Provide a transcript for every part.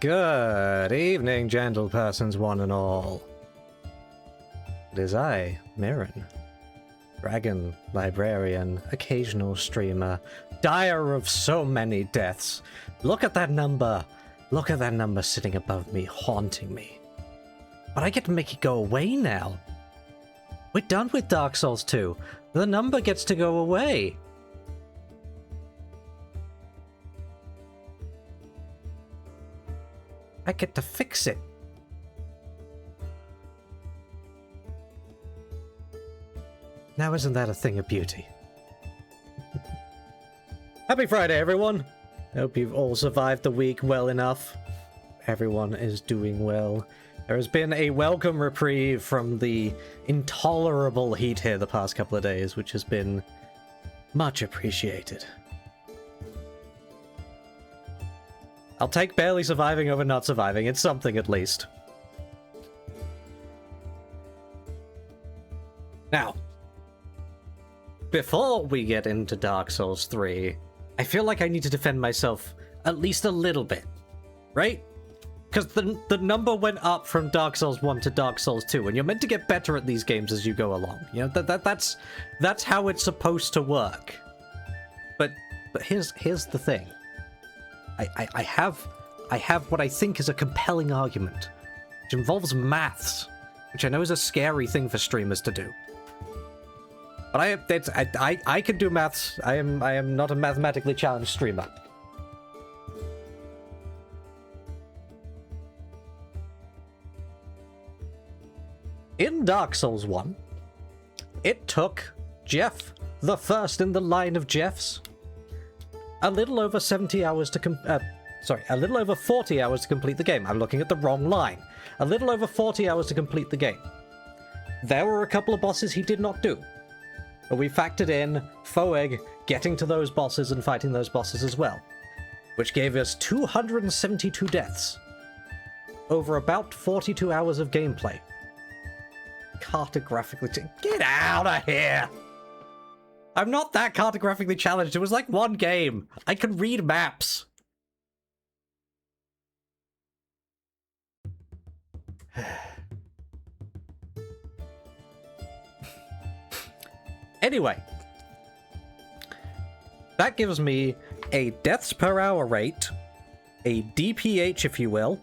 Good evening, gentle persons one and all. It is I, Mirren, dragon, librarian, occasional streamer, dyer of so many deaths. Look at that number. Look at that number sitting above me, haunting me. But I get to make it go away now. We're done with Dark Souls 2. The number gets to go away. I get to fix it. Now isn't that a thing of beauty? Happy Friday, everyone! I hope you've all survived the week well enough. Everyone is doing well. There has been a welcome reprieve from the intolerable heat here the past couple of days, which has been much appreciated. I'll take barely surviving over not surviving. It's something at least. Now, before we get into Dark Souls 3, I feel like I need to defend myself at least a little bit, right? Because the number went up from Dark Souls 1 to Dark Souls 2, and you're meant to get better at these games as you go along. You know, that's how it's supposed to work. But here's the thing. I have what I think is a compelling argument, which involves maths, which I know is a scary thing for streamers to do. But I can do maths. I am not a mathematically challenged streamer. In Dark Souls 1, it took Jeff, the first in the line of Jeffs, a little over 70 hours to a little over 40 hours to complete the game. I'm looking at the wrong line. A little over 40 hours to complete the game. There were a couple of bosses he did not do. But we factored in Foeg getting to those bosses and fighting those bosses as well, which gave us 272 deaths over about 42 hours of gameplay. Cartographically... Get out of here! I'm not that cartographically challenged. It was like one game. I can read maps. Anyway, that gives me a deaths per hour rate, a DPH if you will,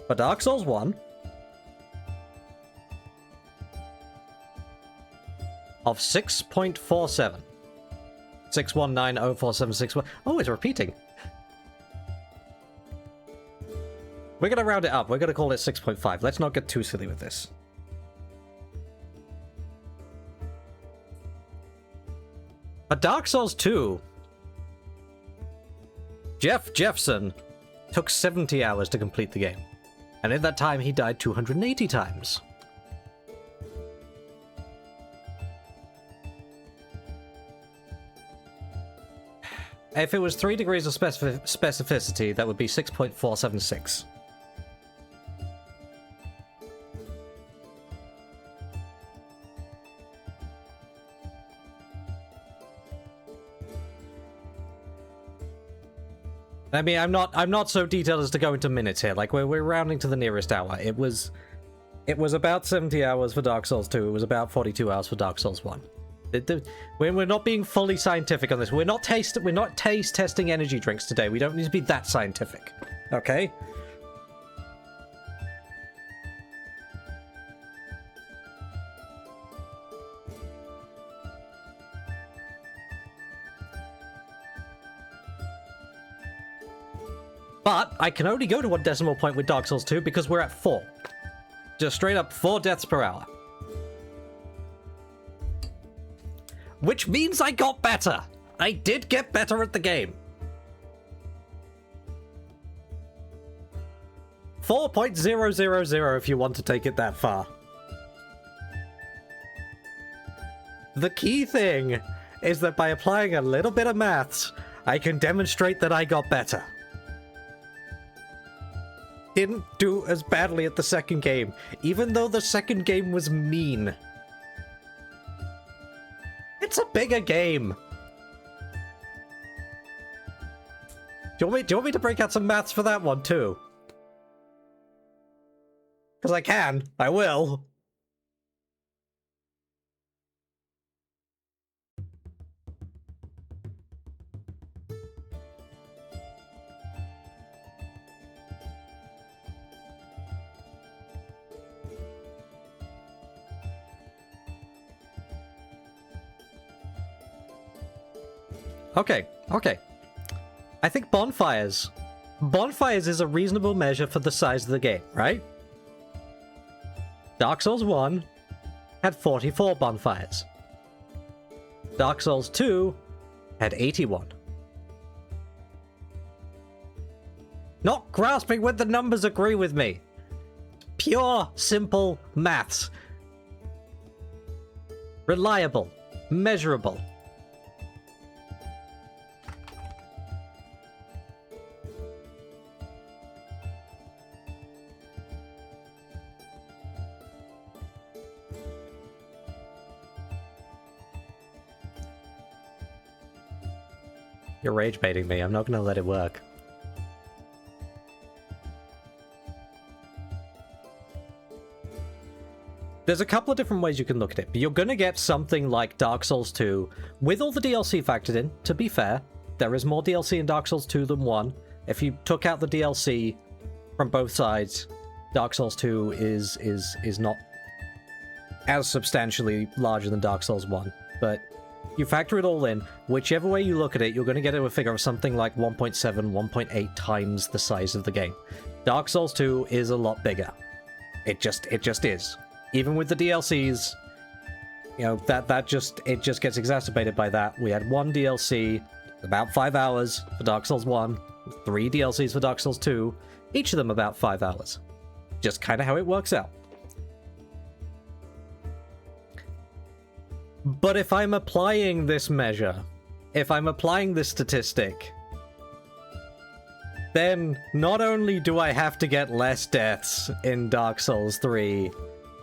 for Dark Souls 1, of 6.47. 6190476. Oh, it's repeating. We're gonna round it up. We're gonna call it 6.5. Let's not get too silly with this. But Dark Souls 2, Jeff Jeffson took 70 hours to complete the game. And in that time, he died 280 times. If it was 3 degrees of specificity, that would be 6.476. I mean, I'm not so detailed as to go into minutes here. Like we're rounding to the nearest hour. It was about 70 hours for Dark Souls 2. It was about 42 hours for Dark Souls 1. We're not being fully scientific on this. We're not taste testing energy drinks today. We don't need to be that scientific. Okay? But I can only go to one decimal point with Dark Souls 2 because we're at 4. Just straight up 4 deaths per hour. Which means I got better. I did get better at the game. 4.000 if you want to take it that far. The key thing is that by applying a little bit of maths, I can demonstrate that I got better. Didn't do as badly at the second game, even though the second game was mean. It's a bigger game. you want me to break out some maths for that one too? Because I can. I will. Okay, okay. I think bonfires. Bonfires is a reasonable measure for the size of the game, right? Dark Souls 1 had 44 bonfires. Dark Souls 2 had 81. Not grasping when the numbers agree with me. Pure, simple maths. Reliable. Measurable. You're rage baiting me. I'm not gonna let it work. There's a couple of different ways you can look at it, but you're gonna get something like Dark Souls 2 with all the DLC factored in. To be fair, there is more DLC in Dark Souls 2 than 1. If you took out the DLC from both sides, Dark Souls 2 is not as substantially larger than Dark Souls 1, but you factor it all in, whichever way you look at it, you're going to get to a figure of something like 1.7, 1.8 times the size of the game. Dark Souls 2 is a lot bigger. It just is. Even with the DLCs, you know, it just gets exacerbated by that. We had one DLC, about 5 hours for Dark Souls 1, 3 DLCs for Dark Souls 2, each of them about 5 hours. Just kind of how it works out. But if I'm applying this measure, if I'm applying this statistic, then not only do I have to get less deaths in Dark Souls 3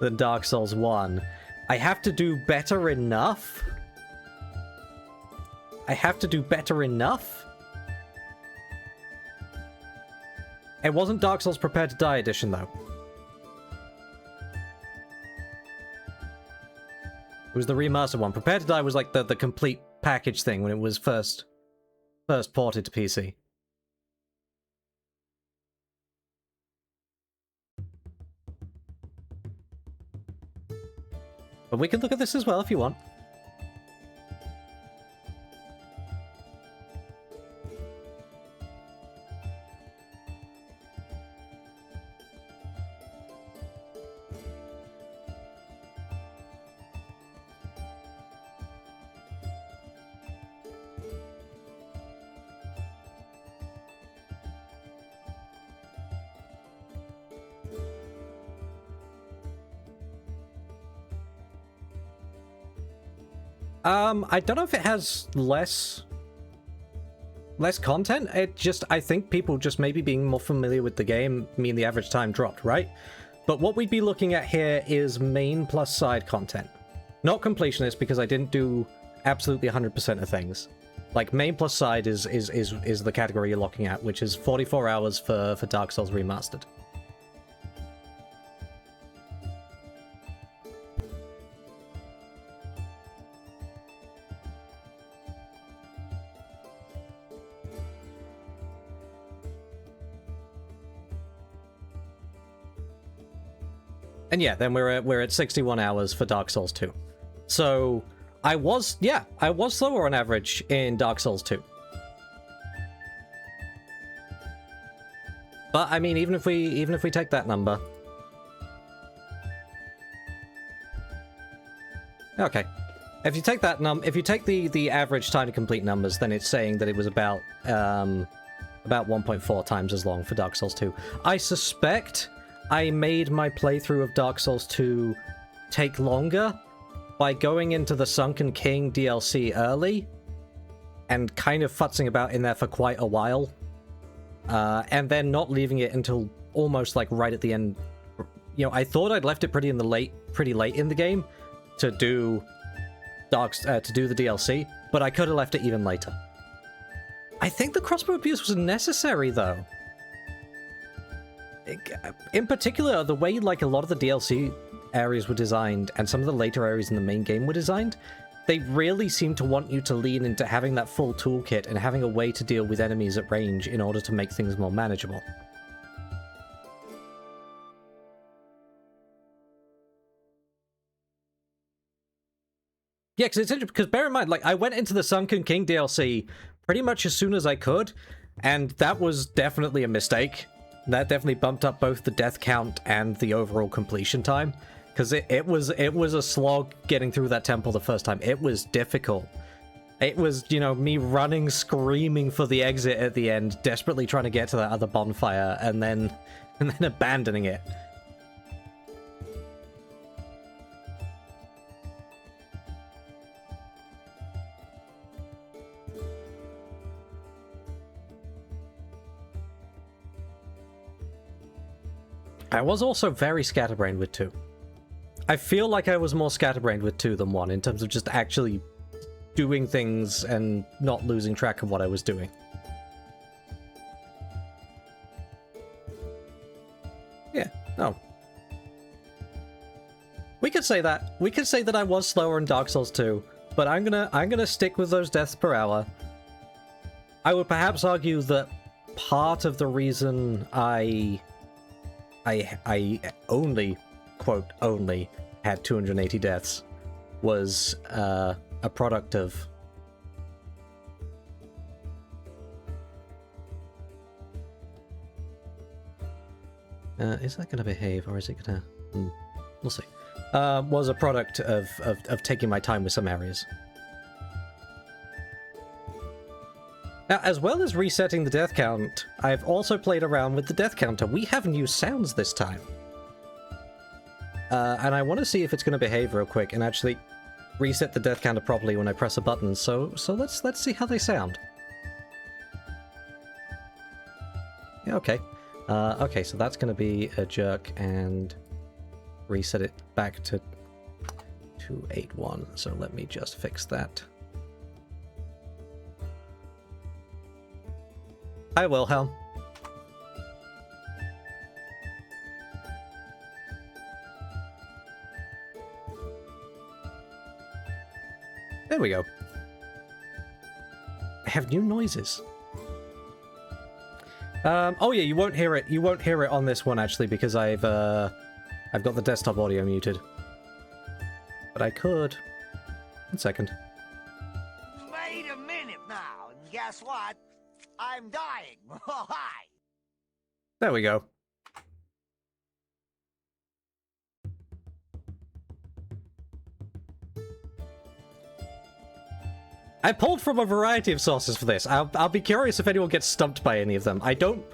than Dark Souls 1, I have to do better enough? I have to do better enough? It wasn't Dark Souls Prepare to Die edition, though. It was the remastered one. Prepare to Die was like the complete package thing when it was first ported to PC. But we can look at this as well if you want. I don't know if it has less content. I think people just maybe being more familiar with the game mean the average time dropped, right? But what we'd be looking at here is main plus side content. Not completionist, because I didn't do absolutely 100% of things. Like, main plus side is the category you're looking at, which is 44 hours for Dark Souls Remastered. And yeah, then we're at 61 hours for Dark Souls 2. So I was slower on average in Dark Souls 2. But I mean, even if we take that number. Okay. If you take that if you take the average time to complete numbers, then it's saying that it was about 1.4 times as long for Dark Souls 2. I suspect I made my playthrough of Dark Souls 2 take longer by going into the Sunken King DLC early and kind of futzing about in there for quite a while, and then not leaving it until almost like right at the end. You know, I thought I'd left it pretty late in the game to do the DLC, but I could have left it even later. I think the crossbow abuse was necessary, though. In particular, the way, like, a lot of the DLC areas were designed, and some of the later areas in the main game were designed, they really seem to want you to lean into having that full toolkit and having a way to deal with enemies at range in order to make things more manageable. Yeah, because it's interesting, because bear in mind, like, I went into the Sunken King DLC pretty much as soon as I could, and that was definitely a mistake. That definitely bumped up both the death count and the overall completion time, because it was a slog getting through that temple the first time. It was difficult. It was, you know, me running, screaming for the exit at the end, desperately trying to get to that other bonfire, and then abandoning it. I was also very scatterbrained with 2. I feel like I was more scatterbrained with 2 than 1 in terms of just actually doing things and not losing track of what I was doing. Yeah, no. We could say that. We could say that I was slower in Dark Souls 2, but I'm gonna stick with those deaths per hour. I would perhaps argue that part of the reason I only, quote, only had 280 deaths was a product of... is that going to behave, or is it going to... we'll see. Was a product of taking my time with some areas. Now, as well as resetting the death count, I've also played around with the death counter. We have new sounds this time. And I want to see if it's going to behave real quick and actually reset the death counter properly when I press a button. So let's see how they sound. Yeah, okay. Okay, so that's going to be a jerk and reset it back to 281. So let me just fix that. Hi, Wilhelm. There we go. I have new noises. Oh yeah, you won't hear it. You won't hear it on this one actually because I've got the desktop audio muted. But I could. 1 second. Wait a minute now, and guess what? I'm dying. Hi. There we go. I pulled from a variety of sources for this. I'll be curious if anyone gets stumped by any of them. I don't...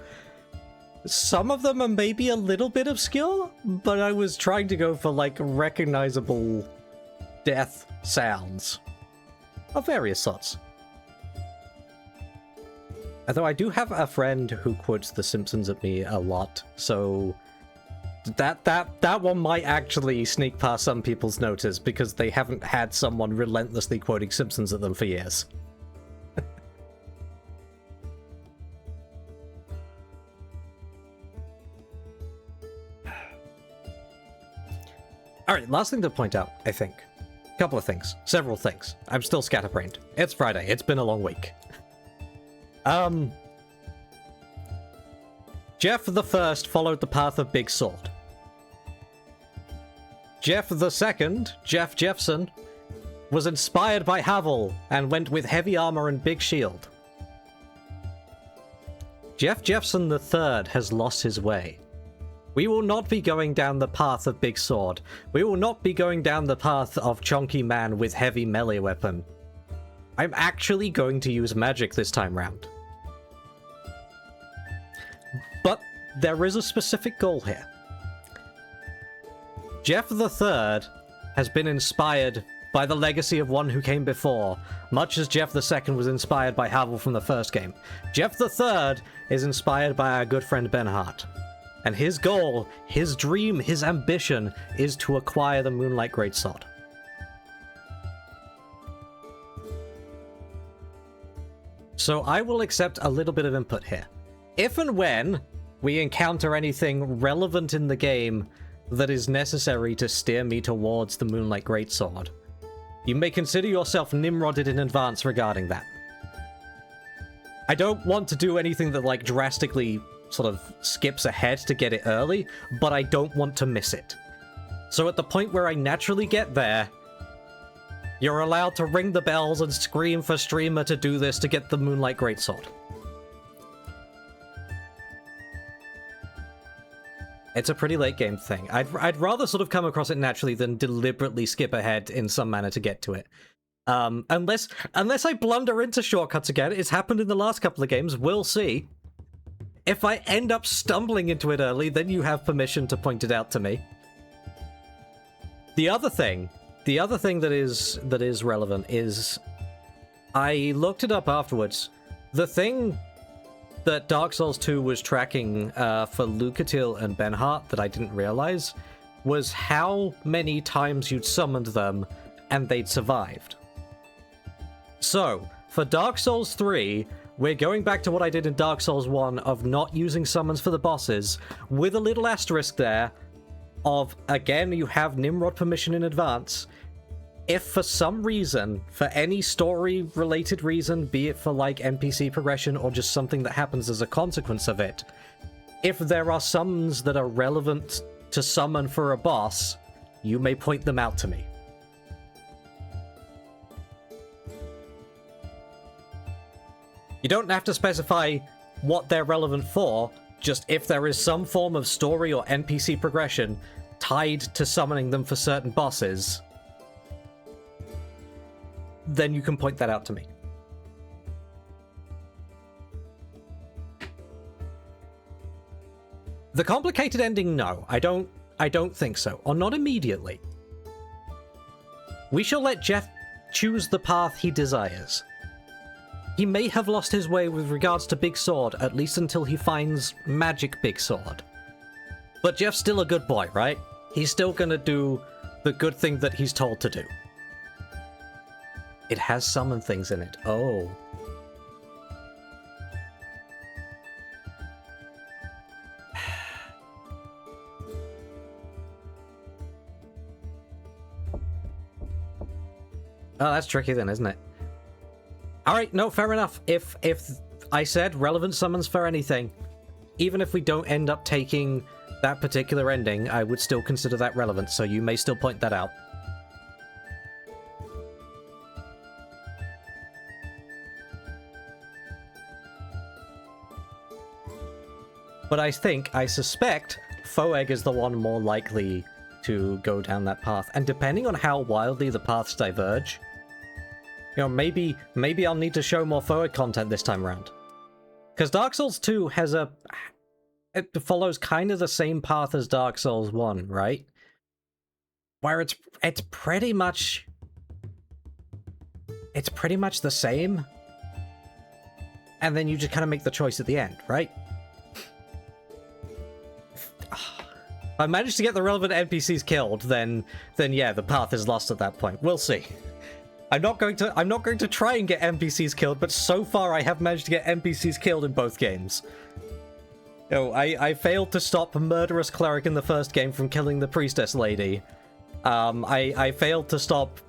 Some of them are maybe a little bit obscure, but I was trying to go for, like, recognizable death sounds of various sorts. Although I do have a friend who quotes The Simpsons at me a lot, so that one might actually sneak past some people's notice because they haven't had someone relentlessly quoting Simpsons at them for years. Alright, last thing to point out, I think. A couple of things. Several things. I'm still scatterbrained. It's Friday. It's been a long week. Jeff the First followed the path of Big Sword. Jeff the Second, Jeff Jeffson, was inspired by Havel and went with heavy armor and big shield. Jeff Jeffson the Third has lost his way. We will not be going down the path of Big Sword. We will not be going down the path of Chunky Man with heavy melee weapon. I'm actually going to use magic this time round. But there is a specific goal here. Jeff the Third has been inspired by the legacy of one who came before, much as Jeff the Second was inspired by Havel from the first game. Jeff the Third is inspired by our good friend Ben Hart. And his goal, his dream, his ambition is to acquire the Moonlight Greatsword. So I will accept a little bit of input here. If and when we encounter anything relevant in the game that is necessary to steer me towards the Moonlight Greatsword, you may consider yourself Nimrodded in advance regarding that. I don't want to do anything that, like, drastically sort of skips ahead to get it early, but I don't want to miss it. So at the point where I naturally get there, you're allowed to ring the bells and scream for Streamer to do this to get the Moonlight Greatsword. It's a pretty late game thing. I'd rather sort of come across it naturally than deliberately skip ahead in some manner to get to it. Unless I blunder into shortcuts again. It's happened in the last couple of games. We'll see. If I end up stumbling into it early, then you have permission to point it out to me. The other thing that is relevant is I looked it up afterwards. The thing that Dark Souls 2 was tracking for Lucatil and Benhart that I didn't realize was how many times you'd summoned them and they'd survived. So, for Dark Souls 3, we're going back to what I did in Dark Souls 1 of not using summons for the bosses, with a little asterisk there of, again, you have Nimrod permission in advance. If for some reason, for any story-related reason, be it for like NPC progression or just something that happens as a consequence of it, if there are summons that are relevant to summon for a boss, you may point them out to me. You don't have to specify what they're relevant for, just if there is some form of story or NPC progression tied to summoning them for certain bosses, then you can point that out to me. The complicated ending, no. I don't think so. Or not immediately. We shall let Jeff choose the path he desires. He may have lost his way with regards to Big Sword, at least until he finds Magic Big Sword. But Jeff's still a good boy, right? He's still gonna do the good thing that he's told to do. It has summon things in it. Oh. Oh, that's tricky then, isn't it? Alright, no, fair enough. If I said relevant summons for anything, even if we don't end up taking that particular ending, I would still consider that relevant, so you may still point that out. But I suspect, Foeg is the one more likely to go down that path, and depending on how wildly the paths diverge, you know, maybe I'll need to show more Foeg content this time around. Because Dark Souls 2 has it follows kind of the same path as Dark Souls 1, right? Where it's pretty much the same. And then you just kind of make the choice at the end, right? If I manage to get the relevant NPCs killed, then yeah, the path is lost at that point. We'll see. I'm not going to try and get NPCs killed, but so far I have managed to get NPCs killed in both games. You know, I failed to stop a murderous cleric in the first game from killing the priestess lady. I failed to stop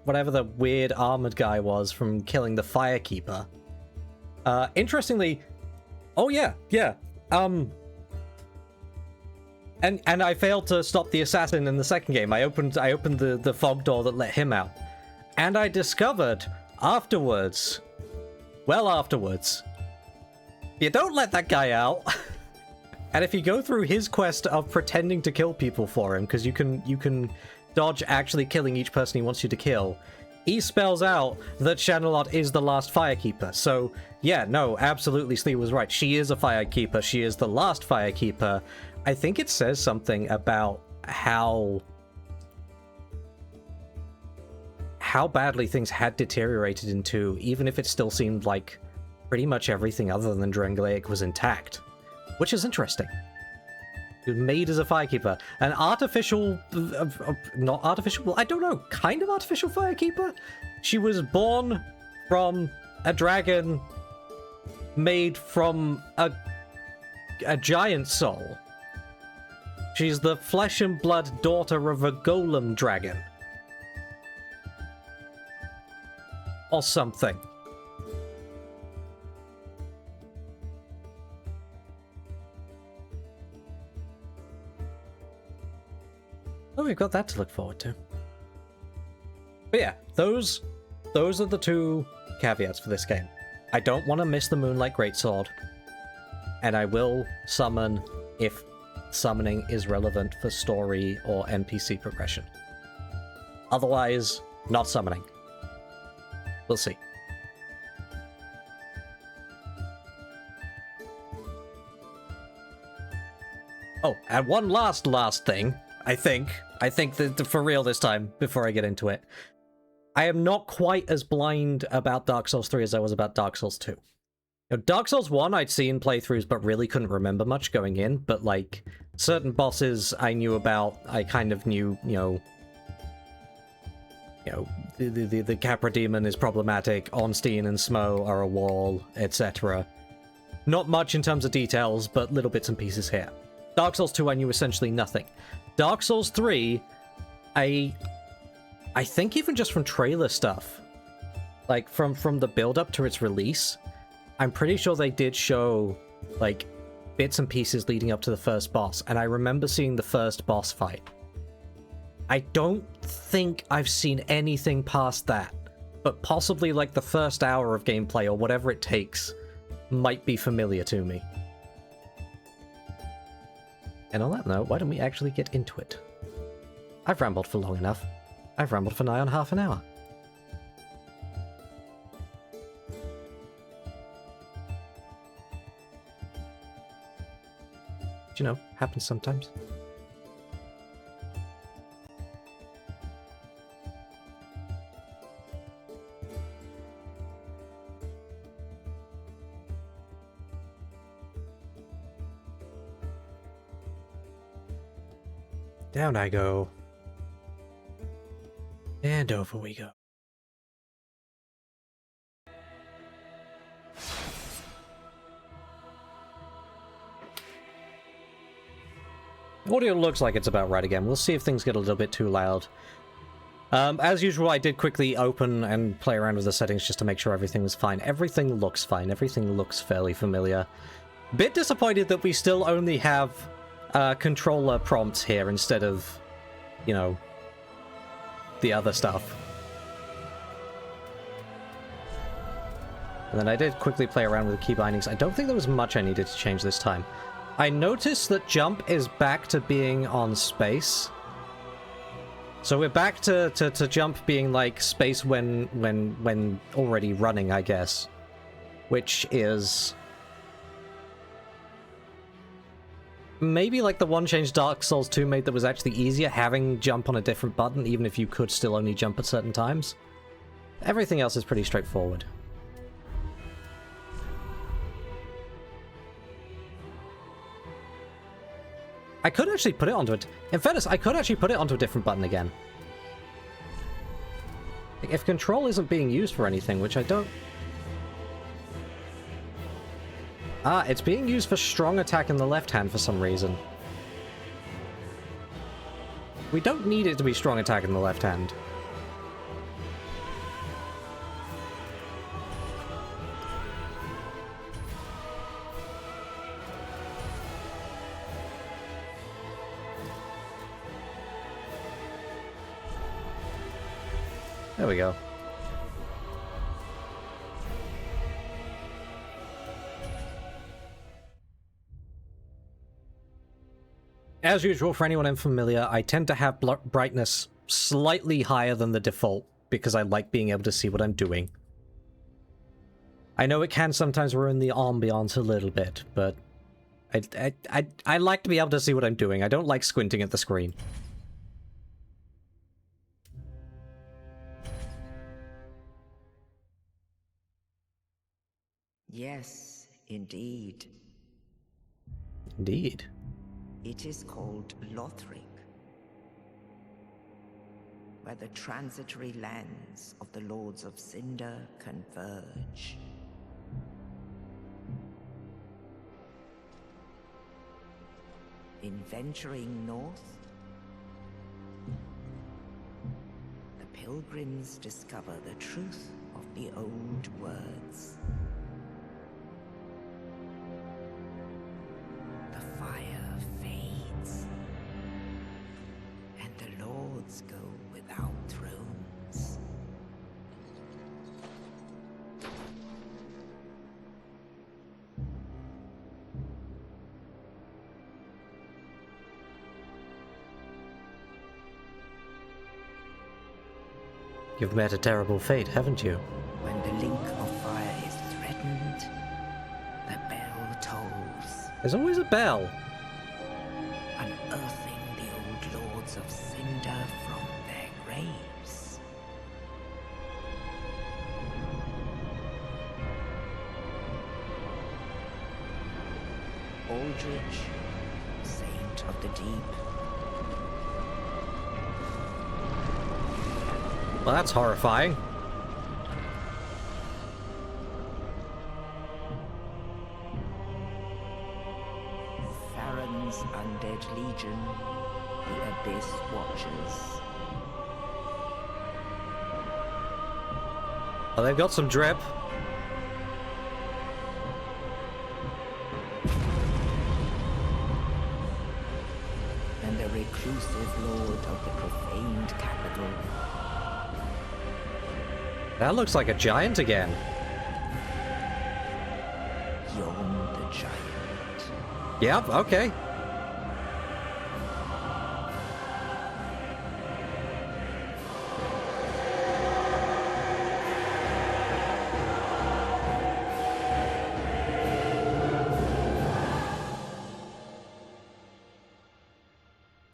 whatever the weird armored guy was from killing the firekeeper. Interestingly, oh yeah. And I failed to stop the assassin in the second game. I opened the fog door that let him out. And I discovered afterwards, you don't let that guy out. And if you go through his quest of pretending to kill people for him, because you can dodge actually killing each person he wants you to kill, he spells out that Shanalot is the last Firekeeper. So yeah, no, absolutely, Slee was right. She is a Firekeeper. She is the last Firekeeper. I think it says something about how badly things had deteriorated into, even if it still seemed like pretty much everything other than Drangleic was intact. Which is interesting. It was made as a Firekeeper. An artificial... not artificial... I don't know. Kind of artificial Firekeeper? She was born from a dragon made from a giant soul. She's the flesh and blood daughter of a golem dragon. Or something. Oh, we've got that to look forward to. But yeah, those are the two caveats for this game. I don't want to miss the Moonlight Greatsword, and I will summon if summoning is relevant for story or NPC progression. Otherwise, not summoning. We'll see. Oh, and one last thing, I think that for real this time, before I get into it. I am not quite as blind about Dark Souls 3 as I was about Dark Souls 2. Dark Souls 1 I'd seen playthroughs but really couldn't remember much going in, but like certain bosses I knew about, I kind of knew, the Capra Demon is problematic, Ornstein and Smo are a wall, etc. Not much in terms of details, but little bits and pieces here. Dark Souls 2 I knew essentially nothing. Dark Souls 3, I think even just from trailer stuff, like from the build-up to its release, I'm pretty sure they did show, like, bits and pieces leading up to the first boss, and I remember seeing the first boss fight. I don't think I've seen anything past that, but possibly, like, the first hour of gameplay or whatever it takes might be familiar to me. And on that note, why don't we actually get into it? I've rambled for long enough. I've rambled for nigh on half an hour. You know, happens sometimes. Down I go. And over we go. Audio looks like it's about right again. We'll see if things get a little bit too loud. As usual, I did quickly open and play around with the settings just to make sure everything was fine. Everything looks fine. Everything looks fairly familiar. Bit disappointed that we still only have controller prompts here instead of, you know, the other stuff. And then I did quickly play around with the key bindings. I don't think there was much I needed to change this time. I noticed that jump is back to being on space. So we're back to jump being like space when already running, I guess. Which is maybe like the one change Dark Souls 2 made that was actually easier, having jump on a different button, even if you could still only jump at certain times. Everything else is pretty straightforward. I could actually put it onto it. In fairness, I could actually put it onto a different button again. Like, if control isn't being used for anything, which I don't... Ah, it's being used for strong attack in the left hand for some reason. We don't need it to be strong attack in the left hand. There we go. As usual, for anyone unfamiliar, I tend to have brightness slightly higher than the default because I like being able to see what I'm doing. I know it can sometimes ruin the ambiance a little bit, but I like to be able to see what I'm doing. I don't like squinting at the screen. Yes, indeed. Indeed. It is called Lothric. where the transitory lands of the Lords of Cinder converge. In venturing north, the pilgrims discover the truth of the old words. The fire fades, and the lords go without thrones. You've met a terrible fate, haven't you? When the link of fire is threatened, the bell tolls, There's always a bell. unearthing the old lords of Cinder from their graves. Aldrich, saint of the deep, Well, that's horrifying. Farron's undead legion, the Abyss Watchers. Oh, they've got some drip. And the reclusive lord of the profaned capital. That looks like a giant again. Yon the giant. Yep, okay.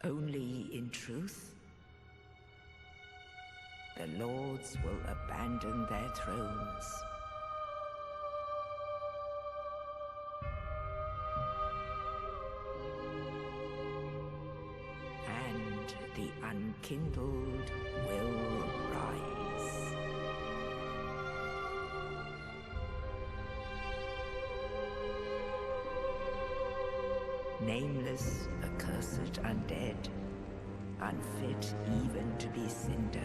Only in truth, the lords will abandon their thrones. And the unkindled will rise. Nameless, accursed undead, unfit even to be Cinder.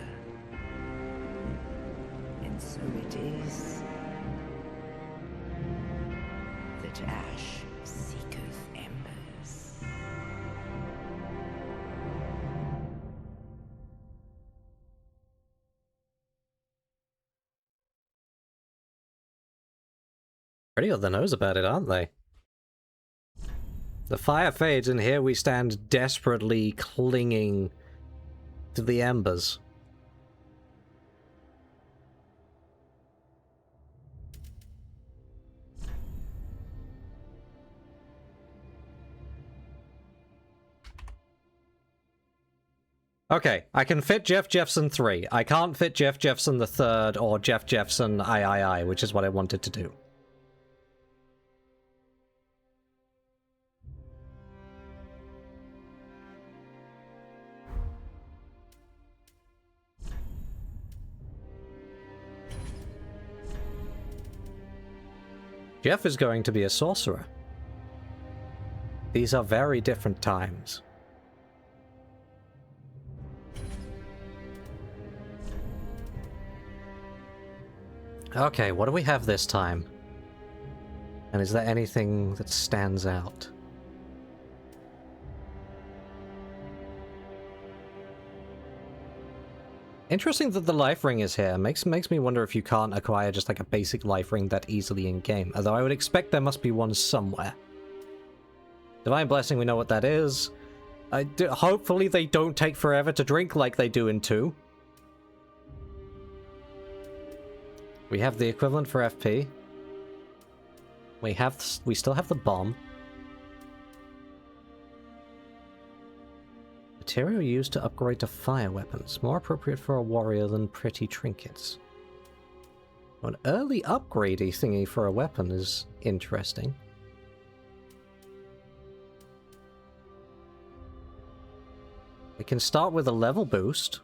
And so it is that ash seeketh embers. Pretty on the nose about it, aren't they? The fire fades, and here we stand desperately clinging to the embers. Okay, I can fit Jeff Jeffson 3. I can't fit Jeff Jeffson the 3rd or Jeff Jeffson III, which is what I wanted to do. Jeff is going to be a sorcerer. These are very different times. Okay, what do we have this time? And is there anything that stands out? Interesting that the life ring is here. Makes me wonder if you can't acquire just like a basic life ring that easily in game. Although I would expect there must be one somewhere. Divine Blessing, we know what that is. Hopefully they don't take forever to drink like they do in 2. We have the equivalent for FP. We still have the bomb. Material used to upgrade to fire weapons. More appropriate for a warrior than pretty trinkets. An early upgradey thingy for a weapon is interesting. We can start with a level boost.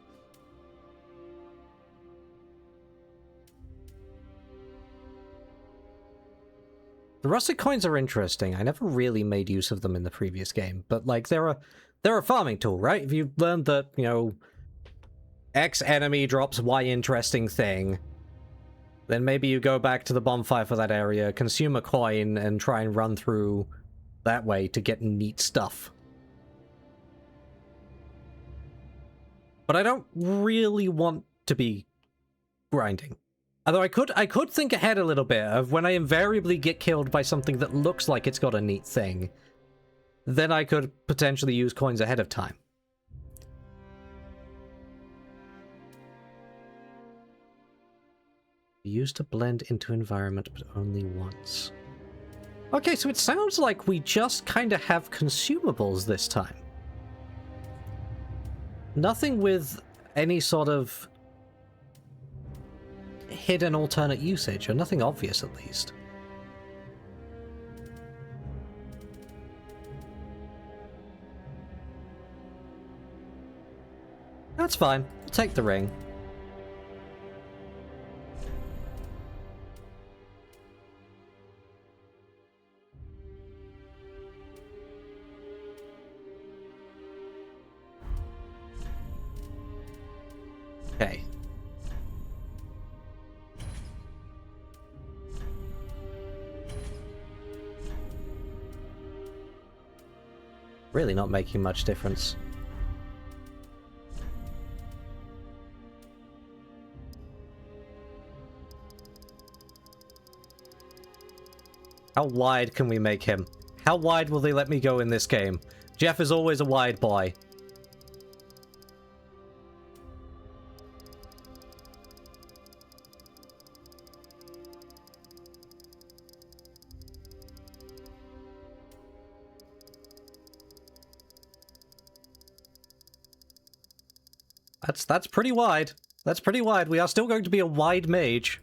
The rusted coins are interesting. I never really made use of them in the previous game, but like they're a farming tool, right? If you learned that, you know, X enemy drops Y interesting thing, then maybe you go back to the bonfire for that area, consume a coin, and try and run through that way to get neat stuff. But I don't really want to be grinding. Although I could think ahead a little bit of when I invariably get killed by something that looks like it's got a neat thing, then I could potentially use coins ahead of time. Used to blend into environment, but only once. Okay, so it sounds like we just kind of have consumables this time. Nothing with any sort of hidden alternate usage, or nothing obvious at least. That's fine. We'll take the ring. Okay. Really not making much difference. How wide can we make him? How wide will they let me go in this game? Jeff is always a wide boy. That's pretty wide. That's pretty wide. We are still going to be a wide mage.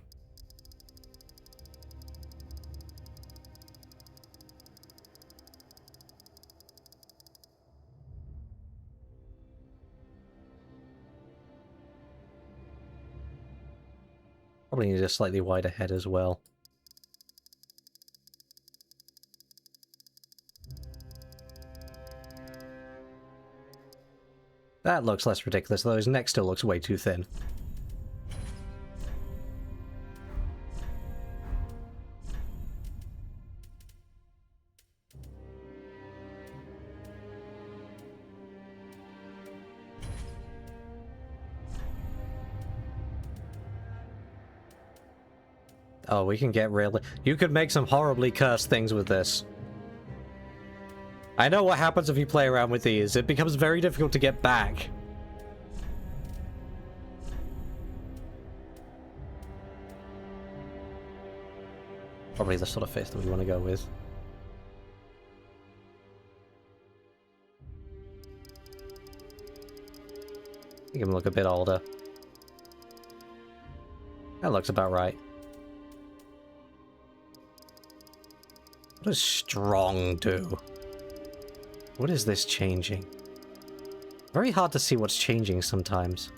Probably need a slightly wider head as well. That looks less ridiculous, though his neck still looks way too thin. Oh, we can get really... You could make some horribly cursed things with this. I know what happens if you play around with these. It becomes very difficult to get back. Probably the sort of face that we want to go with. Make him look a bit older. That looks about right. What does strong do? What is this changing? Very hard to see what's changing sometimes.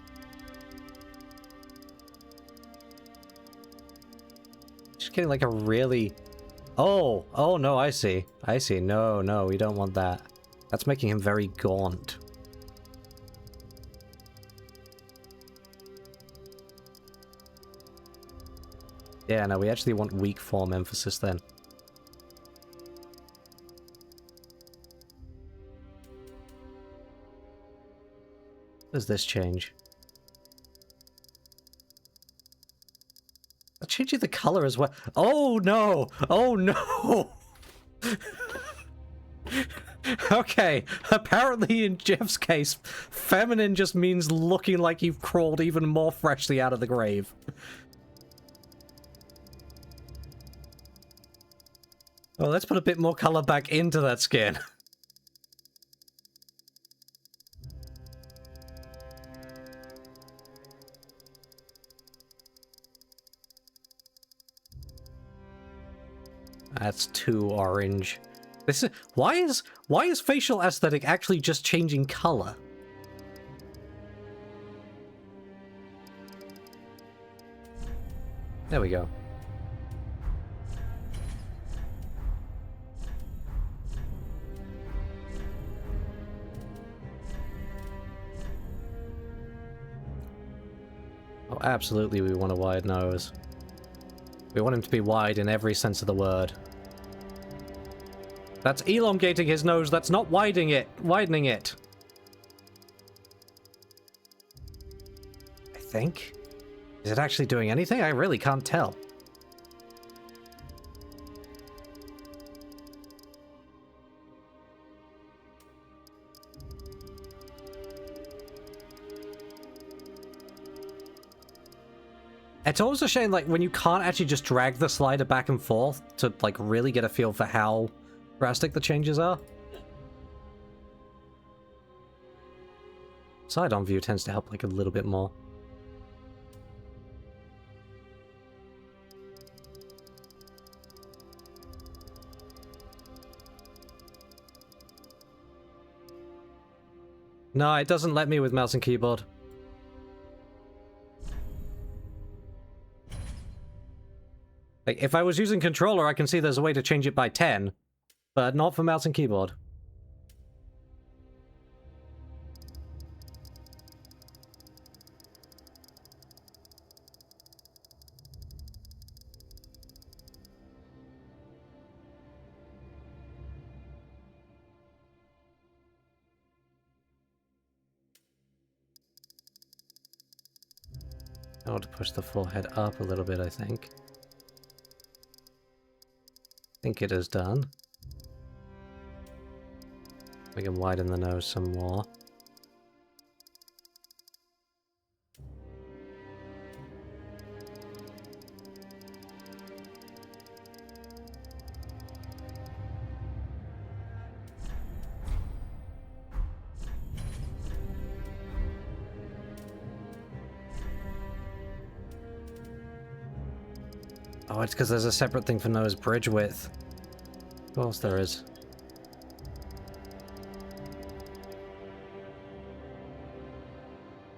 Just getting like a really... Oh! Oh no, I see. I see. No, no, we don't want that. That's making him very gaunt. Yeah, no, we actually want weak form emphasis then. Does this change? That changes the color as well. Oh no! Oh no! Okay, apparently in Jeff's case, feminine just means looking like you've crawled even more freshly out of the grave. Well, let's put a bit more color back into that skin. That's too orange. This is why is facial aesthetic actually just changing color? There we go. Oh, absolutely we want a wide nose. We want him to be wide in every sense of the word. That's elongating his nose, that's not widening it. I think. Is it actually doing anything? I really can't tell. It's always a shame, like, when you can't actually just drag the slider back and forth to, like, really get a feel for how drastic the changes are. Side-on view tends to help, like, a little bit more. No, it doesn't let me with mouse and keyboard. Like, if I was using controller, I can see there's a way to change it by 10, but not for mouse and keyboard. I want to push the forehead up a little bit, I think. I think it is done. We can widen the nose some more. Oh, it's because there's a separate thing for nose bridge width. Of course there is.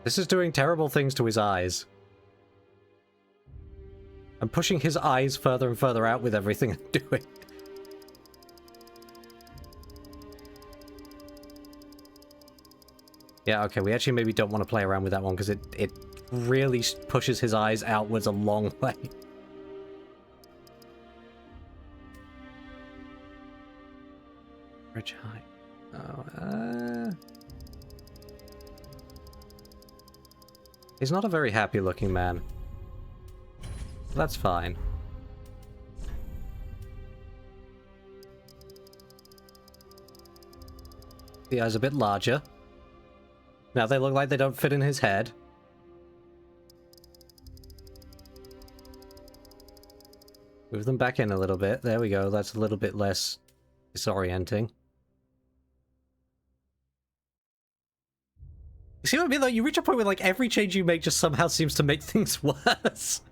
This is doing terrible things to his eyes. I'm pushing his eyes further and further out with everything I'm doing. Yeah, okay, we actually maybe don't want to play around with that one because it really pushes his eyes outwards a long way. Bridge height. Oh, he's not a very happy looking man. That's fine. The eyes a bit larger. Now they look like they don't fit in his head. Move them back in a little bit. There we go. That's a little bit less disorienting. You see what I mean, though? You reach a point where, like, every change you make just somehow seems to make things worse.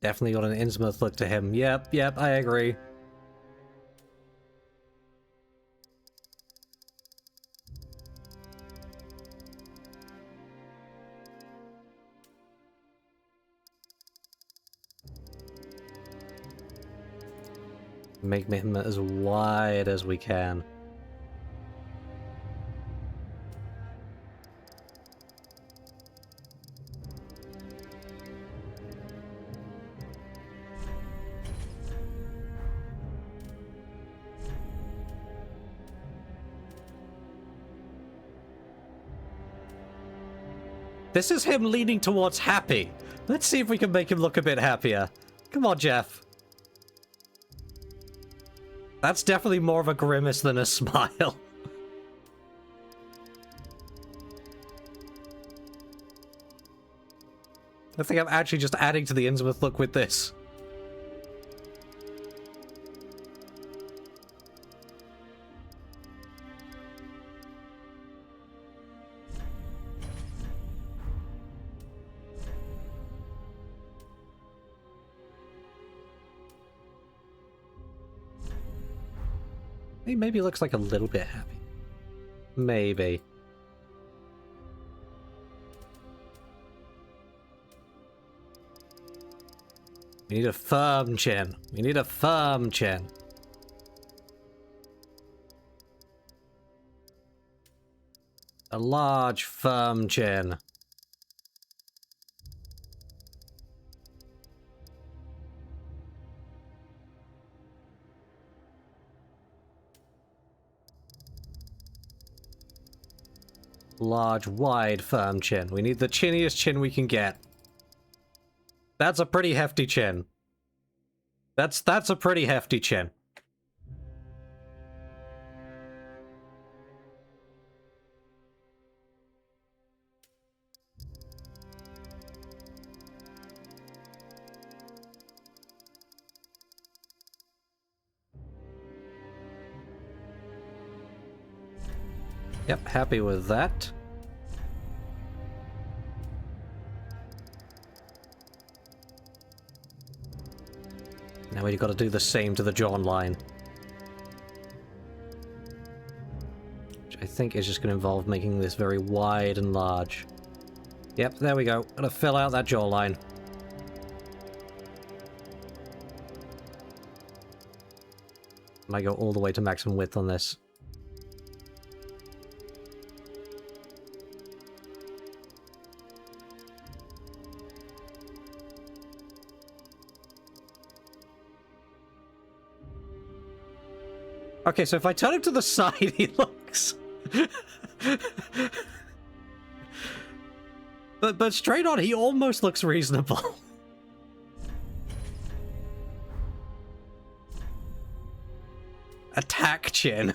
Definitely got an Innsmouth look to him. Yep, I agree. Make him as wide as we can. This is him leaning towards happy. Let's see if we can make him look a bit happier. Come on, Jeff. That's definitely more of a grimace than a smile. I think I'm actually just adding to the Innsmouth look with this. He maybe looks like a little bit happy. Maybe. We need a firm chin. We need a firm chin. A large, firm chin. Large, wide, firm chin. We need the chinniest chin we can get. That's a pretty hefty chin. That's a pretty hefty chin. Yep, happy with that. Now we've got to do the same to the jawline. Which I think is just going to involve making this very wide and large. Yep, there we go. Gotta fill out that jawline. And I go all the way to maximum width on this. Okay, so if I turn him to the side, he looks... but straight on, he almost looks reasonable. Attack chin.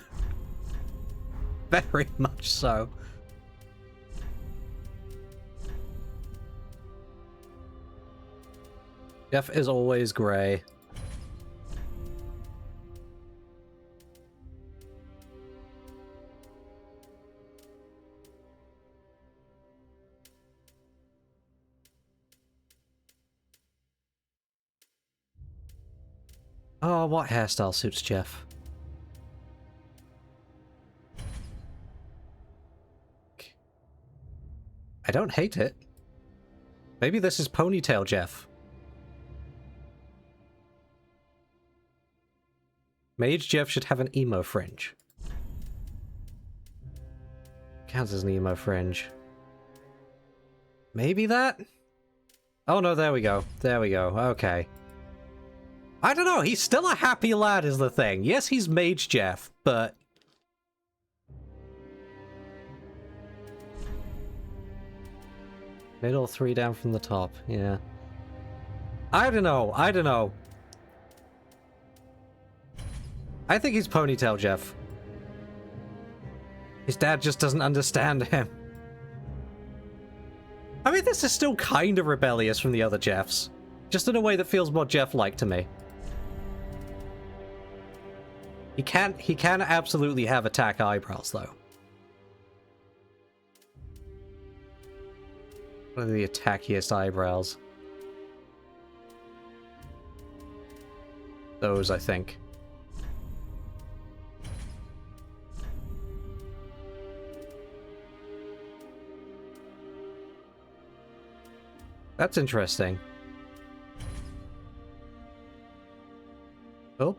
Very much so. Jeff is always grey. Oh, what hairstyle suits Jeff? I don't hate it. Maybe this is ponytail Jeff. Mage Jeff should have an emo fringe. Counts as an emo fringe. Maybe that? Oh no, there we go. There we go. Okay. I don't know, he's still a happy lad is the thing. Yes, he's Mage Jeff, but... Middle, 3 down from the top, yeah. I don't know, I don't know. I think he's Ponytail Jeff. His dad just doesn't understand him. I mean, this is still kind of rebellious from the other Jeffs. Just in a way that feels more Jeff-like to me. He can absolutely have attack eyebrows, though. What are the attackiest eyebrows? Those, I think. That's interesting. Oh.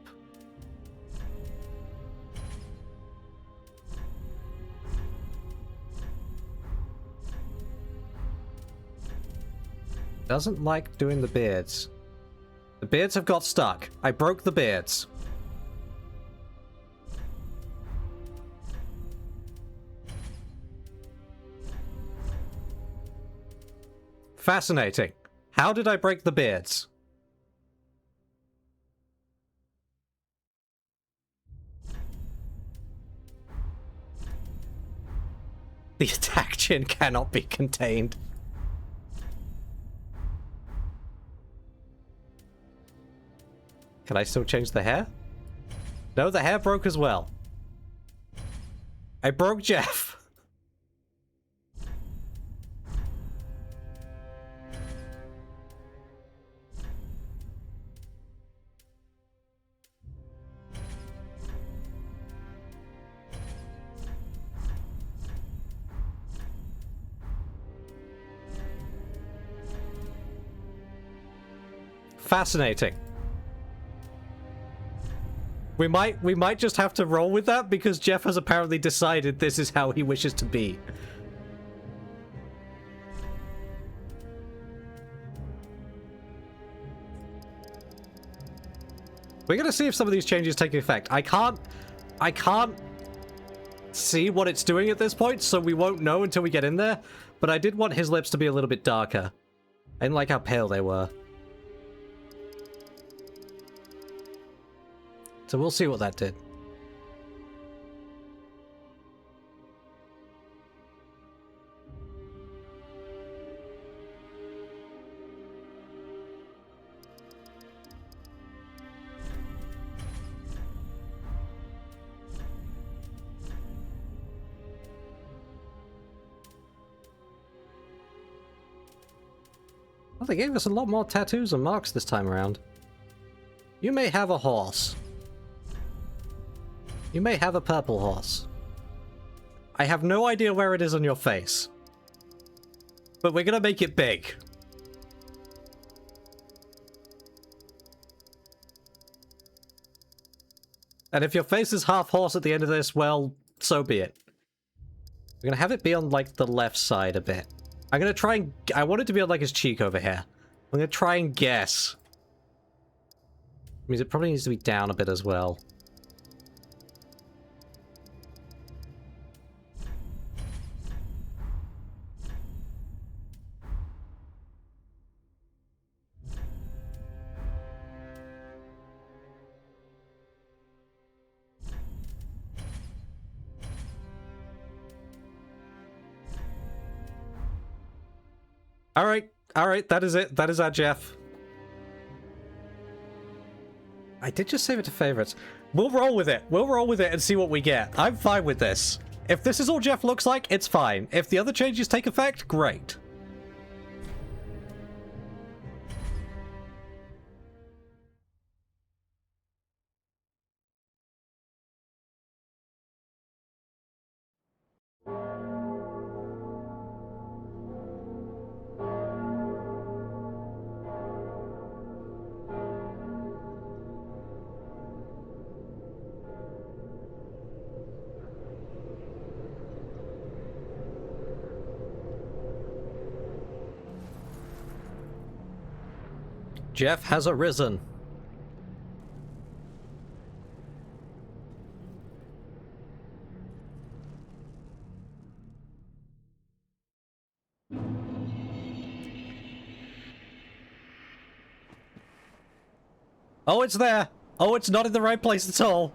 Doesn't like doing the beards. The beards have got stuck. I broke the beards. Fascinating. How did I break the beards? The attack chin cannot be contained. Can I still change the hair? No, the hair broke as well. I broke Jeff. Fascinating. We might just have to roll with that because Jeff has apparently decided this is how he wishes to be. We're gonna see if some of these changes take effect. I can't see what it's doing at this point, so we won't know until we get in there. But I did want his lips to be a little bit darker. I didn't like how pale they were. So we'll see what that did. Well, they gave us a lot more tattoos and marks this time around. You may have a horse. You may have a purple horse. I have no idea where it is on your face. But we're gonna make it big. And if your face is half horse at the end of this, well, so be it. We're gonna have it be on, like, the left side a bit. I'm gonna try and... I want it to be on, like, his cheek over here. I'm gonna try and guess. Means it probably needs to be down a bit as well. Alright, that is it. That is our Jeff. I did just save it to favorites. We'll roll with it. We'll roll with it and see what we get. I'm fine with this. If this is all Jeff looks like, it's fine. If the other changes take effect, great. Jeff has arisen. Oh, it's there. Oh, it's not in the right place at all.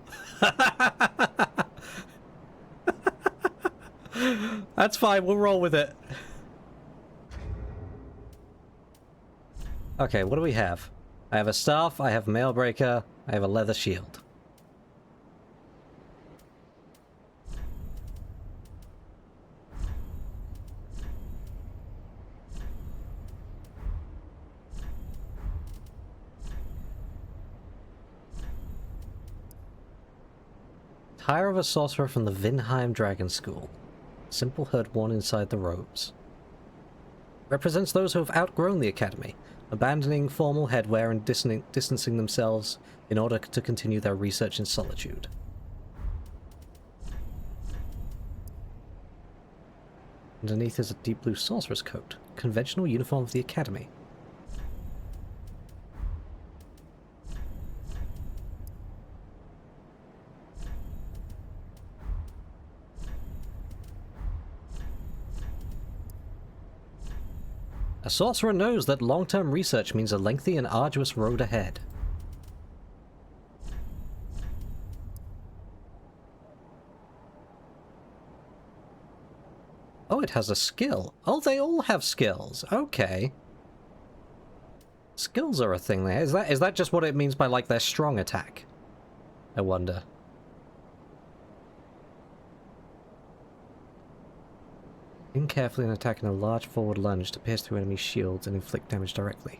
That's fine, we'll roll with it. Okay, what do we have? I have a staff, I have Mailbreaker, I have a leather shield. Tire of a sorcerer from the Vinheim Dragon School. Simple hood worn inside the robes. Represents those who have outgrown the academy, abandoning formal headwear and distancing themselves in order to continue their research in solitude. Underneath is a deep blue sorcerer's coat, conventional uniform of the academy. A sorcerer knows that long-term research means a lengthy and arduous road ahead. Oh, it has a skill. Oh, they all have skills. Okay. Skills are a thing there. Is that just what it means by, like, their strong attack? I wonder. Aim carefully and attack in a large forward lunge to pierce through enemy shields and inflict damage directly.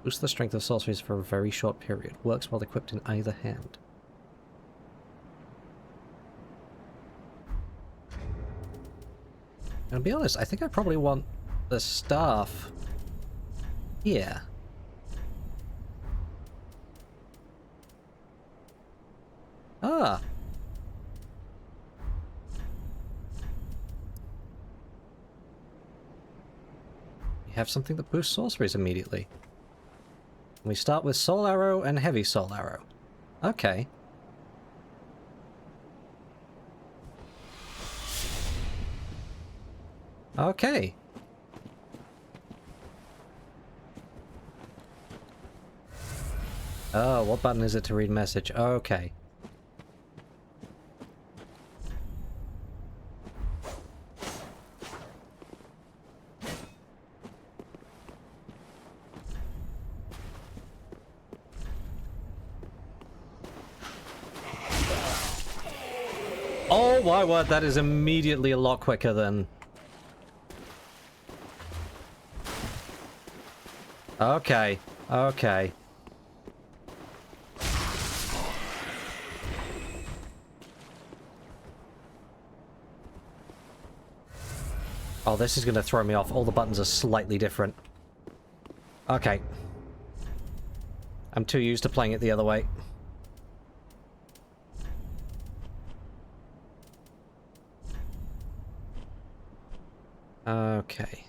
Boost the strength of sorceries for a very short period. Works while equipped in either hand. And to be honest, I think I probably want the staff Yeah. Ah. We have something that boosts sorceries immediately. We start with Soul Arrow and Heavy Soul Arrow. Okay. Okay. Oh, what button is it to read message? Okay. Oh my word, that is immediately a lot quicker than... Okay, okay. Oh, this is gonna throw me off. All the buttons are slightly different. Okay. I'm too used to playing it the other way. Okay.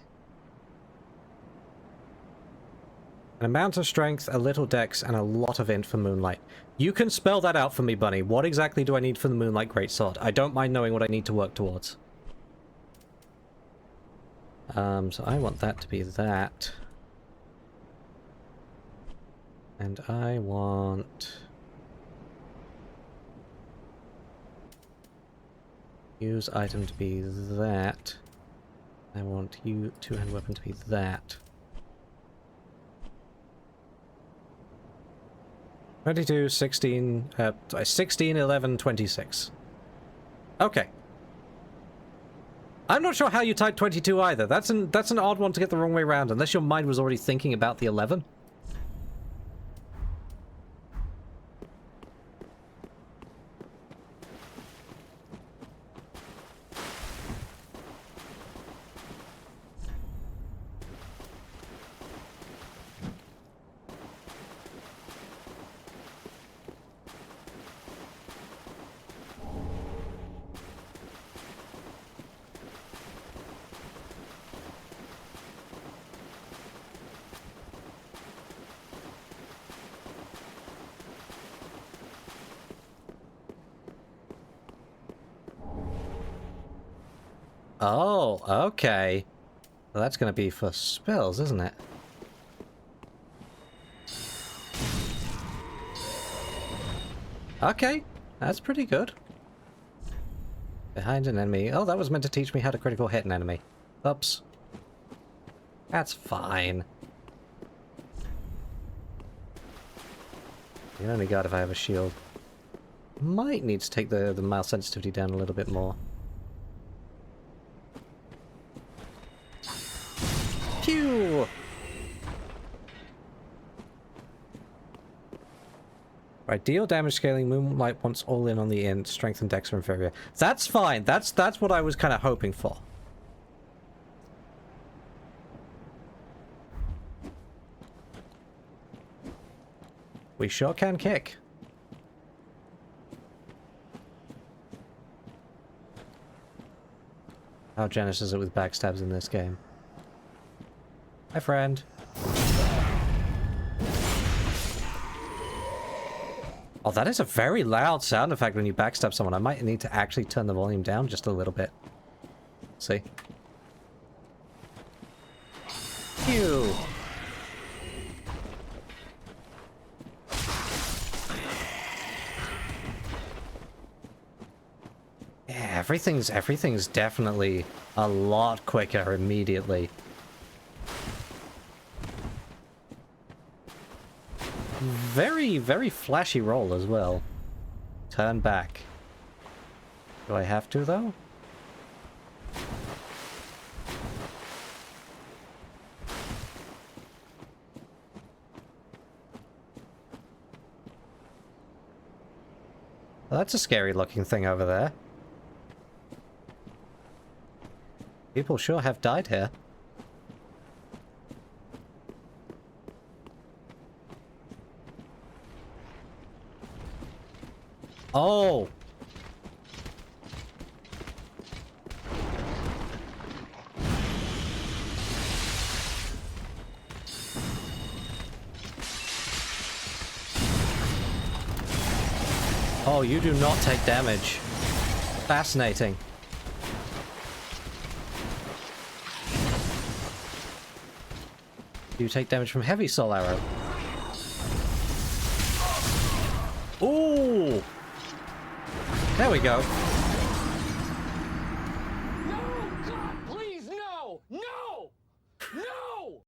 An amount of strength, a little dex, and a lot of int for Moonlight. You can spell that out for me, Bunny. What exactly do I need for the Moonlight Greatsword? I don't mind knowing what I need to work towards. So I want that to be that. And I want... use item to be that. I want you two-hand weapon to be that. 22, 16, 16, 11, 26. Okay. I'm not sure how you type 22 either. That's an odd one to get the wrong way around, unless your mind was already thinking about the 11. Oh, okay. Well, that's going to be for spells, isn't it? Okay, that's pretty good. Behind an enemy. Oh, that was meant to teach me how to critical hit an enemy. Oops. That's fine. You only got if I have a shield. Might need to take the mouse sensitivity down a little bit more. Pew! Right, deal damage scaling. Moonlight wants all in on the int. Strength and dex are inferior. That's fine. That's what I was kind of hoping for. We sure can kick. How generous is it with backstabs in this game? Hi, friend. Oh, that is a very loud sound effect when you backstab someone. I might need to actually turn the volume down just a little bit. See? Phew. Yeah, everything's definitely a lot quicker immediately. Very, very flashy roll as well. Turn back. Do I have to, though? Well, that's a scary looking thing over there. People sure have died here. Oh! Oh, you do not take damage. Fascinating. You take damage from heavy soul arrow. Ooh! There we go. No! God, please, no! No! No!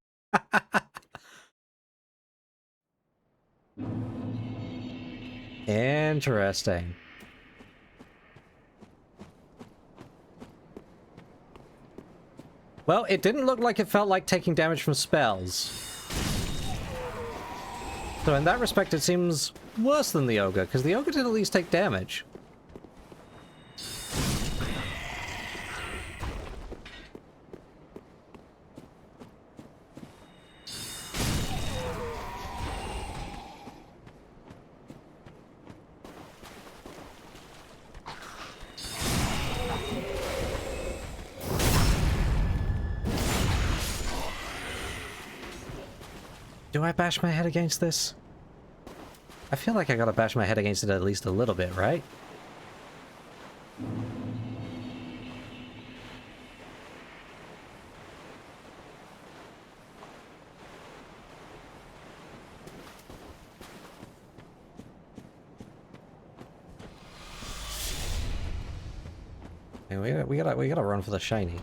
Interesting. Well, it didn't look like it felt like taking damage from spells. So in that respect, it seems worse than the ogre, because the ogre did at least take damage. Do I bash my head against this? I feel like I gotta bash my head against it at least a little bit, right? And we gotta run for the shiny.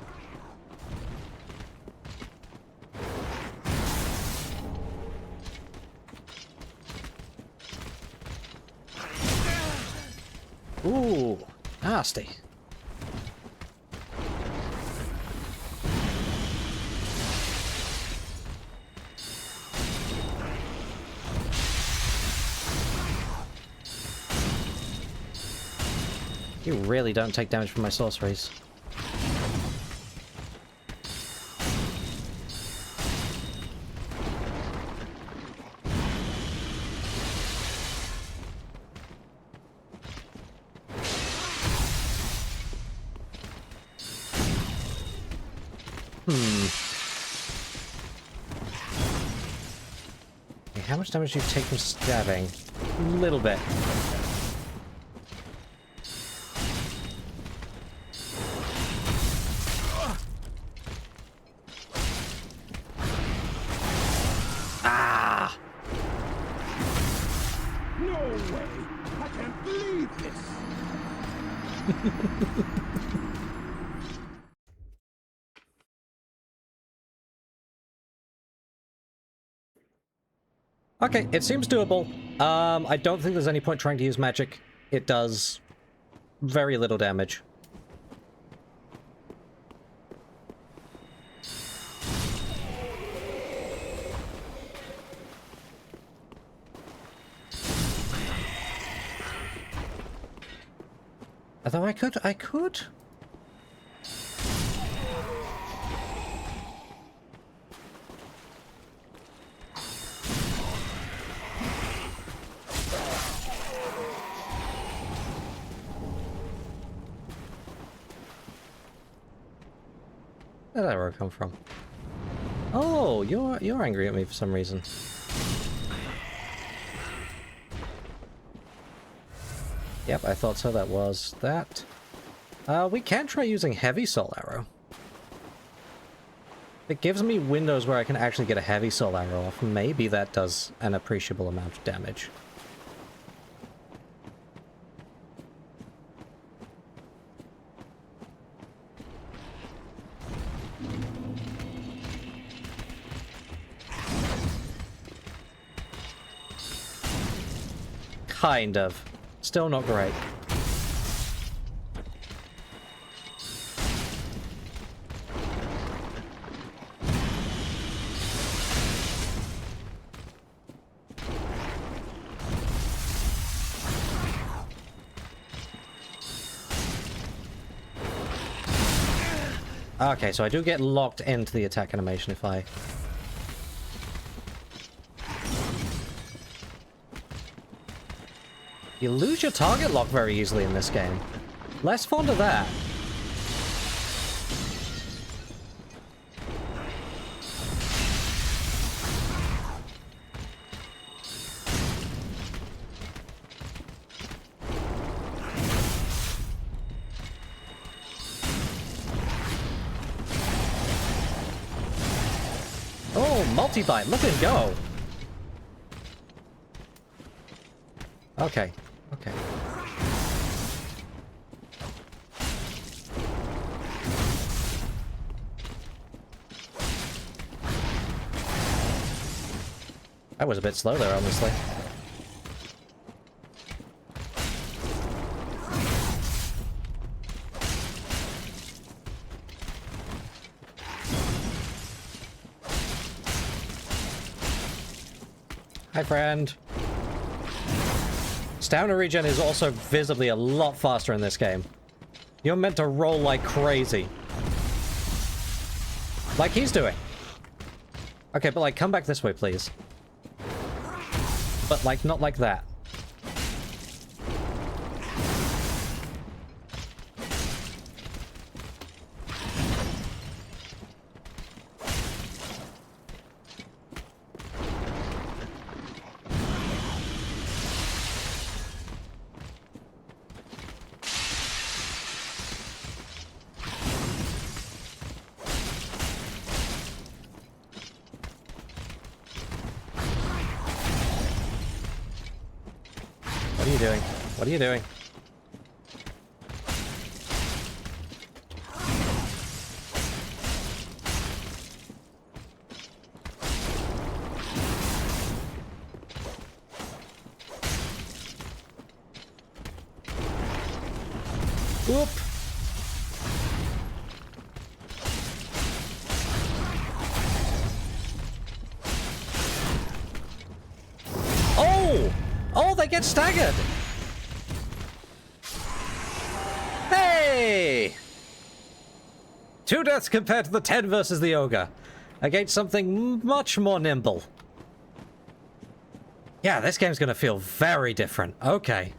Ooh, nasty. You really don't take damage from my sorceries. Okay, how much damage do you take from stabbing? A little bit. Ah! No way! I can't believe this! Okay, it seems doable. I don't think there's any point trying to use magic. It does very little damage. Although I could. Where did that arrow come from? Oh, you're angry at me for some reason. Yep, I thought so. That was that. We can try using heavy soul arrow. It gives me windows where I can actually get a heavy soul arrow off. Maybe that does an appreciable amount of damage. Kind of. Still not great. Okay, so I do get locked into the attack animation if I... You lose your target lock very easily in this game. Less fond of that. Oh, multi-bite, look at him go. Okay, okay. That was a bit slow there, honestly. Hi, friend. Stamina regen is also visibly a lot faster in this game. You're meant to roll like crazy. Like he's doing. Okay, but like, come back this way, please. But like, not like that. What are you doing? What are you doing? Whoop! Oh! Oh, they get staggered! Hey! 2 deaths compared to the 10 versus the ogre. Against something much more nimble. Yeah, this game's gonna feel very different. Okay.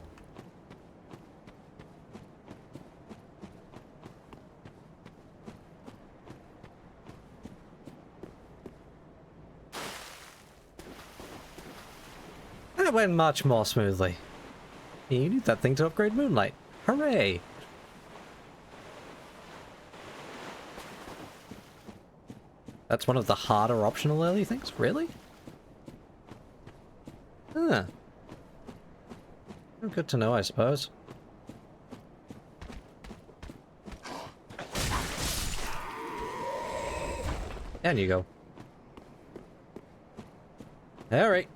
That went much more smoothly. You need that thing to upgrade Moonlight. Hooray! That's one of the harder optional early things? Really? Huh. Good to know, I suppose. And you go. Alright.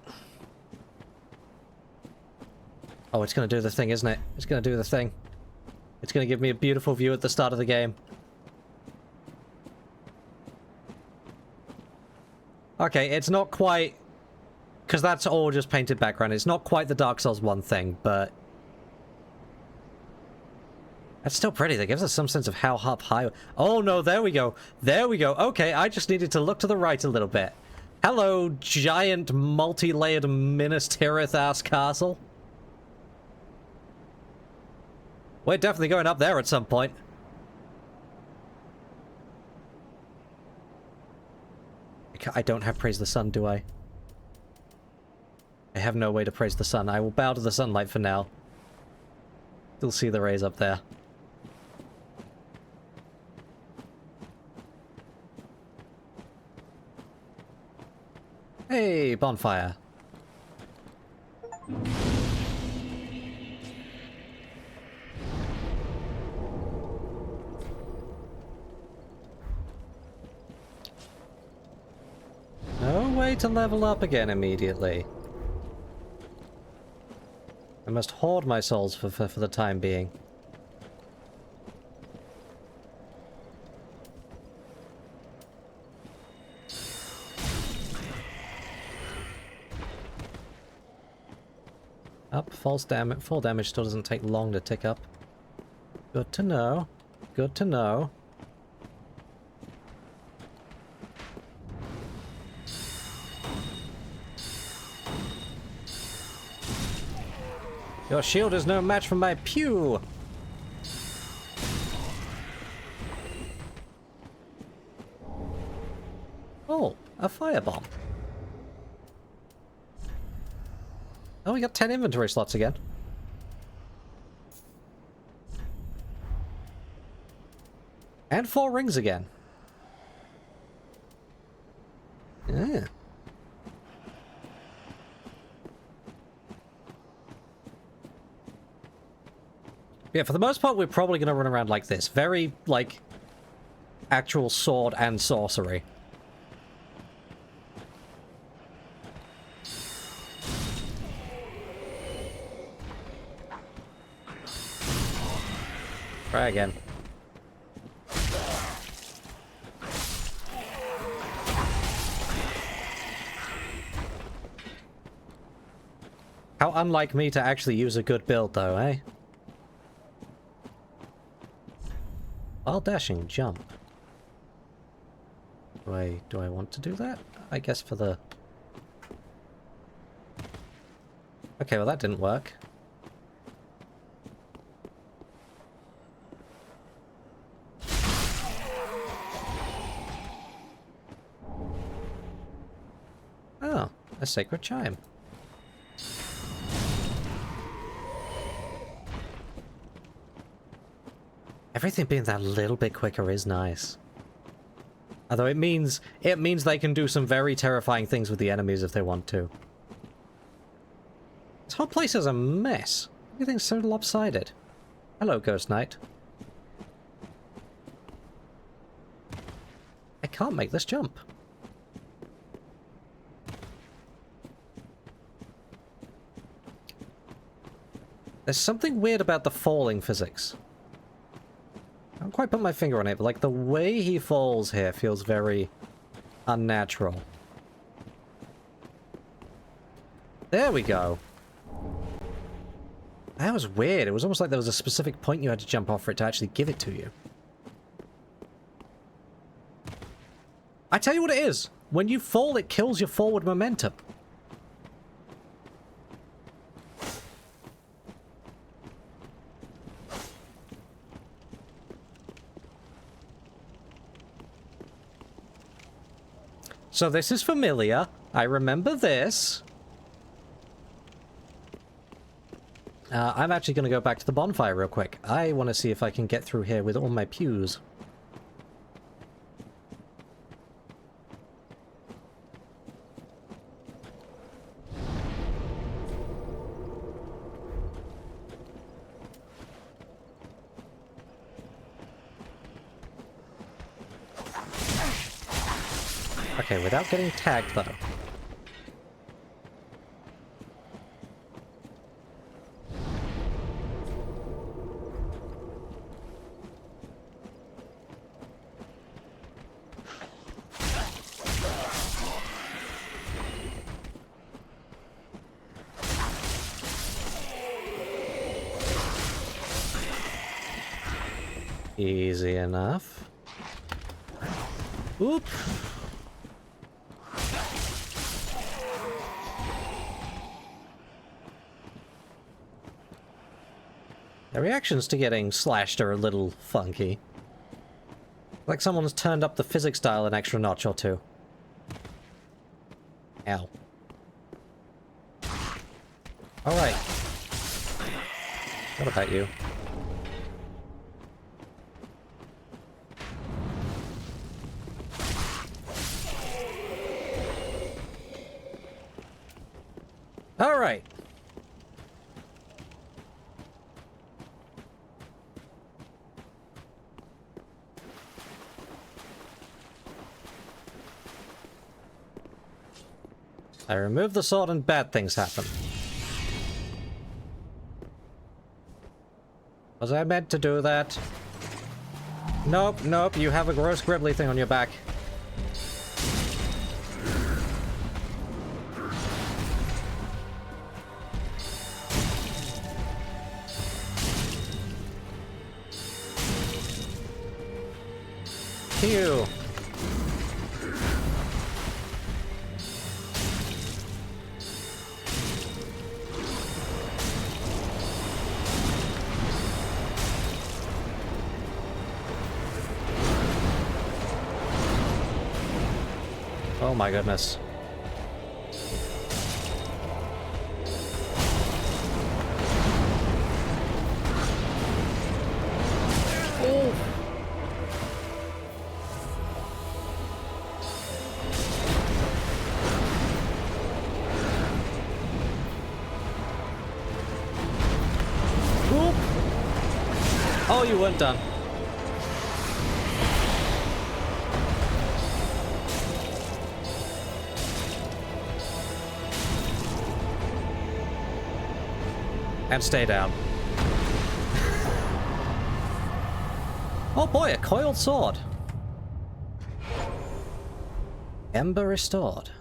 Oh, it's gonna do the thing, isn't it? It's gonna do the thing. It's gonna give me a beautiful view at the start of the game. Okay, it's not quite... because that's all just painted background. It's not quite the Dark Souls 1 thing, but... that's still pretty. That gives us some sense of how up high... oh no, there we go. There we go. Okay, I just needed to look to the right a little bit. Hello, giant, multi-layered Minas Tirith-ass castle. We're definitely going up there at some point. I don't have Praise the Sun, do I? I have no way to praise the sun. I will bow to the sunlight for now. Still see the rays up there. Hey, bonfire. No way to level up again immediately. I must hoard my souls for the time being. Up, full damage still doesn't take long to tick up. Good to know. Good to know. Your shield is no match for my pew! Oh, a firebomb. Oh, we got 10 inventory slots again. And 4 rings again. Yeah. Yeah, for the most part, we're probably going to run around like this. Very, like, actual sword and sorcery. Try again. How unlike me to actually use a good build, though, eh? While dashing, jump. Do I want to do that? I guess for the... Okay, well that didn't work. Oh, a sacred chime. Everything being that little bit quicker is nice. Although it means they can do some very terrifying things with the enemies if they want to. This whole place is a mess. Everything's so lopsided. Hello, Ghost Knight. I can't make this jump. There's something weird about the falling physics. I can't quite put my finger on it, but like the way he falls here feels very unnatural. There we go. That was weird. It was almost like there was a specific point you had to jump off for it to actually give it to you. I tell you what it is. When you fall, it kills your forward momentum. So this is familiar. I remember this. I'm actually going to go back to the bonfire real quick. I want to see if I can get through here with all my pews. Okay, without getting tagged, though. Easy enough. Oop. The reactions to getting slashed are a little funky. Like someone's turned up the physics dial an extra notch or two. Ow. Alright. What about you? Alright. I remove the sword and bad things happen. Was I meant to do that? Nope, nope, you have a gross gribbly thing on your back. Phew. Oh my goodness. Oh, you weren't done. And stay down. Oh boy, a coiled sword. Ember restored.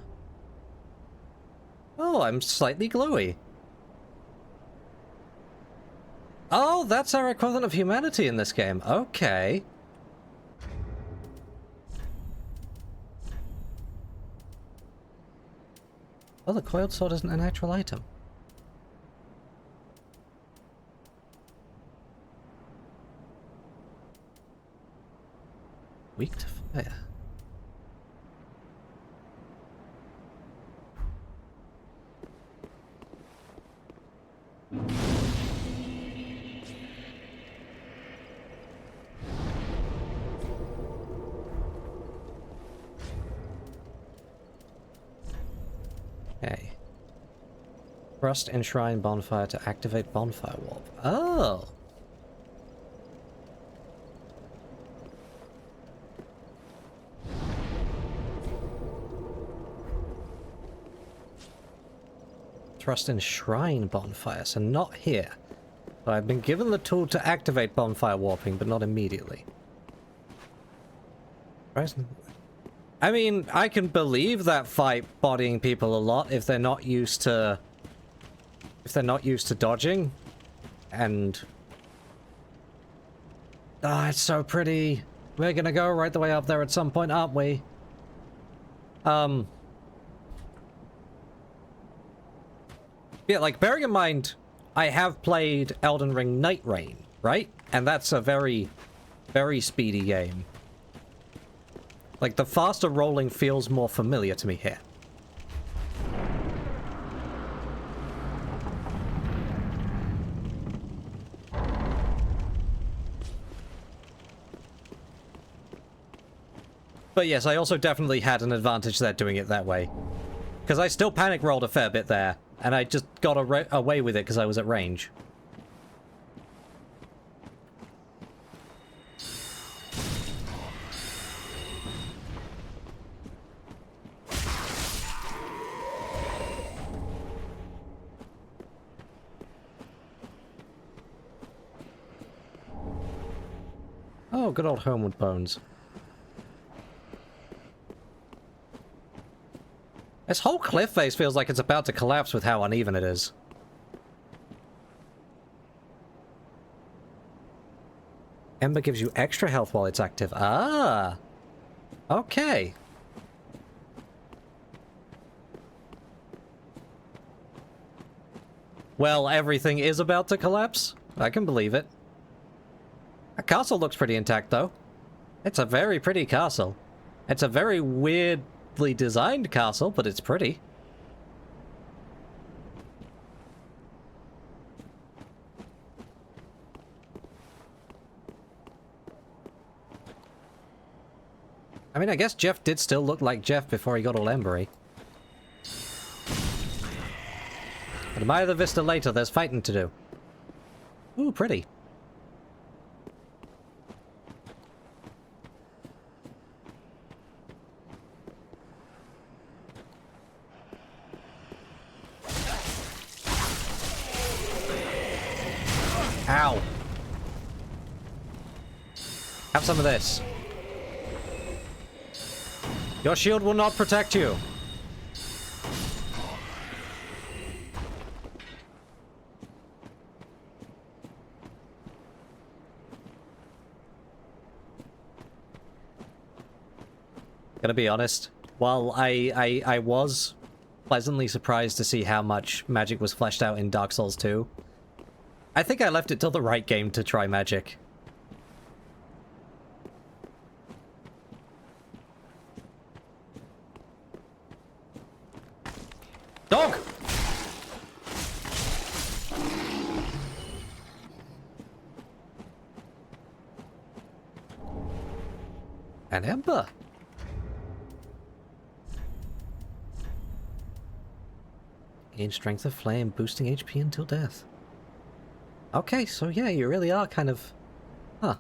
Oh, I'm slightly glowy. Oh, that's our equivalent of humanity in this game. Okay. Oh, the coiled sword isn't an actual item. Weak to fire. Okay. Thrust Enshrine Bonfire to activate Bonfire Warp. Oh! Thrust Enshrine Bonfire, so not here. So I've been given the tool to activate Bonfire Warping, but not immediately. I mean, I can believe that fight bodying people a lot if they're not used to... if they're not used to dodging. And... ah, it's so pretty. We're gonna go right the way up there at some point, aren't we? Yeah, like, bearing in mind, I have played Elden Ring Night Rain, right? And that's a very, very speedy game. Like, the faster rolling feels more familiar to me here. But yes, I also definitely had an advantage there doing it that way. Because I still panic rolled a fair bit there, and I just got away with it because I was at range. Oh, good old Homeward Bones. This whole cliff face feels like it's about to collapse with how uneven it is. Ember gives you extra health while it's active. Ah! Okay. Well, everything is about to collapse. I can believe it. The castle looks pretty intact, though. It's a very pretty castle. It's a very weirdly designed castle, but it's pretty. I mean, I guess Jeff did still look like Jeff before he got all embery. Admire the vista later, there's fighting to do. Ooh, pretty. Ow. Have some of this. Your shield will not protect you. Gonna be honest, while I was pleasantly surprised to see how much magic was fleshed out in Dark Souls 2, I think I left it till the right game to try magic. Dog! An ember. Gain strength of flame, boosting HP until death. Okay, so yeah, you really are kind of... Huh.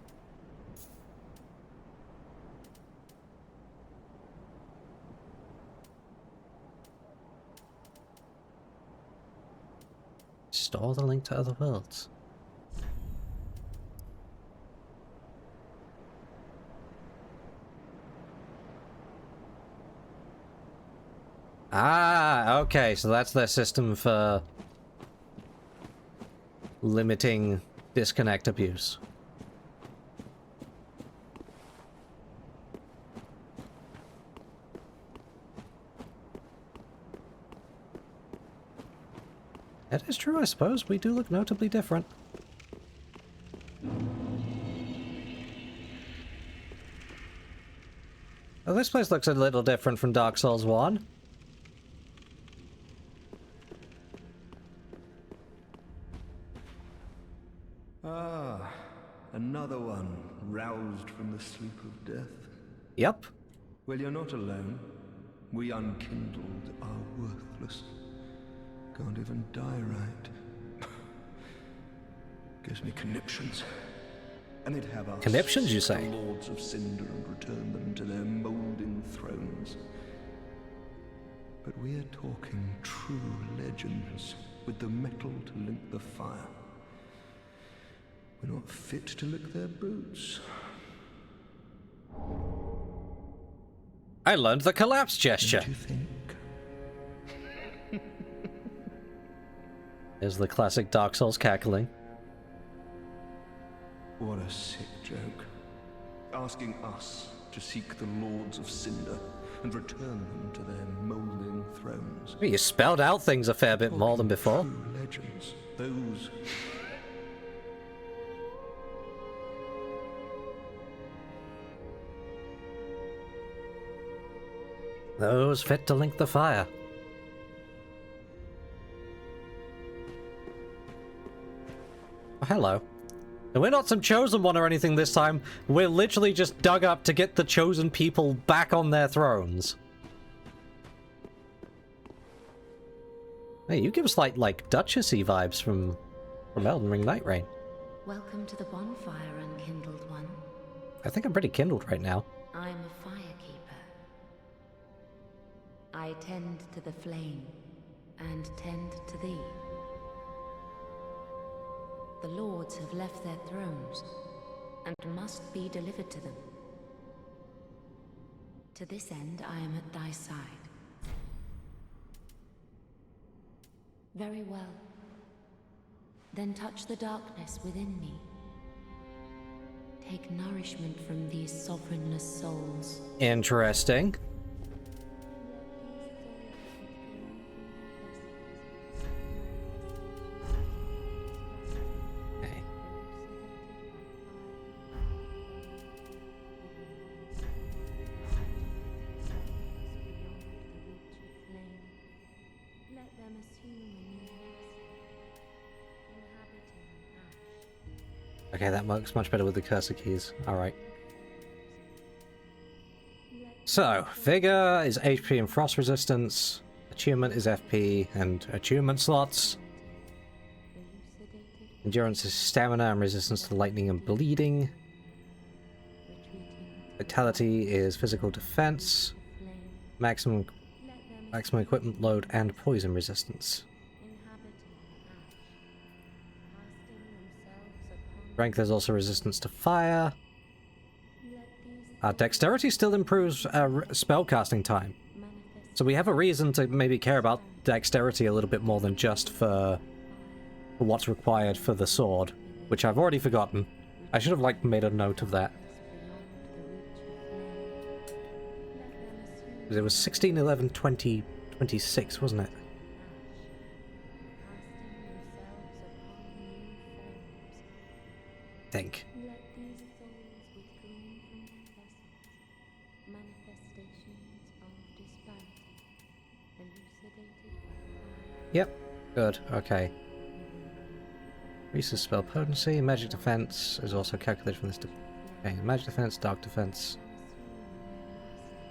Store the link to other worlds. Ah, okay, so that's their system for limiting disconnect abuse. That is true, I suppose. We do look notably different. Well, this place looks a little different from Dark Souls 1. Ah, another one roused from the sleep of death. Yep. Well, you're not alone. We unkindled are worthless. Can't even die right. Gives me conniptions. And they'd have us Conniptions, you say? the Lords of Cinder and return them to their moulding thrones. But we're talking true legends with the metal to link the fire. We're not fit to lick their boots. I learned the collapse gesture. Don't you think? There's the classic Dark Souls cackling. What a sick joke. Asking us to seek the Lords of Cinder and return them to their moulding thrones. You spelled out things a fair bit more than before. True legends. Those... Those fit to link the fire. Oh, hello. And we're not some chosen one or anything this time. We're literally just dug up to get the chosen people back on their thrones. Hey, you give us like Duchessy vibes from Elden Ring Night Rain. Welcome to the bonfire, unkindled one. I think I'm pretty kindled right now. I'm a firekeeper. I tend to the flame, and tend to thee. The lords have left their thrones, and must be delivered to them. To this end, I am at thy side. Very well. Then touch the darkness within me. Take nourishment from these sovereignless souls. Interesting. Okay. Okay, that works much better with the cursor keys. Alright. So, Vigor is HP and Frost Resistance, Attunement is FP and Attunement slots. Endurance is Stamina and Resistance to Lightning and Bleeding. Vitality is Physical Defense, Maximum Equipment Load, and Poison Resistance. Strength is also resistance to fire. Dexterity still improves spellcasting time. So we have a reason to maybe care about dexterity a little bit more than just for what's required for the sword, which I've already forgotten. I should have made a note of that. It was 16, 11, 20, 26, wasn't it? Think. Let these souls withdrawn from their vessels, manifestations of disparity, elucidated by Yep. Good. Okay. Increases spell potency. Magic defense is also calculated from this. Okay. Magic defense, dark defense.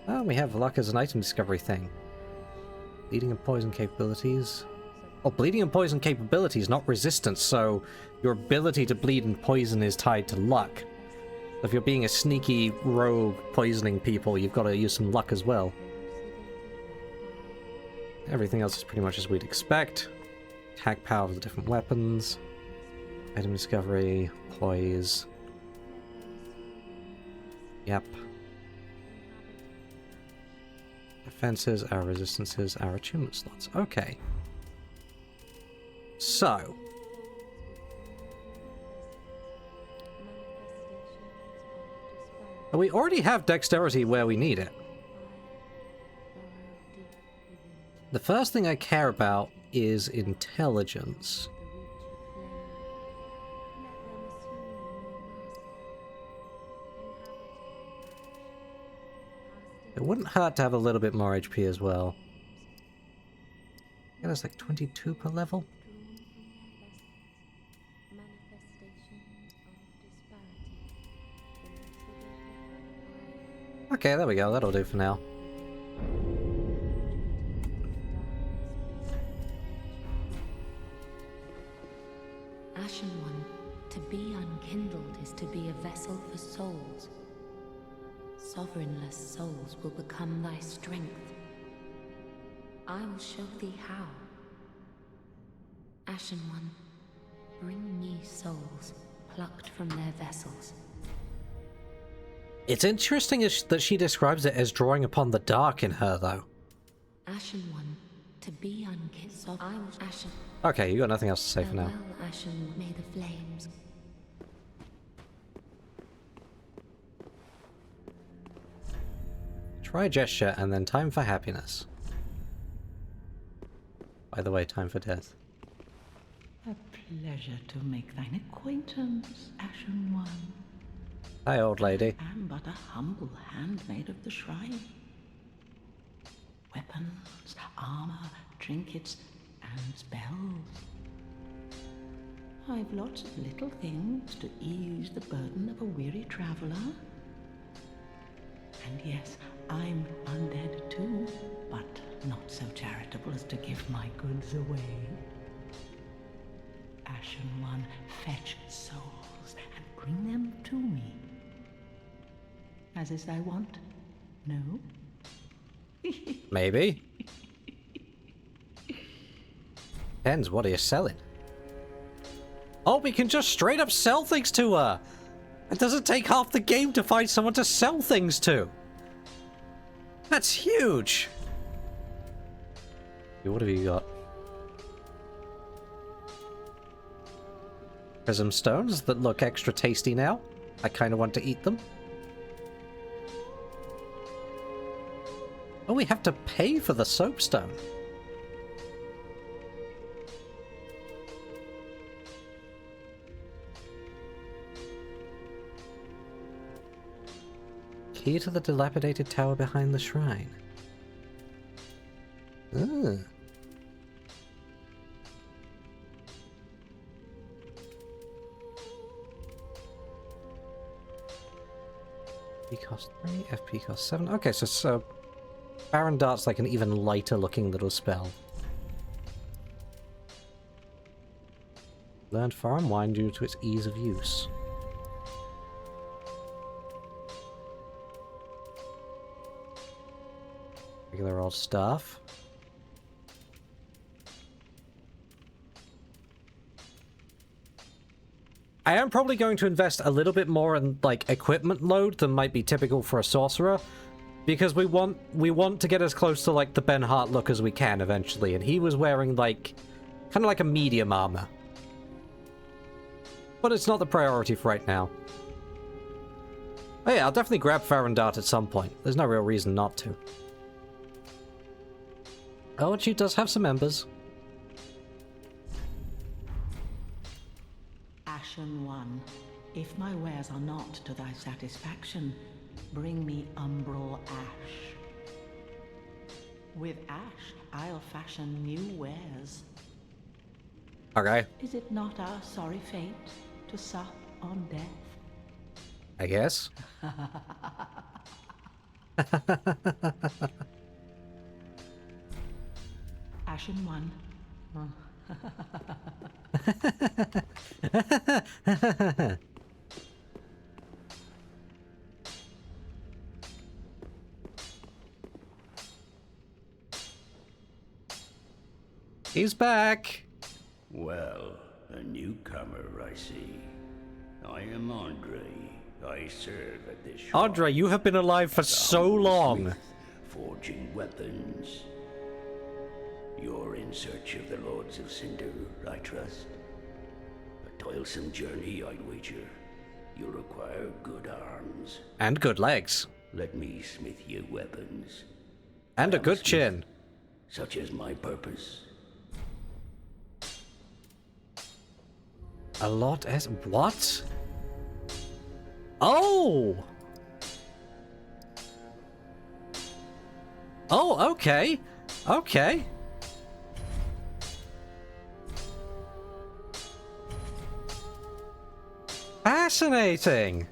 Oh, we have luck as an item discovery thing. Bleeding and poison capabilities. Oh, bleeding and poison capabilities, not resistance, so your ability to bleed and poison is tied to luck. If you're being a sneaky rogue poisoning people, you've got to use some luck as well. Everything else is pretty much as we'd expect. Attack power of the different weapons. Item discovery, poise. Yep. Defenses, our resistances, our attunement slots. Okay. So. We already have dexterity where we need it. The first thing I care about is intelligence. It wouldn't hurt to have a little bit more HP as well. Yeah, that's like 22 per level. Okay, there we go. That'll do for now. Ashen One, to be unkindled is to be a vessel for souls. Sovereignless souls will become thy strength. I will show thee how. Ashen One, bring me souls plucked from their vessels. It's interesting that she describes it as drawing upon the dark in her, though. Ashen One, to be unkindled. I will Ashen. Okay, you got nothing else to say for now. Farewell, Ashen, may the flames. Try gesture and then time for happiness. By the way, time for death. A pleasure to make thine acquaintance, Ashen One. Hi, old lady. I am but a humble handmaid of the shrine. Weapons, armor, trinkets, and spells. I've lots of little things to ease the burden of a weary traveler. And yes, I'm undead too, but not so charitable as to give my goods away. Ashen One, fetch souls and bring them to me. As is thy wont? No? Maybe. Depends, what are you selling? Oh, we can just straight up sell things to her! It doesn't take half the game to find someone to sell things to! That's huge! What have you got? Prism stones that look extra tasty now. I kind of want to eat them. Oh, we have to pay for the soapstone. Key to the dilapidated tower behind the shrine. Ah. FP cost 3, FP cost 7. Okay, so Baron Dart's like an even lighter looking little spell. Learned Farm Wine due to its ease of use. Regular old stuff. I am probably going to invest a little bit more in like equipment load than might be typical for a sorcerer, because we want to get as close to like the Ben Hart look as we can eventually, and he was wearing like kind of like a medium armor. But it's not the priority for right now. Oh yeah, I'll definitely grab Farron Dart at some point. There's no real reason not to. Oh, and she does have some embers. Ashen One, if my wares are not to thy satisfaction, bring me umbral ash. With ash, I'll fashion new wares. Okay, Is it not our sorry fate to sup on death? I guess. Ashen One. He's back. Well, a newcomer, I see. I am Andre. I serve at this shop. Andre, you have been alive for so long. Smith, forging weapons. You're in search of the Lords of Cinder, I trust. A toilsome journey, I'd wager. You'll require good arms. And good legs. Let me smith you weapons. And a I'm good smith, chin. Such as my purpose. A lot as... What? Oh! Oh, okay. Okay. Fascinating.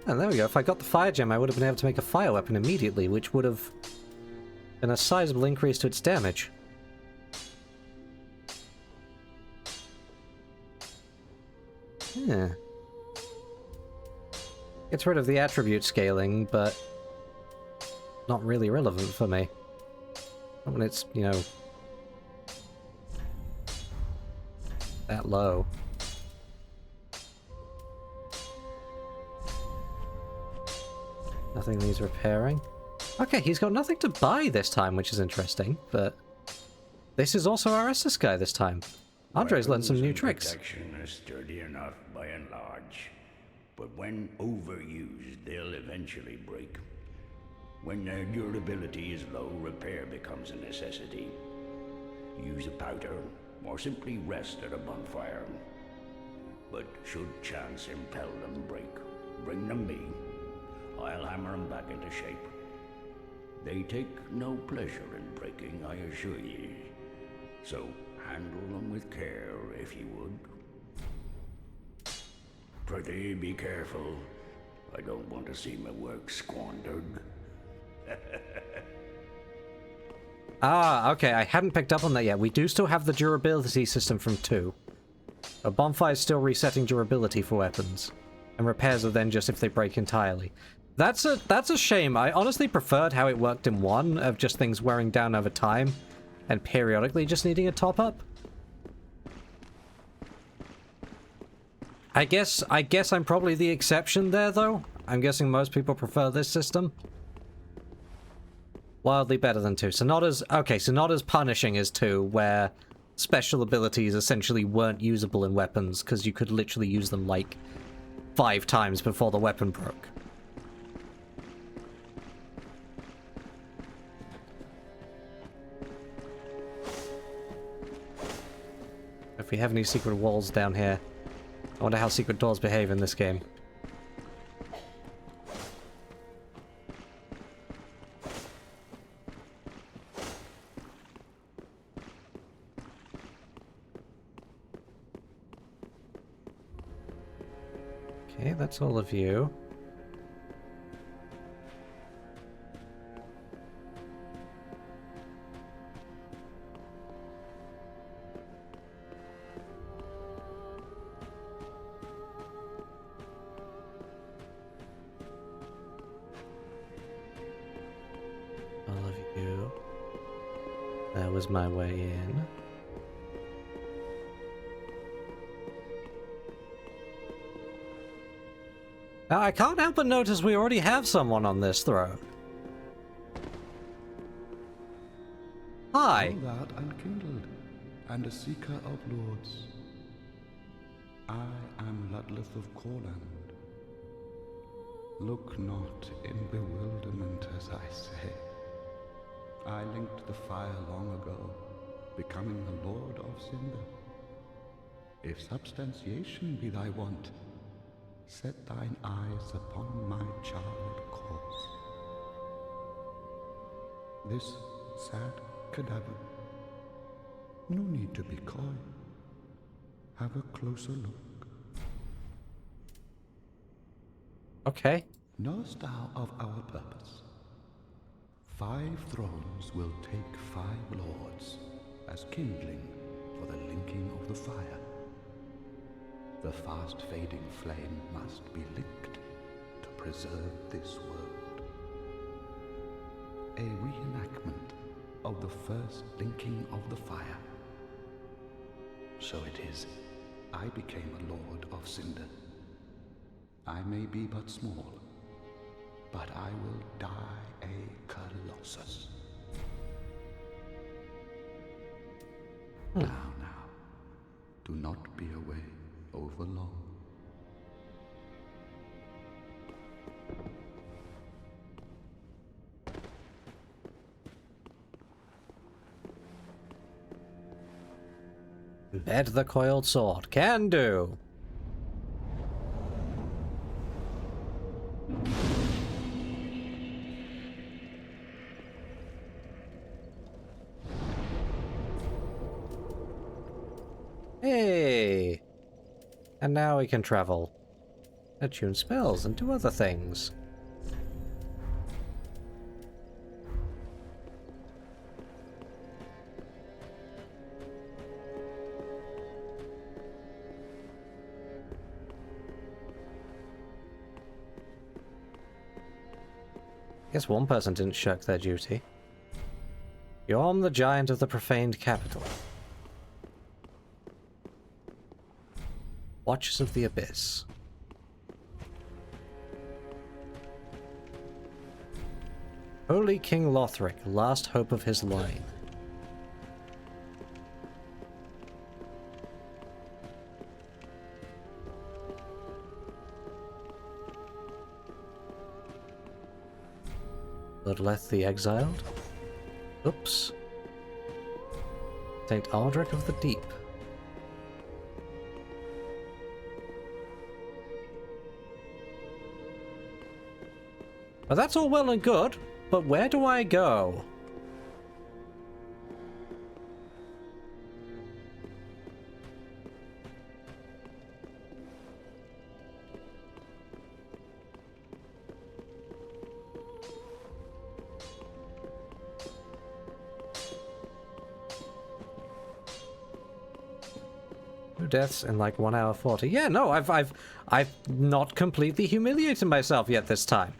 And there we go. If I got the fire gem, I would have been able to make a fire weapon immediately, which would have been a sizable increase to its damage. Yeah. Gets rid of the attribute scaling, but not really relevant for me. Not when it's, you know, that low. Nothing needs repairing. Okay, he's got nothing to buy this time, which is interesting, but this is also our Estus guy this time. Andre's learned some new tricks. Protection is sturdy enough by and large, but when overused, they'll eventually break. When their durability is low, repair becomes a necessity. Use a powder, or simply rest at a bonfire. But should chance impel them break, bring them me. I'll hammer them back into shape. They take no pleasure in breaking, I assure ye. So handle them with care, if you would. Prithee, be careful. I don't want to see my work squandered. Ah, okay, I hadn't picked up on that yet. We do still have the durability system from 2. A bonfire is still resetting durability for weapons. And repairs are then just if they break entirely. That's a shame. I honestly preferred how it worked in 1, of just things wearing down over time, and periodically just needing a top-up. I guess I'm probably the exception there, though. I'm guessing most people prefer this system. Wildly better than 2. So not as... Okay, so not as punishing as 2, where special abilities essentially weren't usable in weapons, because you could literally use them, like, 5 times before the weapon broke. If we have any secret walls down here. I wonder how secret doors behave in this game. Okay, that's all of you. That was my way in. Now, I can't help but notice we already have someone on this throne. Hi. All that unkindled, and a seeker of lords. I am Ludleth of Corland. Look not in bewilderment as I say. I linked the fire long ago, becoming the Lord of Cinder. If substantiation be thy want, set thine eyes upon my charred corpse. This sad cadaver. No need to be coy. Have a closer look. Okay. Knowest thou of our purpose? 5 thrones will take 5 lords as kindling for the linking of the fire. The fast-fading flame must be licked to preserve this world. A reenactment of the first linking of the fire. So it is, I became a Lord of Cinder. I may be but small, but I will die a Colossus. Now, do not be away over long. Bed the coiled sword. Can do. Hey! And now we can travel. Attune spells and do other things. Guess one person didn't shirk their duty. Yhorm the Giant of the Profaned Capital. Watchers of the Abyss. Holy King Lothric, last hope of his line. Bloodleth the Exiled. Oops. Saint Aldrich of the Deep. Well, that's all well and good, but where do I go? Deaths in like 1 hour 40. Yeah, no, I've not completely humiliated myself yet this time.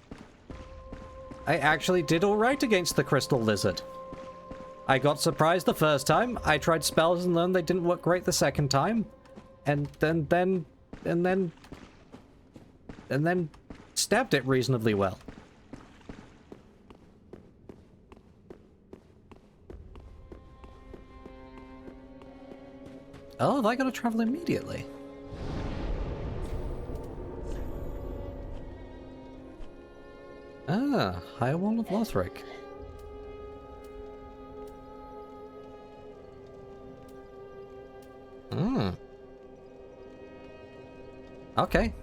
I actually did alright against the Crystal Lizard. I got surprised the first time, I tried spells and learned they didn't work great the second time, and then stabbed it reasonably well. Oh, have I got to travel immediately? Ah, High Wall of Lothric. Hmm. Okay.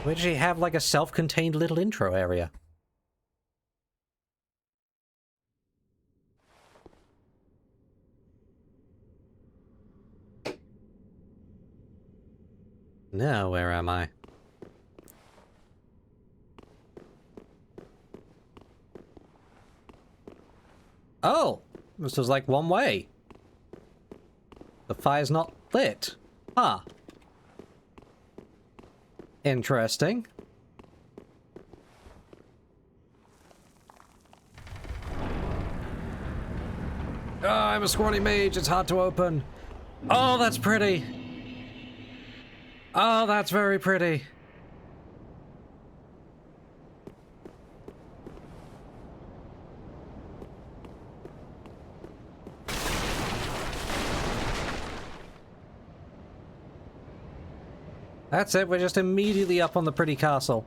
We actually have like a self-contained little intro area. Now, where am I? Oh! This was like one way. The fire's not lit. Huh. Interesting. Oh, I'm a scrawny mage. It's hard to open. Oh, that's pretty. Oh, that's very pretty. That's it, we're just immediately up on the pretty castle.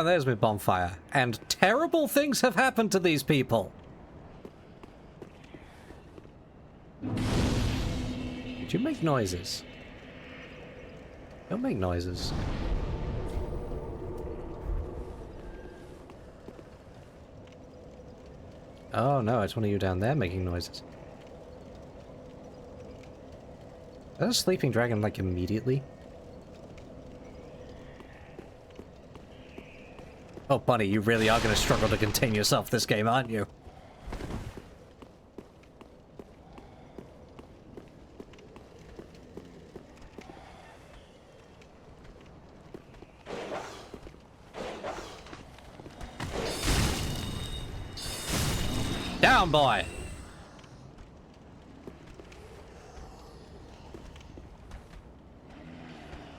Ah, there's my bonfire. And terrible things have happened to these people. Did you make noises? Don't make noises. Oh no, it's one of you down there making noises. Is that a sleeping dragon, like, immediately? Oh, Bunny, you really are going to struggle to contain yourself this game, aren't you? Down, boy!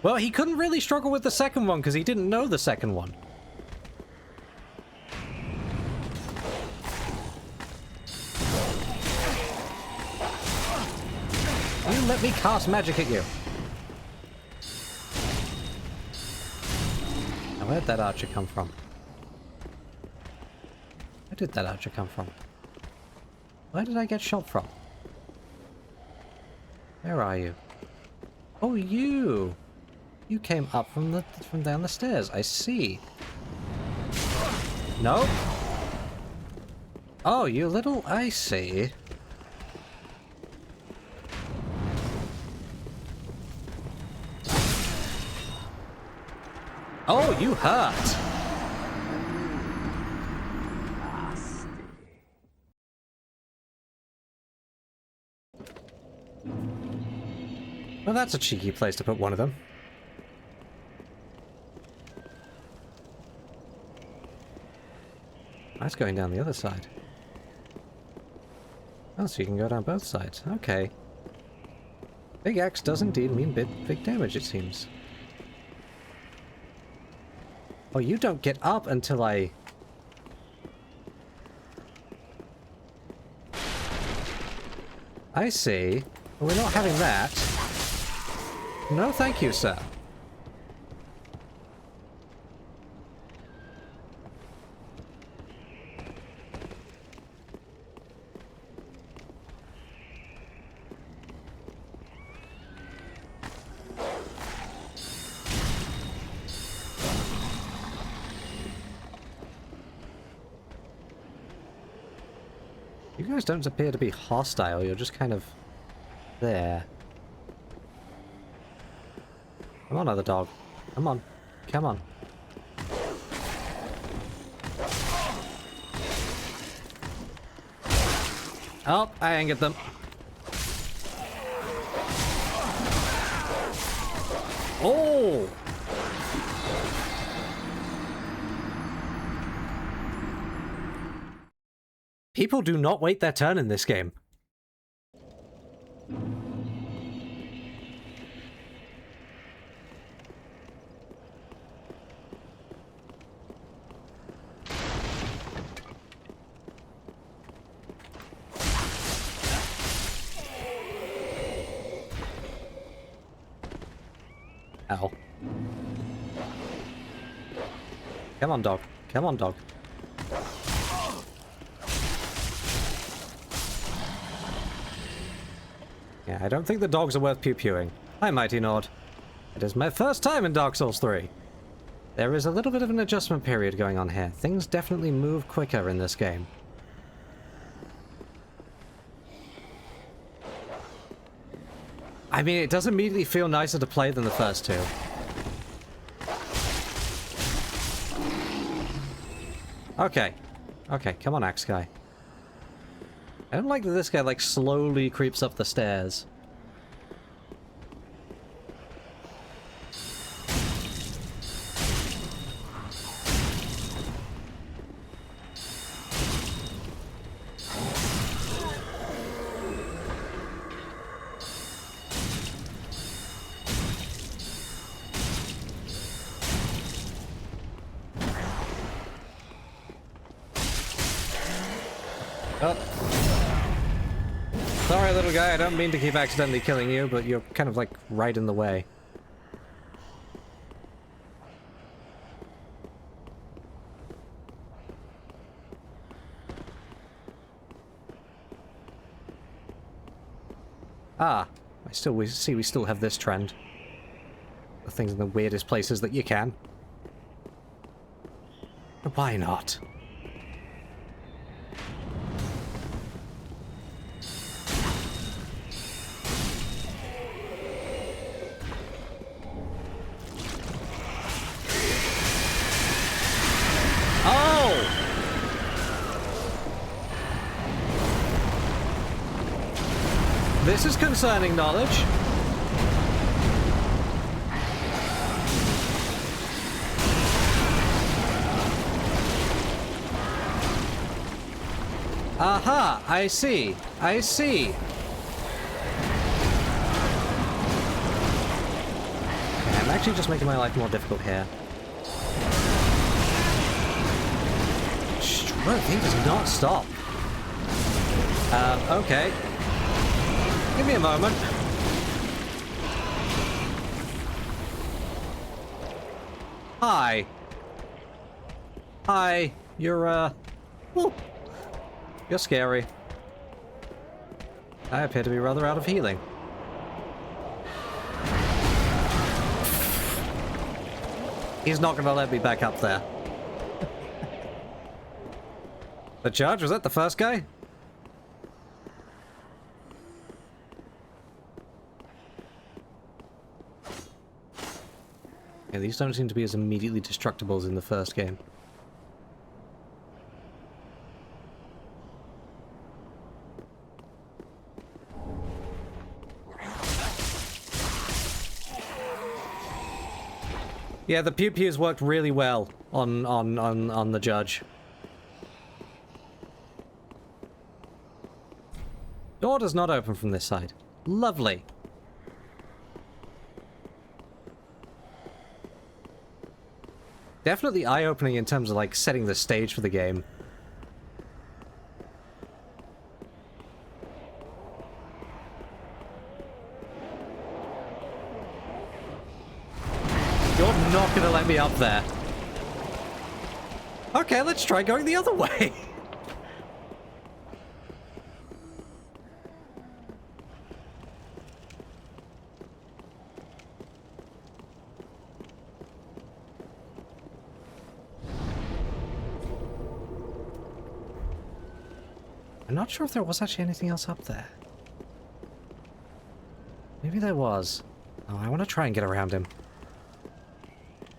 Well, he couldn't really struggle with the second one because he didn't know the second one. You let me cast magic at you. Now, where'd that archer come from? Where did that archer come from? Where did I get shot from? Where are you? Oh, you! You came up from down the stairs. I see. No? Oh, you little... I see. Oh, you hurt! Well, that's a cheeky place to put one of them. That's going down the other side. Oh, so you can go down both sides. Okay. Big axe does indeed mean big damage, it seems. Oh, you don't get up until I... I see. Well, we're not having that. No, thank you, sir. You guys don't appear to be hostile, you're just kind of there. Come on, other dog. Come on. Come on. Oh, I angered them. Oh! People do not wait their turn in this game. Ow. Come on, dog. Come on, dog. Yeah, I don't think the dogs are worth pew-pewing. Hi, Mighty Nord. It is my first time in Dark Souls 3. There is a little bit of an adjustment period going on here. Things definitely move quicker in this game. I mean, it does immediately feel nicer to play than the first two. Okay. Okay, come on, Axe Guy. I don't like that this guy, like, slowly creeps up the stairs. Oh. Sorry, little guy, I don't mean to keep accidentally killing you, but you're kind of, like, right in the way. Ah, we still have this trend. The things in the weirdest places that you can. But why not? This is concerning knowledge. Aha! I see. I see. Okay, I'm actually just making my life more difficult here. Stroke, he does not stop. Okay. Give me a moment. Hi. Hi. You're, ooh. You're scary. I appear to be rather out of healing. He's not gonna let me back up there. The charge? Was that the first guy? Yeah, these don't seem to be as immediately destructible as in the first game. Yeah, the pew-pews worked really well on the judge. Door does not open from this side. Lovely. Definitely eye-opening in terms of, like, setting the stage for the game. You're not gonna let me up there. Okay, let's try going the other way. I'm not sure if there was actually anything else up there. Maybe there was. Oh, I want to try and get around him.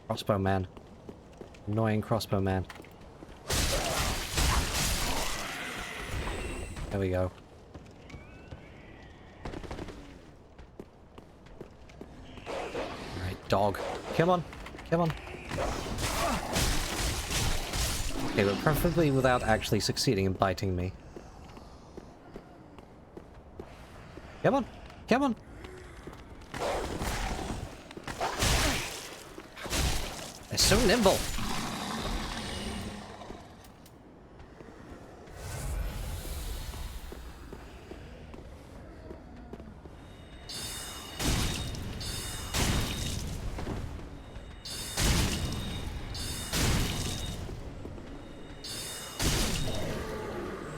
Crossbow man. Annoying crossbow man. There we go. Alright, dog. Come on. Come on. Okay, but preferably without actually succeeding in biting me. Come on. Come on. They're so nimble.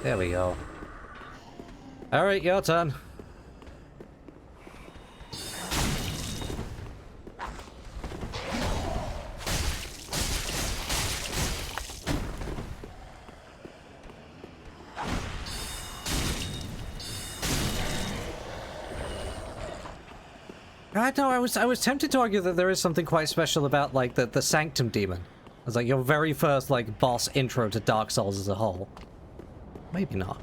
There we go. All right, your turn. No, I was tempted to argue that there is something quite special about, like, the Sanctum Demon. It's like your very first, like, boss intro to Dark Souls as a whole. Maybe not.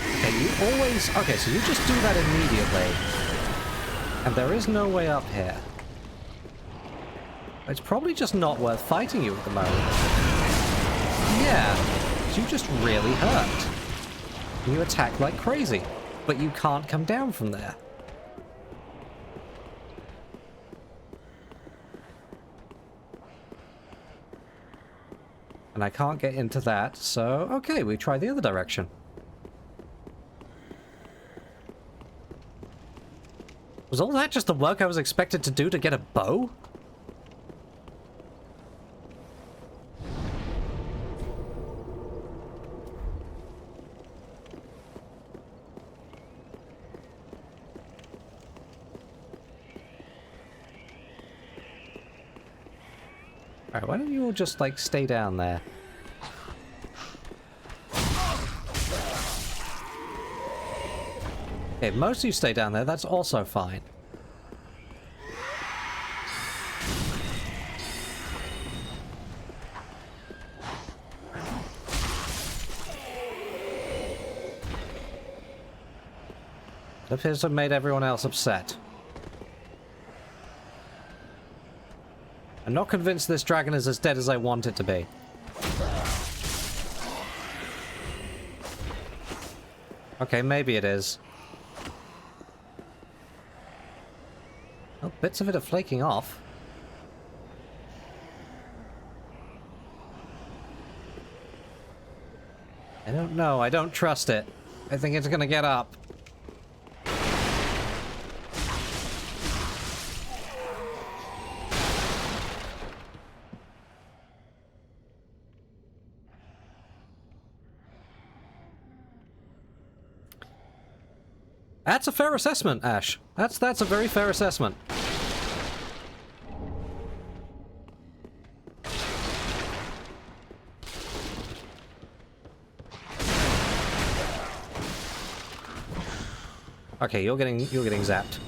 Okay, you always... Okay, so you just do that immediately. And there is no way up here. It's probably just not worth fighting you at the moment. Yeah, you just really hurt. You attack like crazy, but you can't come down from there. And I can't get into that, so okay, we try the other direction. Was all that just the work I was expected to do to get a bow? Alright, why don't you all just, like, stay down there? Okay, most of you stay down there, that's also fine. It appears to have made everyone else upset. I'm not convinced this dragon is as dead as I want it to be. Okay, maybe it is. Oh, bits of it are flaking off. I don't know. I don't trust it. I think it's gonna get up. That's a fair assessment, Ash. That's a very fair assessment. Okay, you're getting zapped.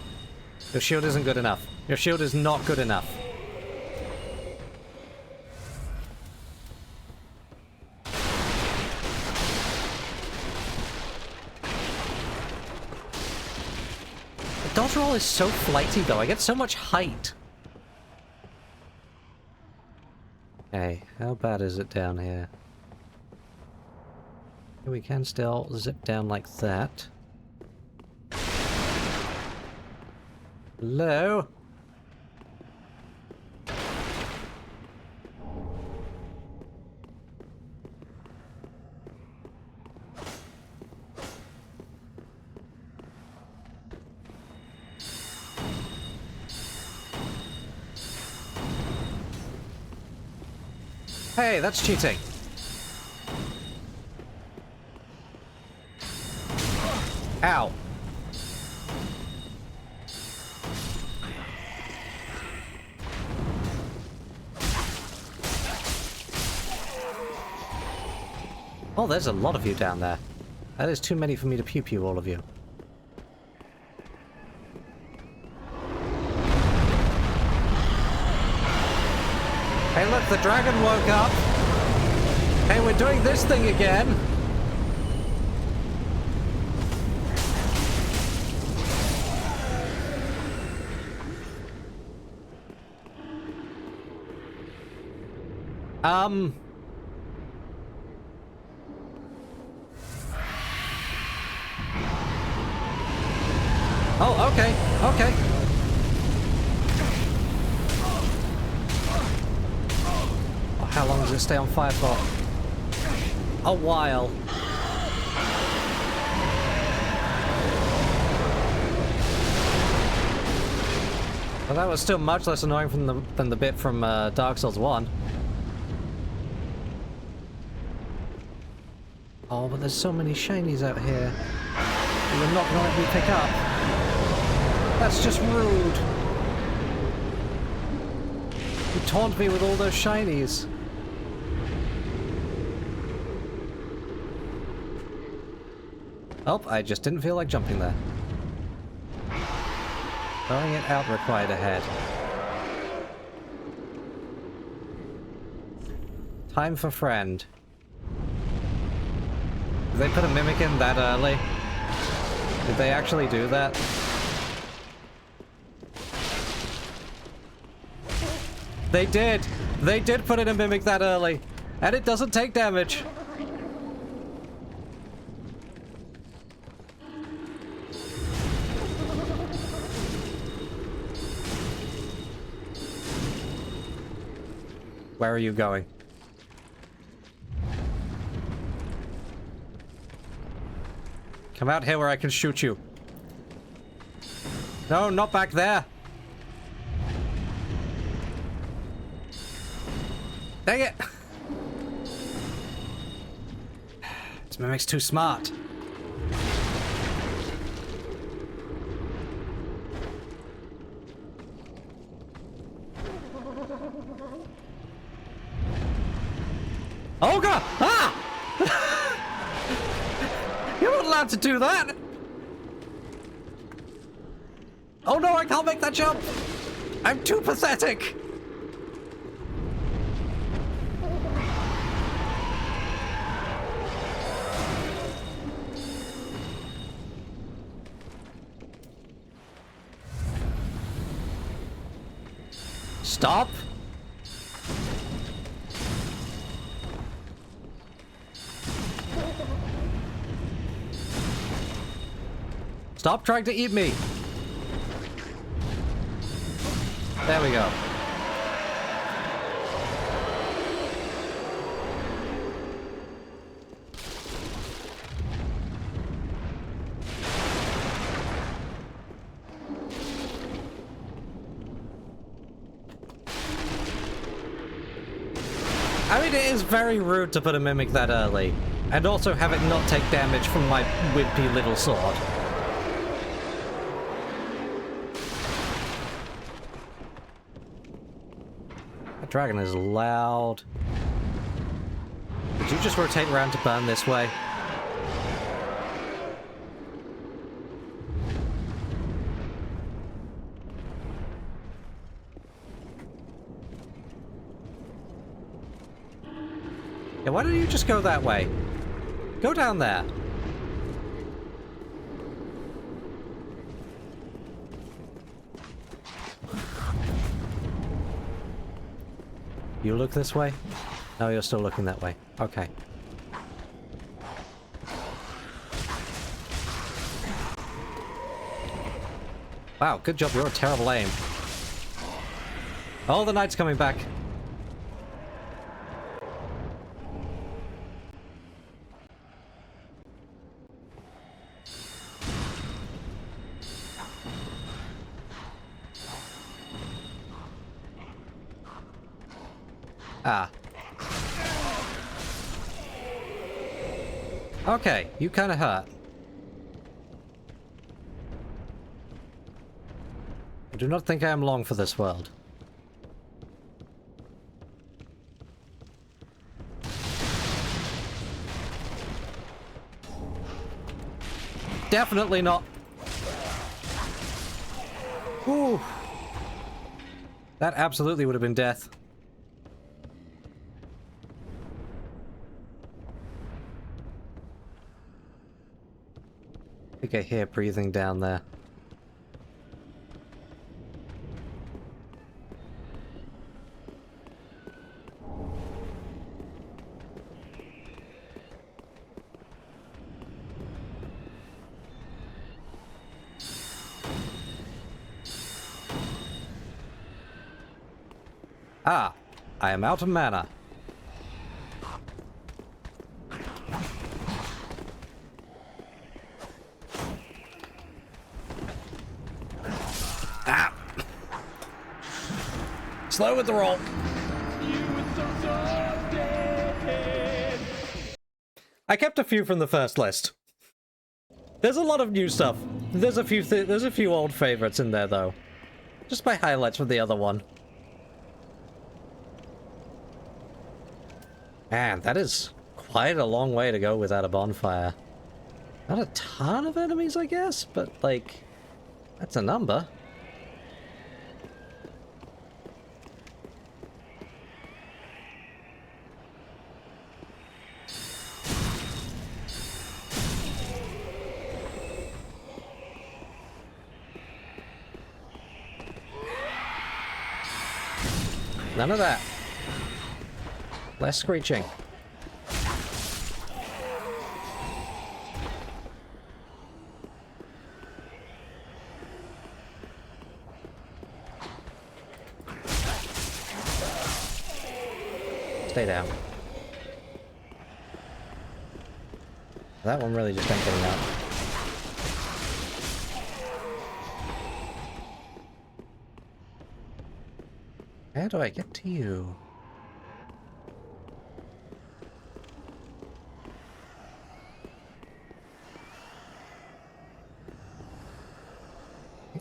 Your shield isn't good enough. Your shield is not good enough. The dodge roll is so flighty though. I get so much height. Okay, how bad is it down here? We can still zip down like that. Hello? Hey, that's cheating. Ow. Oh, there's a lot of you down there. That is too many for me to pew-pew all of you. Hey look, the dragon woke up! Hey, we're doing this thing again! Oh, okay, okay. Oh, how long does it stay on fire for? A while. Well, that was still much less annoying than the bit from Dark Souls 1. Oh, but there's so many shinies out here. You're not gonna let me pick up. That's just rude. You taunt me with all those shinies. Oh, I just didn't feel like jumping there. Throwing it out required a head. Time for friend. Did they put a mimic in that early? Did they actually do that? They did! They did put in a mimic that early! And it doesn't take damage! Where are you going? Come out here where I can shoot you. No, not back there! Dang it! This mimic's too smart. Oh god! Ah! You're not allowed to do that! Oh no, I can't make that jump! I'm too pathetic! Stop! Stop trying to eat me! There we go. I mean, it is very rude to put a mimic that early, and also have it not take damage from my wimpy little sword. That dragon is loud. Did you just rotate around to burn this way? Yeah, why don't you just go that way? Go down there. You look this way? No, you're still looking that way. Okay. Wow, good job. You're a terrible aim. Oh, the knight's coming back. Ah. Okay, you kind of hurt. I do not think I am long for this world. Definitely not. Ooh. That absolutely would have been death. I think I hear breathing down there. Ah, I am out of mana. Ah! Slow with the roll. I kept a few from the first list. There's a lot of new stuff. There's a few old favorites in there though. Just my highlights from the other one. Man, that is quite a long way to go without a bonfire. Not a ton of enemies, I guess, but, like, that's a number. None of that. Less screeching. Stay down. That one really just ain't getting out. How do I get to you?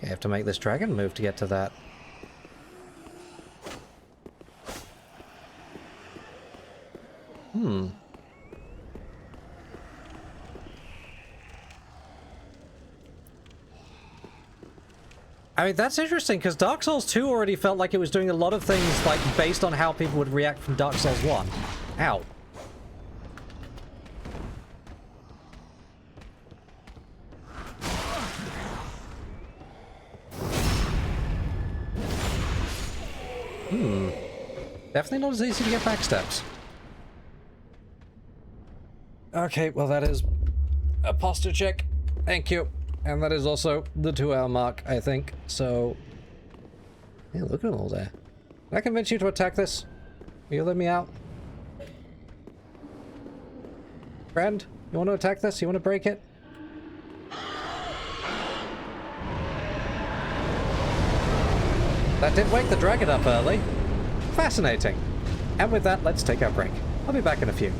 I have to make this dragon move to get to that. I mean, that's interesting, because Dark Souls 2 already felt like it was doing a lot of things, like, based on how people would react from Dark Souls 1. Ow. Definitely not as easy to get back steps. Okay, well that is a posture check. Thank you. And that is also the 2-hour mark, I think. So, yeah, look at them all there. Can I convince you to attack this? Will you let me out? Friend, you want to attack this? You want to break it? That did wake the dragon up early. Fascinating. And with that, let's take our break. I'll be back in a few.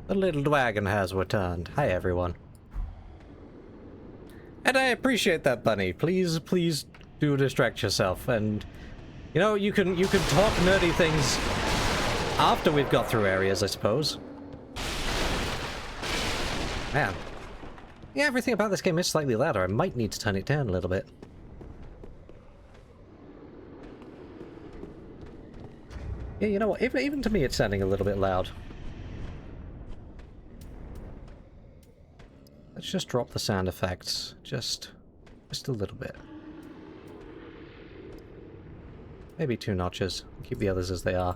The little dragon has returned. Hi, everyone. And I appreciate that, Bunny. Please, please do distract yourself. And, you know, you can talk nerdy things after we've got through areas, I suppose. Man. Yeah, everything about this game is slightly louder. I might need to turn it down a little bit. Yeah, you know what? Even to me, it's sounding a little bit loud. Let's just drop the sound effects. Just a little bit. Maybe 2 notches. Keep the others as they are.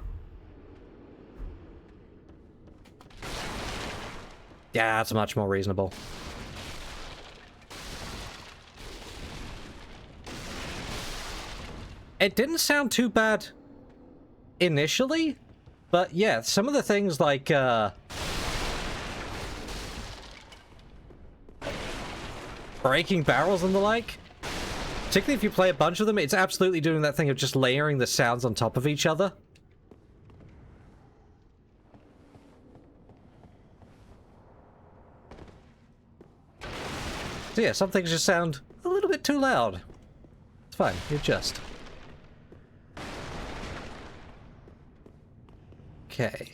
Yeah, that's much more reasonable. It didn't sound too bad initially, but yeah, some of the things like, breaking barrels and the like, particularly if you play a bunch of them, it's absolutely doing that thing of just layering the sounds on top of each other. So yeah, some things just sound a little bit too loud. It's fine, you adjust. Okay.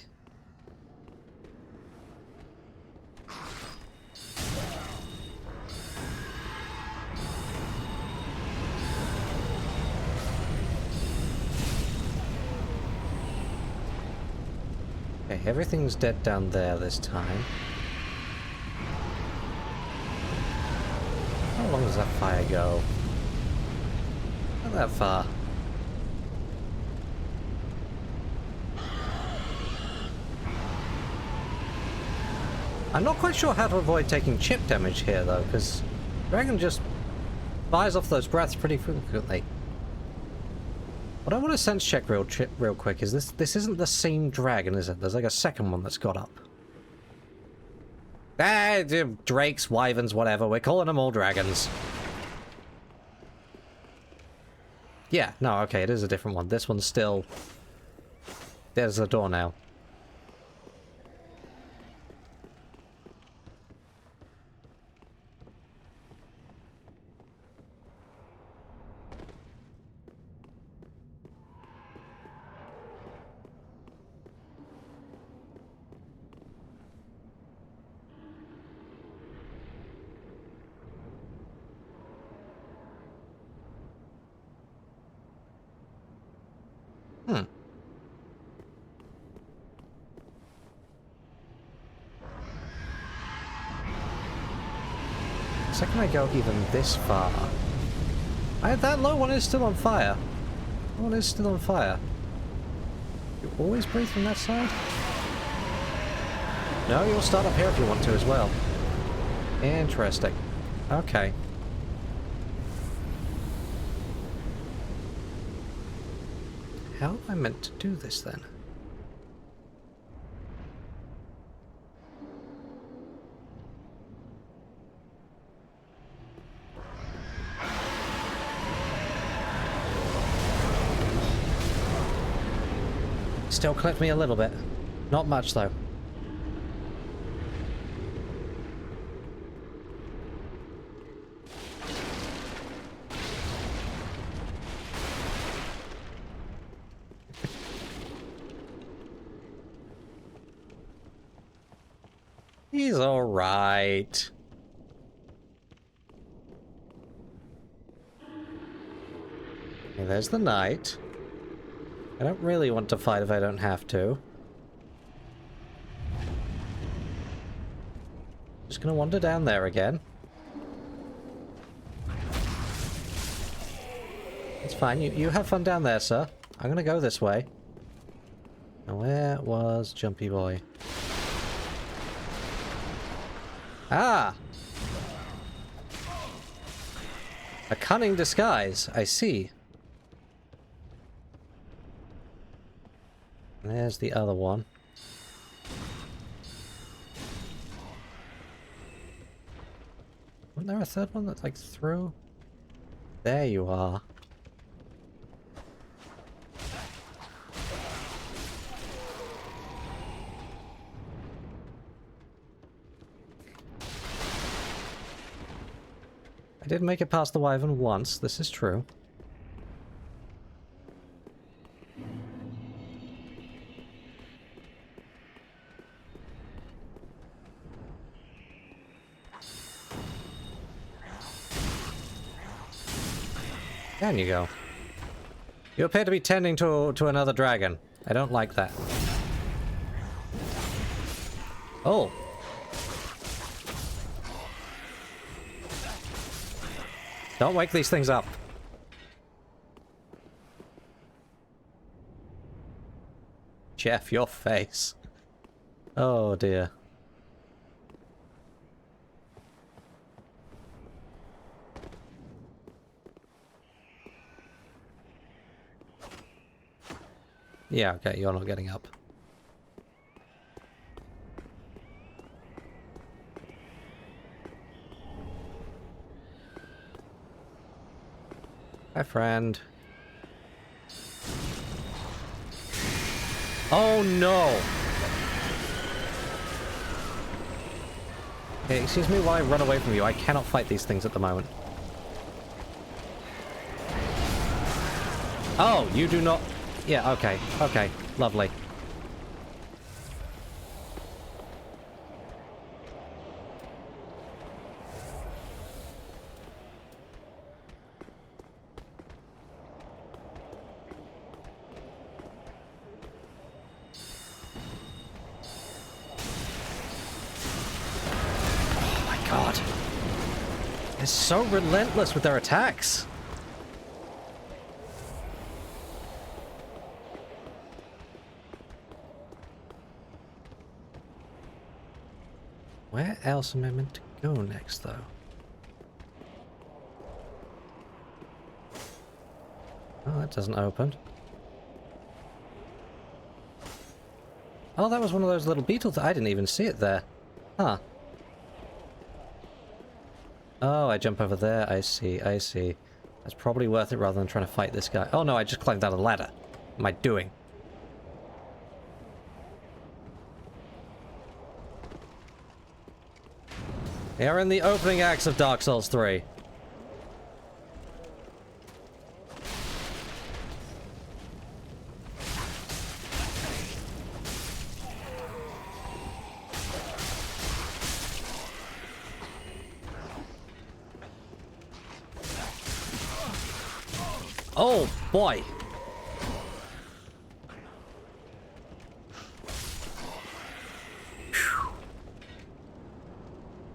Okay, everything's dead down there this time. How long does that fire go? Not that far. I'm not quite sure how to avoid taking chip damage here, though, because Dragon just fires off those breaths pretty frequently. What I want to sense check real quick is this isn't the same dragon, is it? There's like a second one that's got up. Ah, drakes, wyverns, whatever. We're calling them all dragons. Yeah, no, okay, it is a different one. This one's still... There's the door now. The second I go even this far... that low one is still on fire. That one is still on fire. You always breathe from that side? No, you'll start up here if you want to as well. Interesting. Okay. How am I meant to do this then? Still clipped me a little bit. Not much though. He's alright. Okay, there's the knight. I don't really want to fight if I don't have to. Just gonna wander down there again. It's fine, you have fun down there, sir. I'm gonna go this way. Now where was Jumpy Boy? Ah! A cunning disguise, I see. There's the other one. Wasn't there a third one that's like through? There you are. I did make it past the Wyvern once, this is true. Down you go. You appear to be tending to another dragon. I don't like that. Oh. Don't wake these things up. Jeff, your face. Oh dear. Yeah, okay, you're not getting up. Hi, friend. Oh no! Okay, excuse me while I run away from you. I cannot fight these things at the moment. Oh, you do not... Yeah, okay. Okay, lovely. Oh my god. They're so relentless with their attacks. Where else am I meant to go next, though? Oh, that doesn't open. Oh, that was one of those little beetles. I didn't even see it there. Huh. Oh, I jump over there. I see, I see. That's probably worth it rather than trying to fight this guy. Oh no, I just climbed down a ladder. What am I doing? They are in the opening acts of Dark Souls 3. Oh, boy.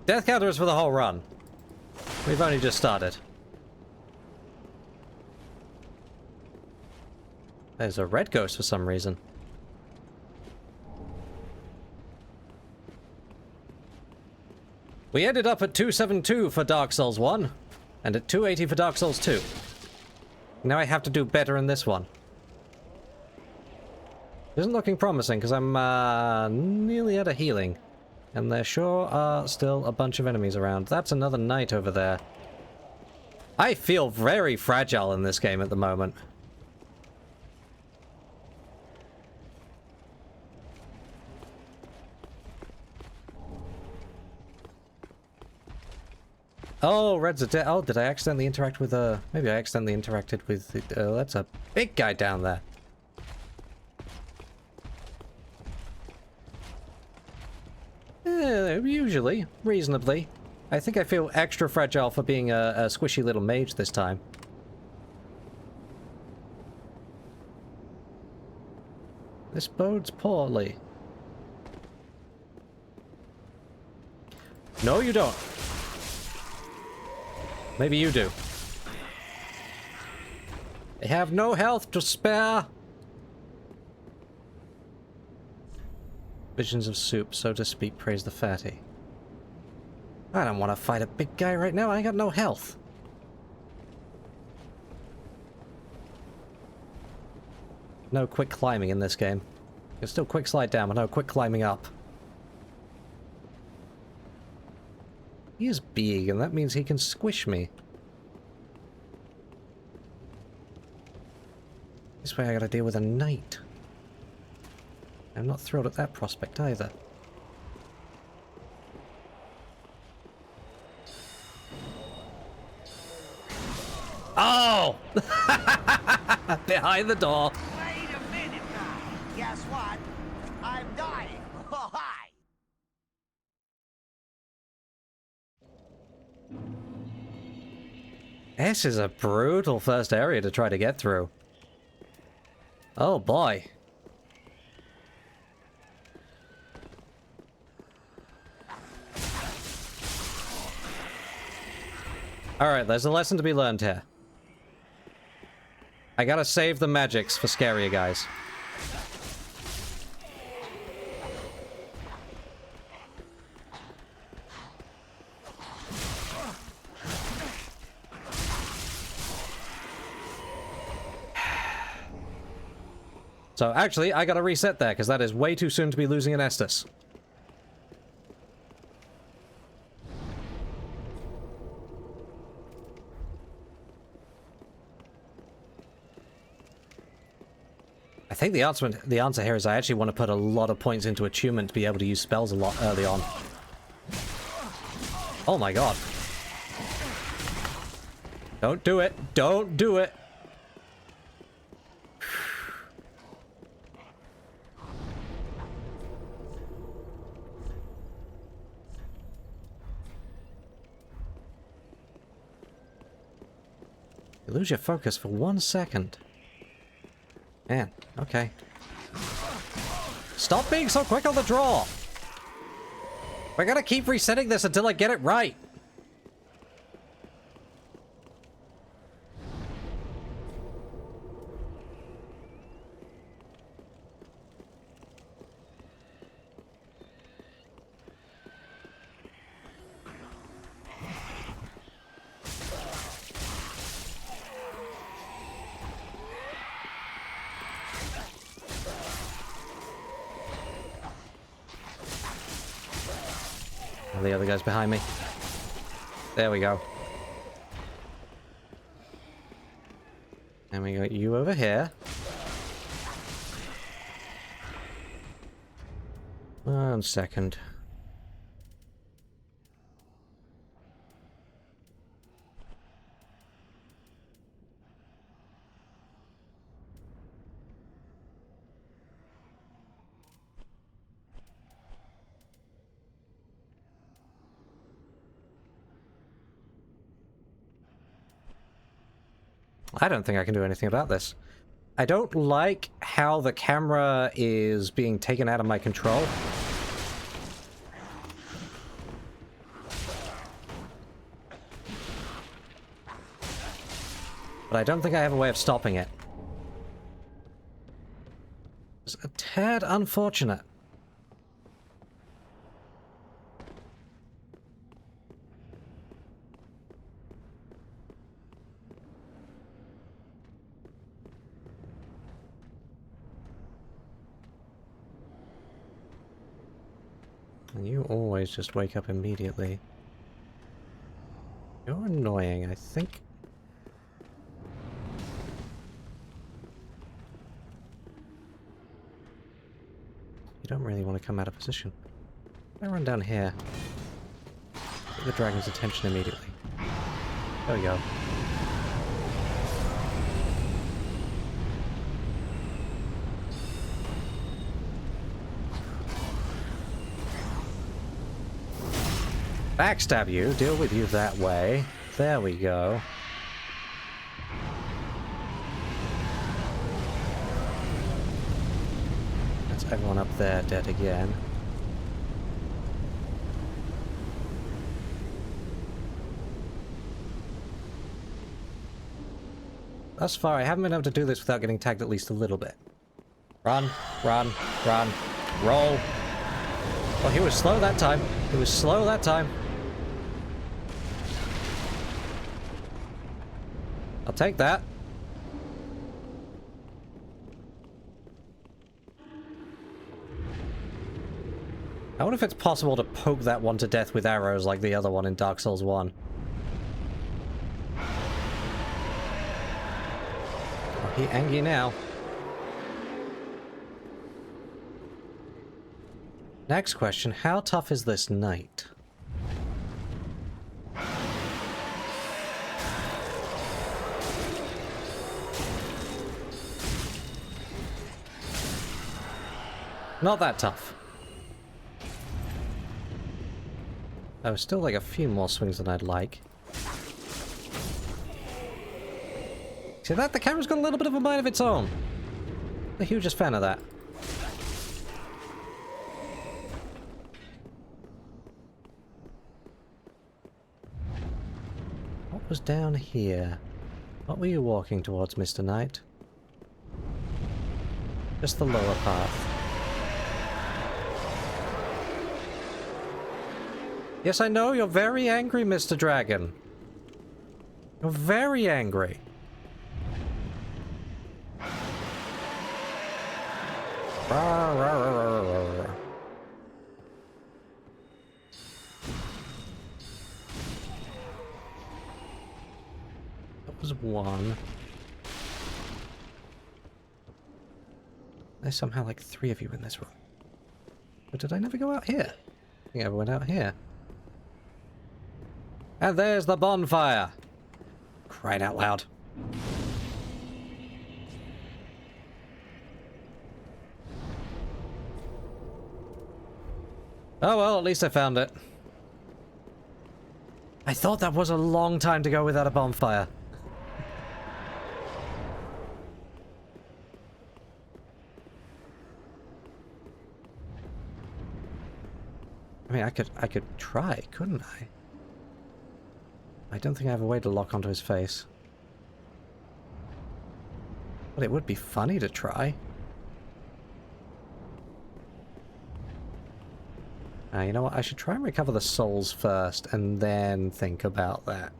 Death counter is for the whole run. We've only just started. There's a red ghost for some reason. We ended up at 272 for Dark Souls 1, and at 280 for Dark Souls 2. Now I have to do better in this one. Isn't looking promising, because I'm nearly out of healing. And there sure are still a bunch of enemies around. That's another knight over there. I feel very fragile in this game at the moment. Oh, Red's a dead. Oh, did I accidentally interact with maybe I accidentally interacted with that's a big guy down there. Usually, reasonably. I think I feel extra fragile for being a squishy little mage this time. This bodes poorly. No, you don't. Maybe you do. I have no health to spare. Visions of soup, so to speak, praise the fatty. I don't want to fight a big guy right now. I got no health. No quick climbing in this game. You can still quick slide down, but no quick climbing up. He is big, and that means he can squish me. This way I gotta deal with a knight. I'm not thrilled at that prospect either. Oh! Behind the door. Wait a minute now. Guess what? I'm dying. Oh, hi. This is a brutal first area to try to get through. Oh boy. Alright, there's a lesson to be learned here. I gotta save the magics for scarier guys. So actually, I gotta reset there, because that is way too soon to be losing an Estus. I think the answer here is I actually want to put a lot of points into attunement to be able to use spells a lot early on. Oh my god. Don't do it. Don't do it. You lose your focus for 1 second. Man, okay. Stop being so quick on the draw! We're gonna keep resetting this until I get it right! The other guy's behind me. There we go. And we got you over here. 1 second. I don't think I can do anything about this. I don't like how the camera is being taken out of my control. But I don't think I have a way of stopping it. It's a tad unfortunate. And you always just wake up immediately. You're annoying, I think. You don't really want to come out of position. I run down here. Get the dragon's attention immediately. There we go. Backstab you, deal with you that way. There we go. That's everyone up there dead again. Thus far, I haven't been able to do this without getting tagged at least a little bit. Run, run, run, roll. Well, he was slow that time. He was slow that time. I'll take that. I wonder if it's possible to poke that one to death with arrows like the other one in Dark Souls 1. Oh, he angry now. Next question, how tough is this knight? Not that tough. Oh, still like a few more swings than I'd like. See that? The camera's got a little bit of a mind of its own. I'm the hugest fan of that. What was down here? What were you walking towards, Mr. Knight? Just the lower path. Yes, I know, you're very angry, Mr. Dragon. You're very angry. Rawr, rawr, rawr, rawr, rawr. That was one. There's somehow like 3 of you in this room. But did I never go out here? I think I went out here. And there's the bonfire! Crying out loud. Oh well, at least I found it. I thought that was a long time to go without a bonfire. I mean, I could try, couldn't I? I don't think I have a way to lock onto his face. But it would be funny to try. You know what? I should try and recover the souls first, and then think about that.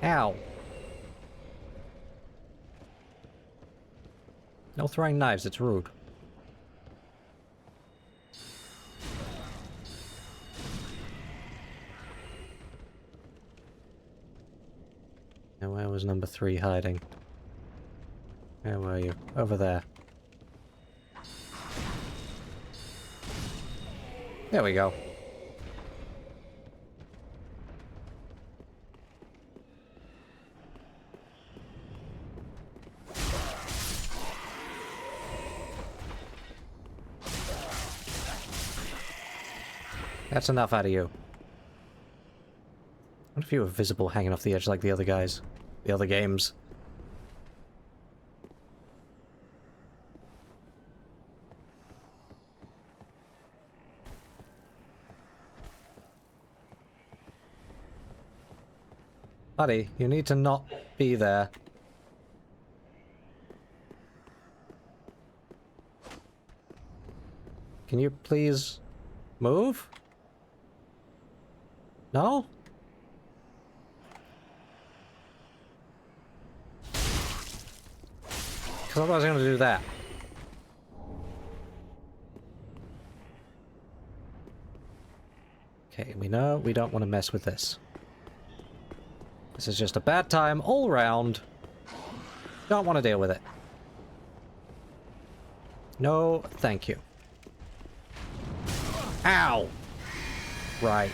Ow. No throwing knives, it's rude. Now where was number 3 hiding? Where were you? Over there. There we go. That's enough out of you. What if you were visible hanging off the edge like the other guys? The other games? Buddy, you need to not be there. Can you please move? No? Because otherwise I'm going to do that. Okay, we know we don't want to mess with this. This is just a bad time all round. Don't want to deal with it. No, thank you. Ow! Right.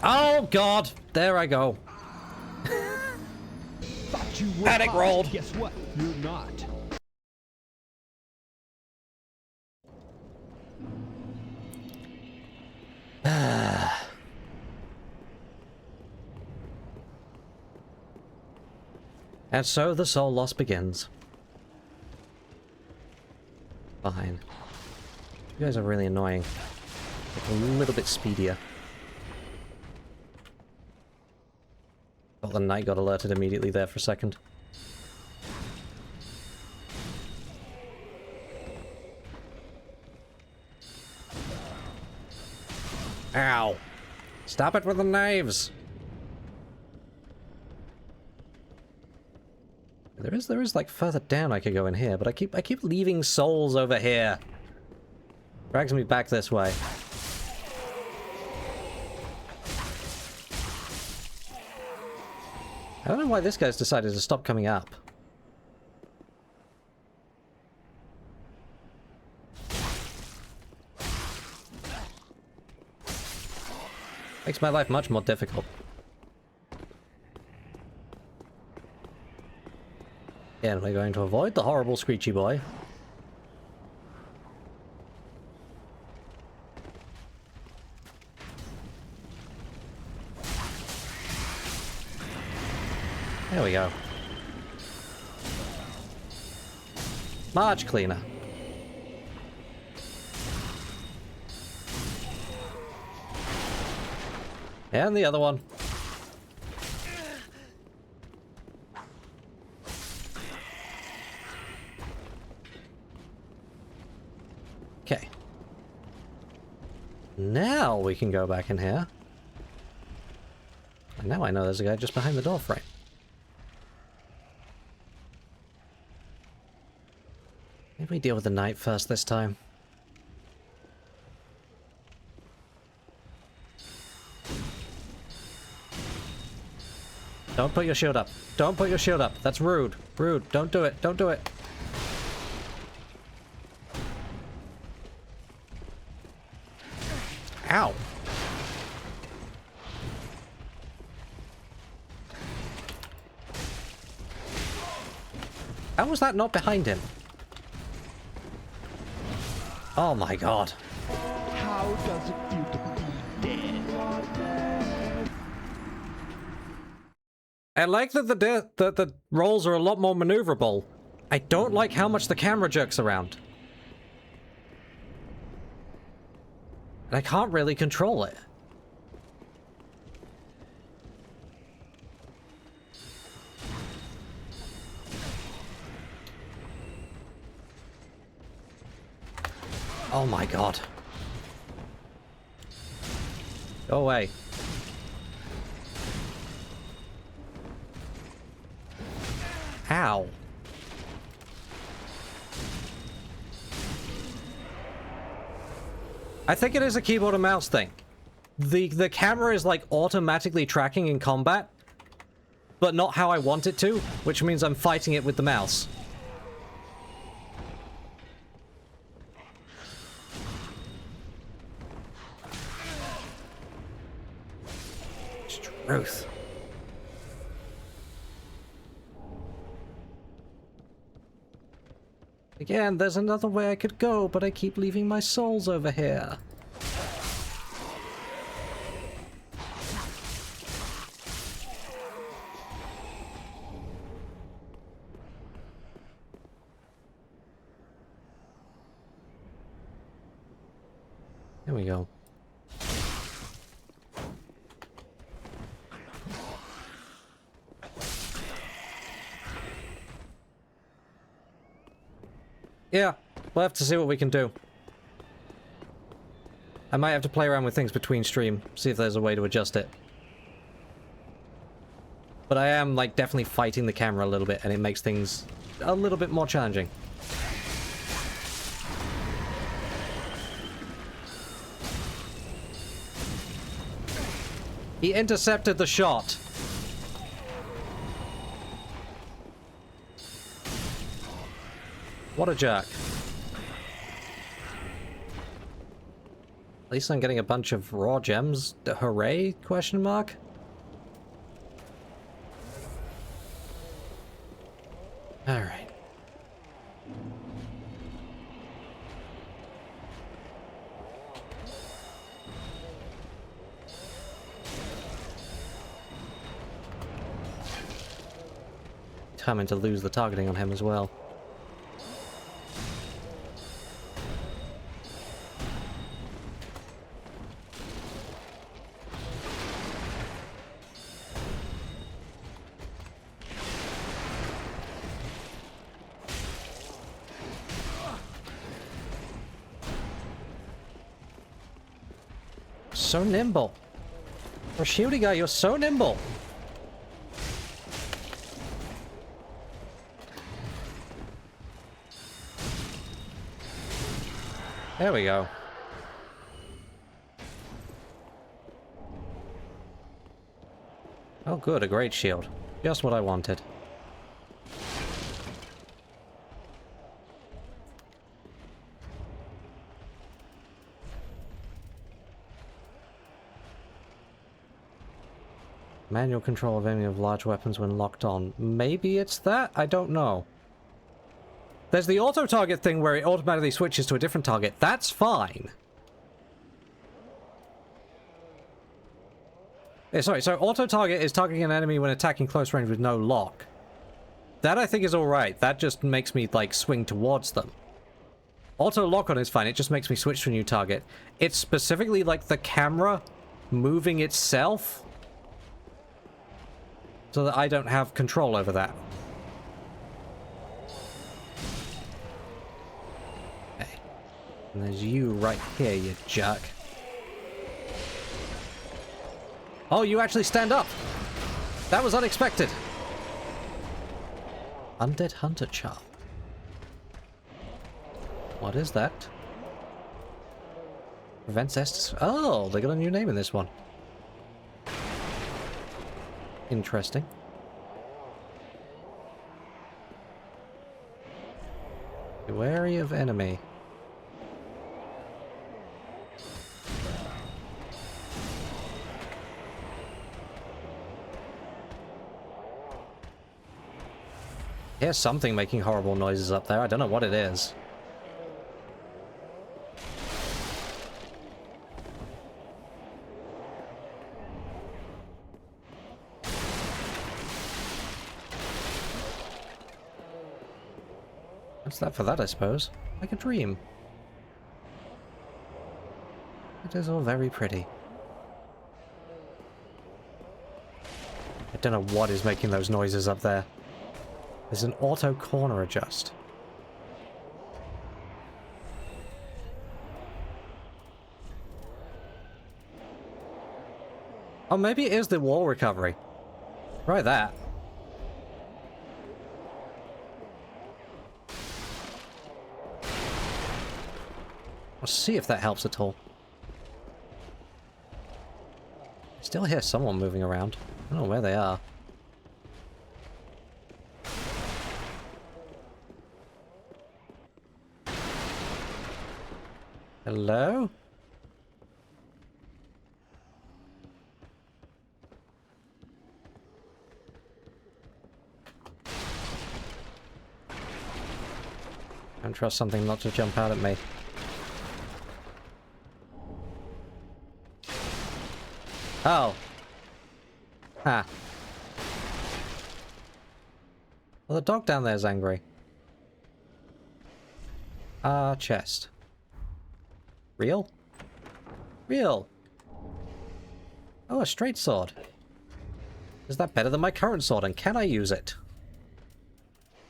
Oh god! There I go. Thought you were Panic hot. rolled. Guess what? You're not. And so the soul loss begins. Fine. You guys are really annoying. Like a little bit speedier. Thought the knight got alerted immediately there for a second. Ow! Stop it with the knives! There is like further down I could go in here, but I keep leaving souls over here. Drags me back this way. I don't know why this guy's decided to stop coming up. Makes my life much more difficult. And we're going to avoid the horrible screechy boy. There we go. Much cleaner. And the other one. Okay. Now we can go back in here. And now I know there's a guy just behind the door frame. Maybe we deal with the knight first this time. Don't put your shield up. Don't put your shield up. That's rude. Rude. Don't do it. Don't do it. Ow. How was that not behind him? Oh my god. How does it feel to be dead? I like that the rolls are a lot more maneuverable. I don't like how much the camera jerks around. And I can't really control it. Oh my god. Go away. Ow. I think it is a keyboard and mouse thing. The camera is like automatically tracking in combat, but not how I want it to, which means I'm fighting it with the mouse. Truth. Again, there's another way I could go, but I keep leaving my souls over here. There we go. Yeah, we'll have to see what we can do. I might have to play around with things between stream, see if there's a way to adjust it. But I am, like, definitely fighting the camera a little bit, and it makes things a little bit more challenging. He intercepted the shot. What a jerk. At least I'm getting a bunch of raw gems. Hooray? Question mark? Alright. Determined to lose the targeting on him as well. So nimble. For a shieldy guy, you're so nimble. There we go. Oh good, a great shield. Just what I wanted. Manual control of aiming of large weapons when locked on. Maybe it's that? I don't know. There's the auto-target thing where it automatically switches to a different target. That's fine. Yeah, sorry, so auto-target is targeting an enemy when attacking close range with no lock. That I think is alright. That just makes me, like, swing towards them. Auto-lock-on is fine. It just makes me switch to a new target. It's specifically, like, the camera moving itself so that I don't have control over that. Okay. And there's you right here, you jerk. Oh, you actually stand up! That was unexpected! Undead Hunter Charm. What is that? Prevents Estus. Oh, they got a new name in this one. Interesting. Be wary of enemy. Here's something making horrible noises up there. I don't know what it is. What's that for that, I suppose? Like a dream. It is all very pretty. I don't know what is making those noises up there. There's an auto corner adjust. Oh, maybe it is the wall recovery. Try that. I'll see if that helps at all. I still hear someone moving around. I don't know where they are. Hello? Don't trust something not to jump out at me. Oh. Ah. Well, the dog down there is angry. Chest. Real? Real. Oh, a straight sword. Is that better than my current sword, and can I use it?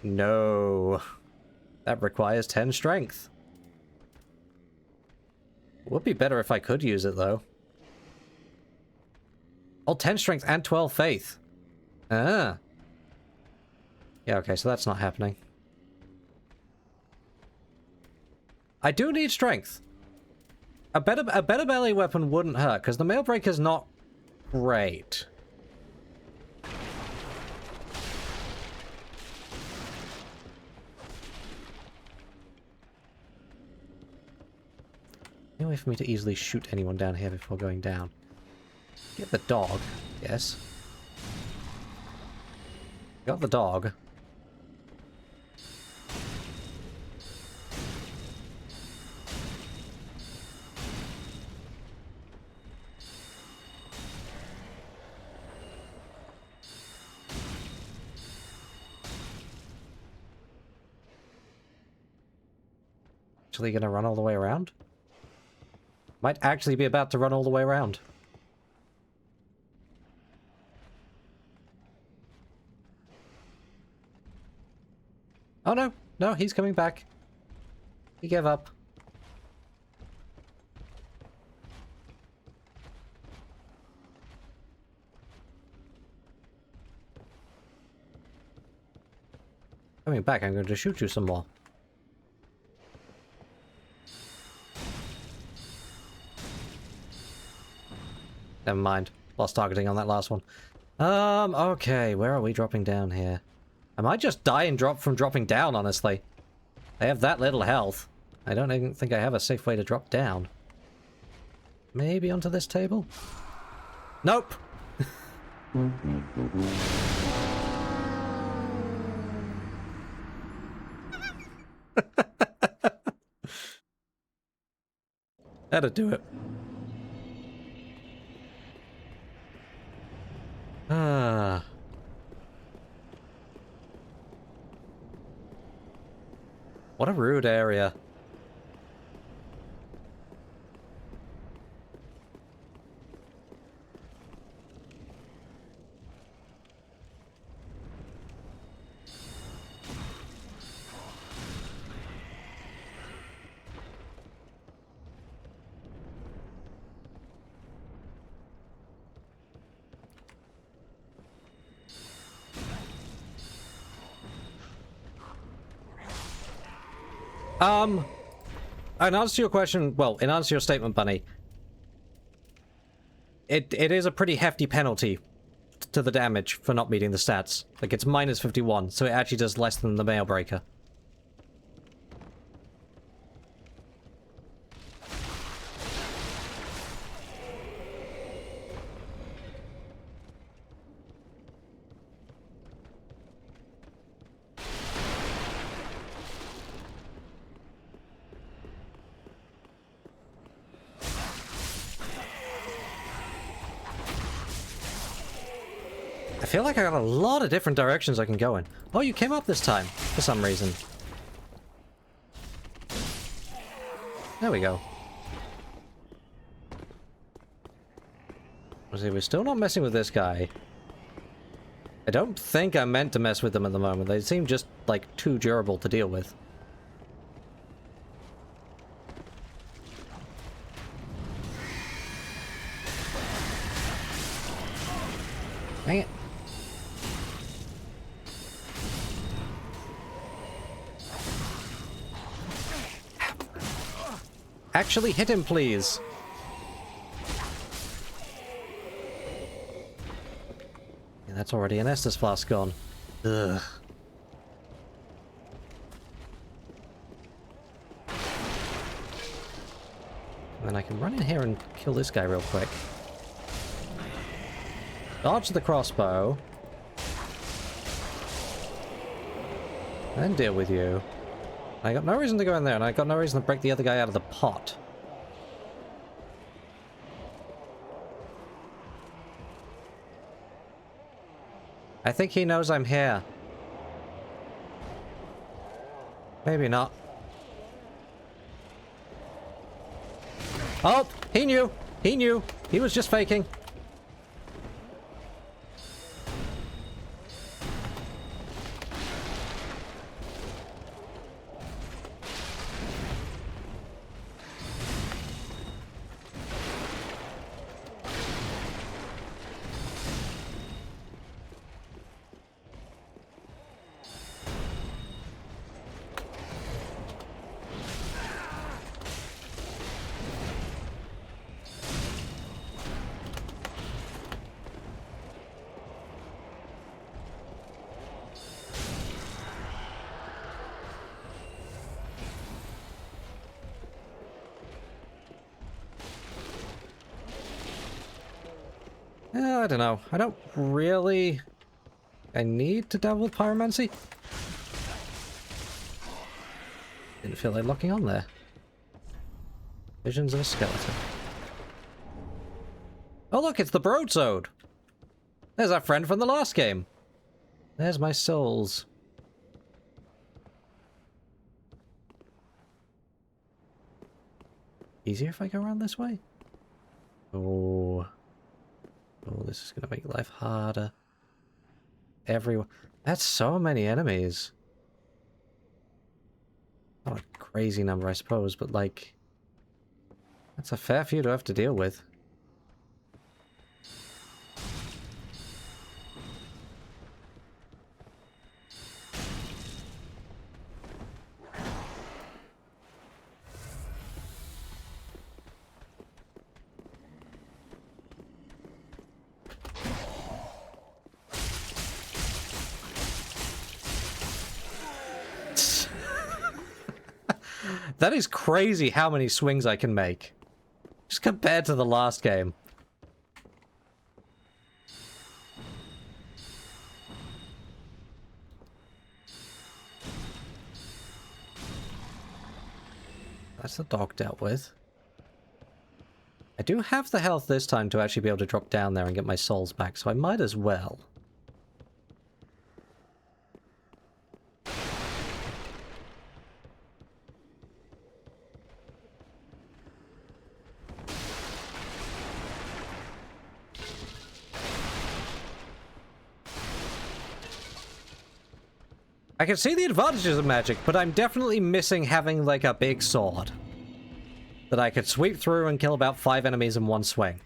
No. That requires 10 strength. Would be better if I could use it, though. Oh, 10 strength and 12 faith. Ah. Yeah, okay, so that's not happening. I do need strength. A better melee weapon wouldn't hurt, because the Mail Breaker's not great. No way for me to easily shoot anyone down here before going down. Get the dog, yes. Got the dog. Actually gonna run all the way around? Might actually be about to run all the way around. Oh no, no, he's coming back. He gave up. Coming back, I'm going to shoot you some more. Never mind. Lost targeting on that last one. Okay, where are we dropping down here? I might just die and drop from dropping down, honestly. I have that little health. I don't even think I have a safe way to drop down. Maybe onto this table? Nope! That'd do it. Ah. What a rude area. In answer to your question, well, in answer to your statement, Bunny, it is a pretty hefty penalty to the damage for not meeting the stats. Like, it's minus 51, so it actually does less than the Mail Breaker. I feel like I got a lot of different directions I can go in. Oh, you came up this time, for some reason. There we go. See, we're still not messing with this guy. I don't think I'm meant to mess with them at the moment. They seem just, like, too durable to deal with. Dang it. Actually hit him, please. Yeah, that's already an Estus flask gone. Ugh. And then I can run in here and kill this guy real quick. Dodge the crossbow. Then deal with you. I got no reason to go in there, and I got no reason to break the other guy out of the pot. I think he knows I'm here. Maybe not. Oh! He knew! He knew! He was just faking. I don't know. I don't really... I need to dabble with pyromancy? Didn't feel like locking on there. Visions of a skeleton. Oh look, it's the Broadsword! There's our friend from the last game. There's my souls. Easier if I go around this way? Oh... Oh, this is gonna make life harder. Everyone. That's so many enemies. Not a crazy number, I suppose, but like... That's a fair few to have to deal with. That is crazy how many swings I can make. Just compared to the last game. That's the dog dealt with. I do have the health this time to actually be able to drop down there and get my souls back, so I might as well. I can see the advantages of magic, but I'm definitely missing having, like, a big sword that I could sweep through and kill about 5 enemies in one swing.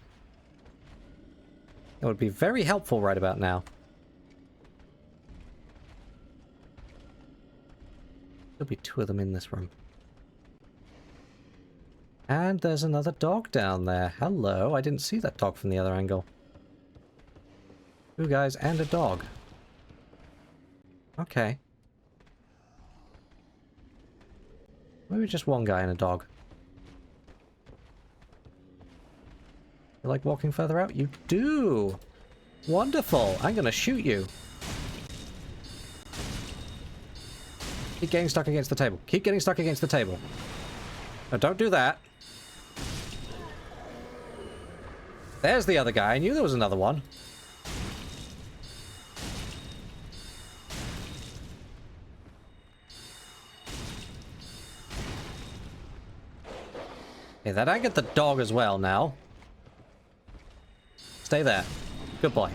It would be very helpful right about now. There'll be 2 of them in this room. And there's another dog down there. Hello, I didn't see that dog from the other angle. 2 guys and a dog. Okay. Maybe just 1 guy and a dog. You like walking further out? You do! Wonderful! I'm gonna shoot you. Keep getting stuck against the table. Keep getting stuck against the table. No, don't do that. There's the other guy. I knew there was another one. Okay, that I get the dog as well now. Stay there. Good boy.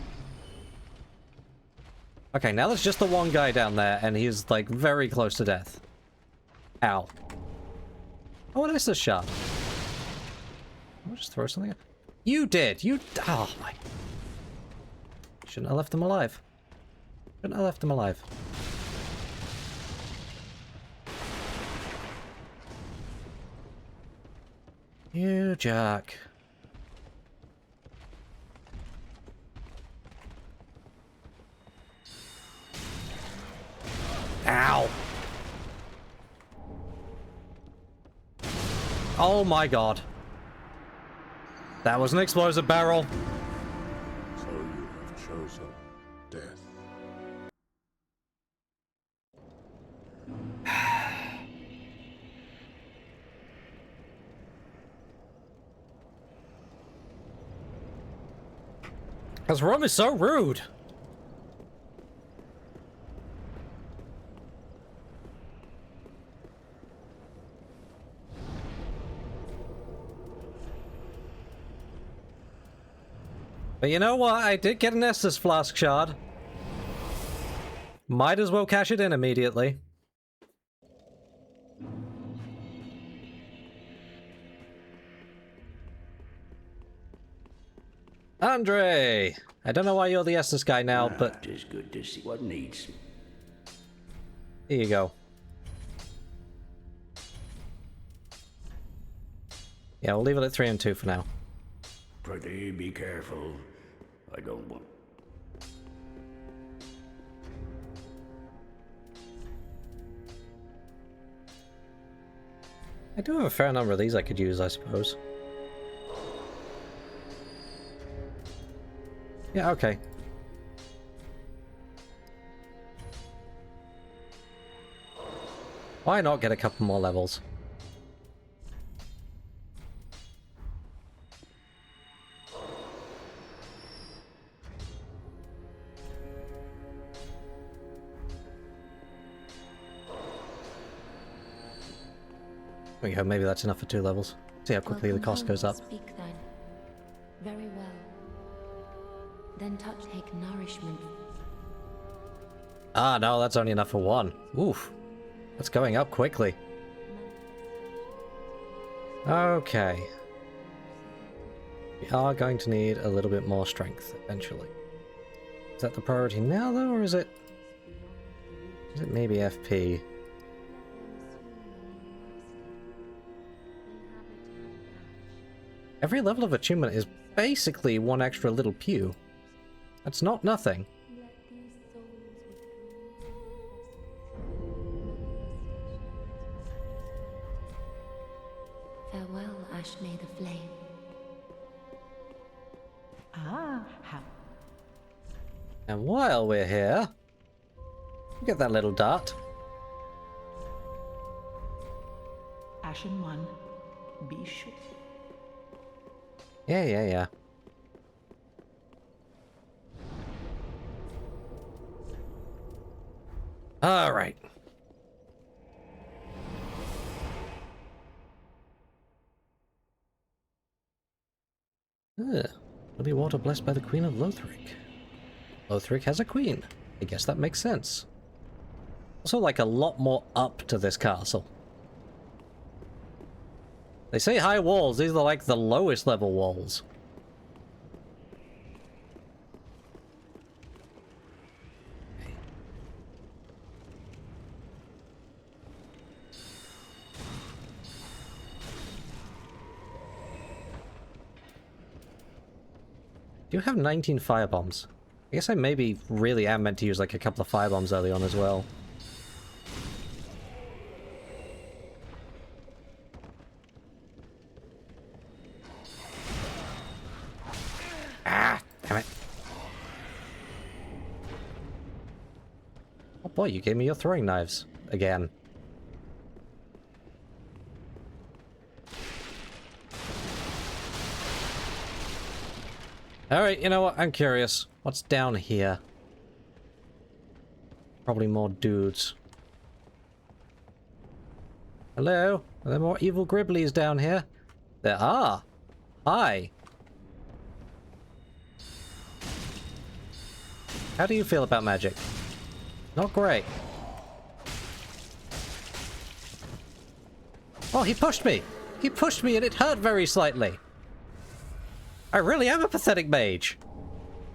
Okay, now there's just the 1 guy down there, and he's, like, very close to death. Ow. Oh, what is this shot? I'll just throw something at... You did! You... Oh, my... Shouldn't have left them alive. Shouldn't have left them alive. You jerk. Ow! Oh my god. That was an explosive barrel. So you have chosen death. This room is so rude. But you know what? I did get an Estus Flask shard. Might as well cash it in immediately. Andre! I don't know why you're the Estus guy now, but... It is good to see what needs. Here you go. Yeah, we'll leave it at 3 and 2 for now. Pretty be careful. I don't want... I do have a fair number of these I could use, I suppose. Yeah, okay. Why not get a couple more levels? There we go, maybe that's enough for 2 levels. See how quickly the cost goes up. Speak then. Very well. Then take nourishment. Ah, no, that's only enough for 1. Oof. That's going up quickly. Okay. We are going to need a little bit more strength eventually. Is that the priority now, though, or is it maybe FP? Every level of attunement is basically 1 extra little pew. That's not nothing. Ah, how And while we're here, look at that little dart. Ashen One, be sure. Yeah. All right. Holy water blessed by the Queen of Lothric. Lothric has a queen. I guess that makes sense. Also, like, a lot more up to this castle. They say high walls. These are like the lowest level walls. Do you have 19 firebombs? I guess I maybe really am meant to use like a couple of firebombs early on as well. Ah, damn it. Oh boy, you gave me your throwing knives again. Alright, you know what? I'm curious. What's down here? Probably more dudes. Hello? Are there more evil Gribblies down here? There are. Hi. How do you feel about magic? Not great. Oh, he pushed me! He pushed me and it hurt very slightly. I really am a pathetic mage.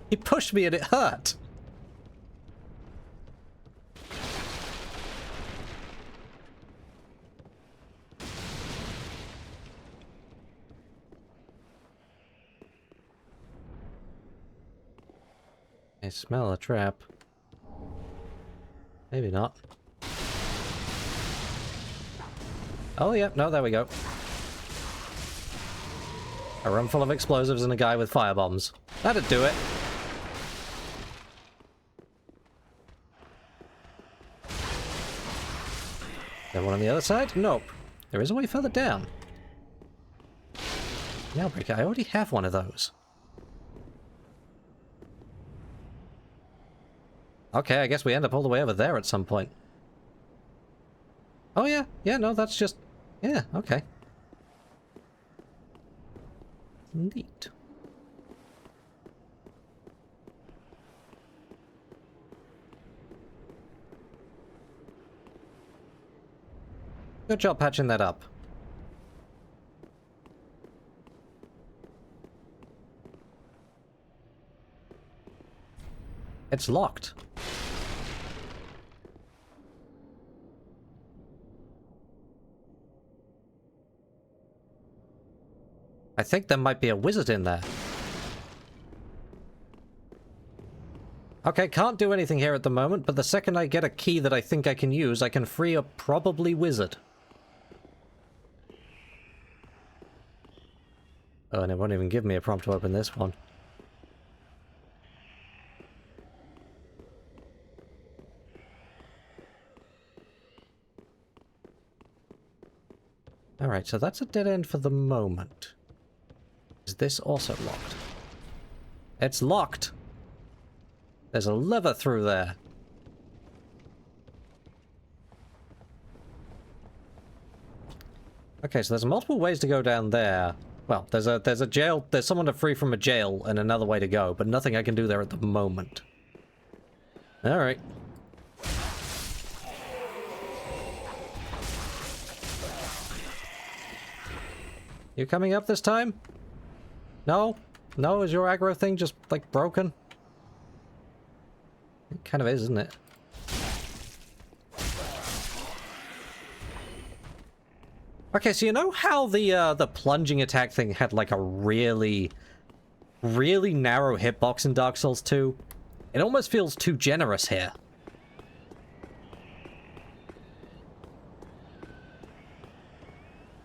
He pushed me and it hurt. I smell a trap. Maybe not. Oh, yeah. No, there we go. A room full of explosives and a guy with firebombs. That'd do it. Is there one on the other side? Nope. There is a way further down. Nailbreaker, I already have one of those. Okay, I guess we end up all the way over there at some point. Oh yeah, yeah, no, that's just... Yeah, okay. Neat. Good job patching that up. It's locked. I think there might be a wizard in there. Okay, can't do anything here at the moment, but the second I get a key that I think I can use, I can free a probably wizard. Oh, and it won't even give me a prompt to open this one. Alright, so that's a dead end for the moment. Is this also locked? It's locked! There's a lever through there. Okay, so there's multiple ways to go down there. Well, there's a jail, there's someone to free from a jail and another way to go, but nothing I can do there at the moment. Alright. You coming up this time? No? No? Is your aggro thing just, like, broken? It kind of is, isn't it? Okay, so you know how the plunging attack thing had, like, a really narrow hitbox in Dark Souls 2? It almost feels too generous here.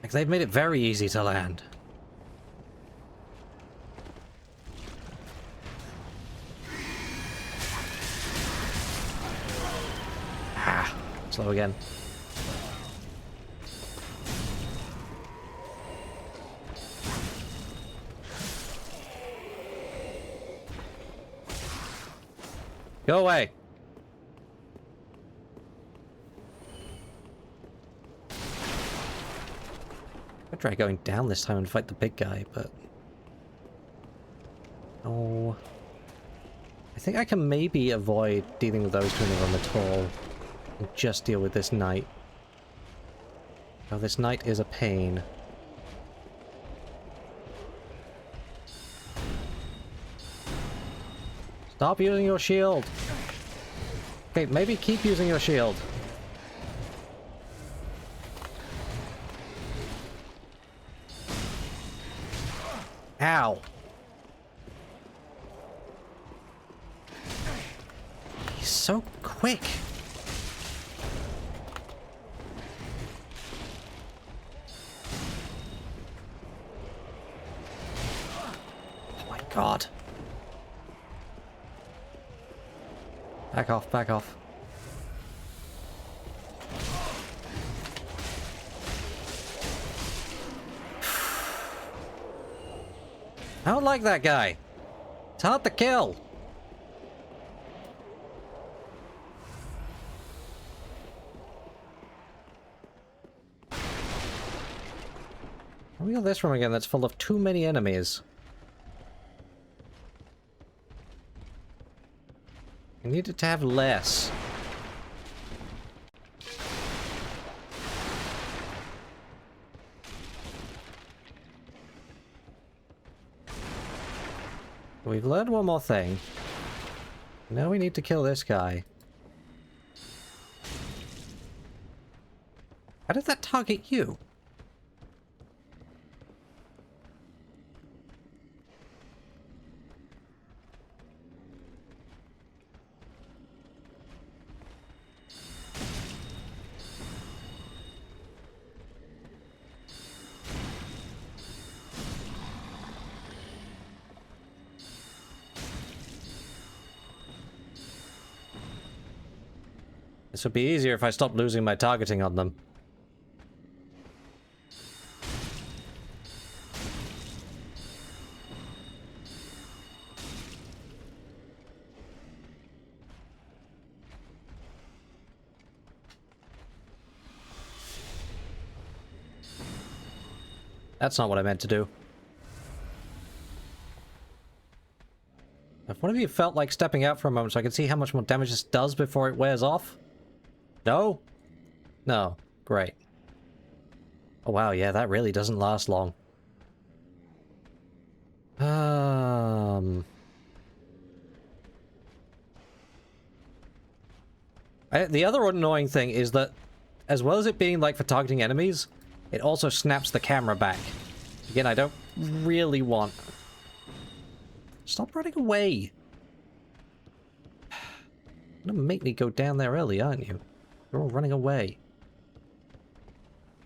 Like, they've made it very easy to land. slow again. Go away! I'll try going down this time and fight the big guy, but... Oh... I think I can maybe avoid dealing with those two in the room at all. And just deal with this knight. Oh, this knight is a pain. Stop using your shield! Okay, maybe keep using your shield. Ow! He's so quick! Oh my god. Back off, back off. I don't like that guy. It's hard to kill. We got this room again that's full of too many enemies. I needed to have less. We've learned one more thing. Now we need to kill this guy. How did that target you? This would be easier if I stopped losing my targeting on them. That's not what I meant to do. If one of you felt like stepping out for a moment so I can see how much more damage this does before it wears off? No? No. Great. Oh wow, yeah, that really doesn't last long. The other annoying thing is that, as well as it being like for targeting enemies, it also snaps the camera back. Again, I don't really want... Stop running away! You're gonna make me go down there early, aren't you? You're all running away.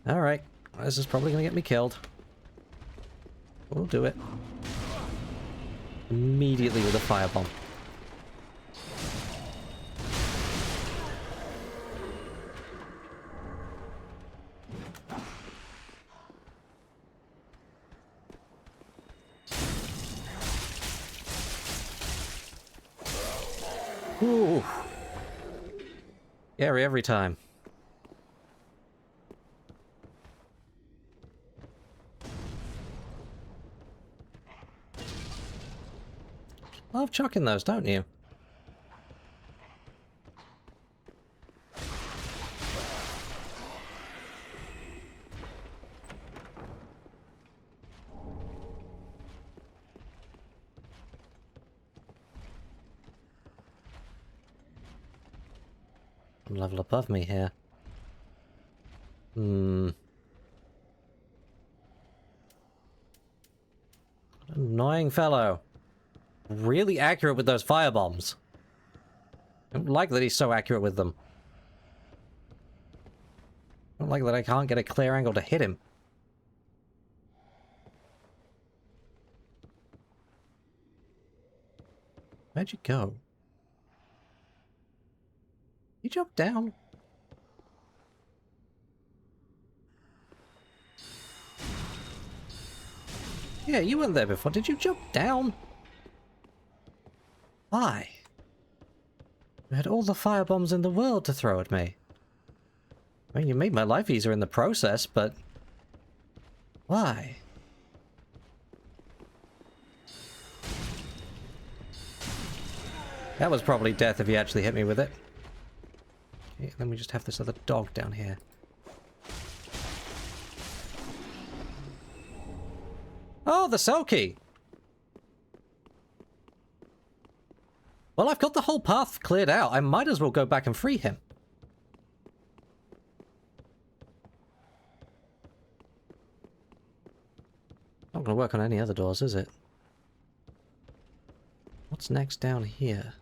Alright, this is probably gonna get me killed. We'll do it. Immediately with a firebomb. Ooh. Scary every time. Love chucking those, don't you? Level above me here. Annoying fellow. Really accurate with those firebombs. I don't like that he's so accurate with them. I don't like that I can't get a clear angle to hit him. Where'd you go? You jumped down? Yeah, you weren't there before. Did you jump down? Why? You had all the firebombs in the world to throw at me. I mean, you made my life easier in the process, but... why? That was probably death if he actually hit me with it. Okay, then we just have this other dog down here. Oh, the Selkie! Well, I've got the whole path cleared out. I might as well go back and free him. Not gonna work on any other doors, is it? What's next down here?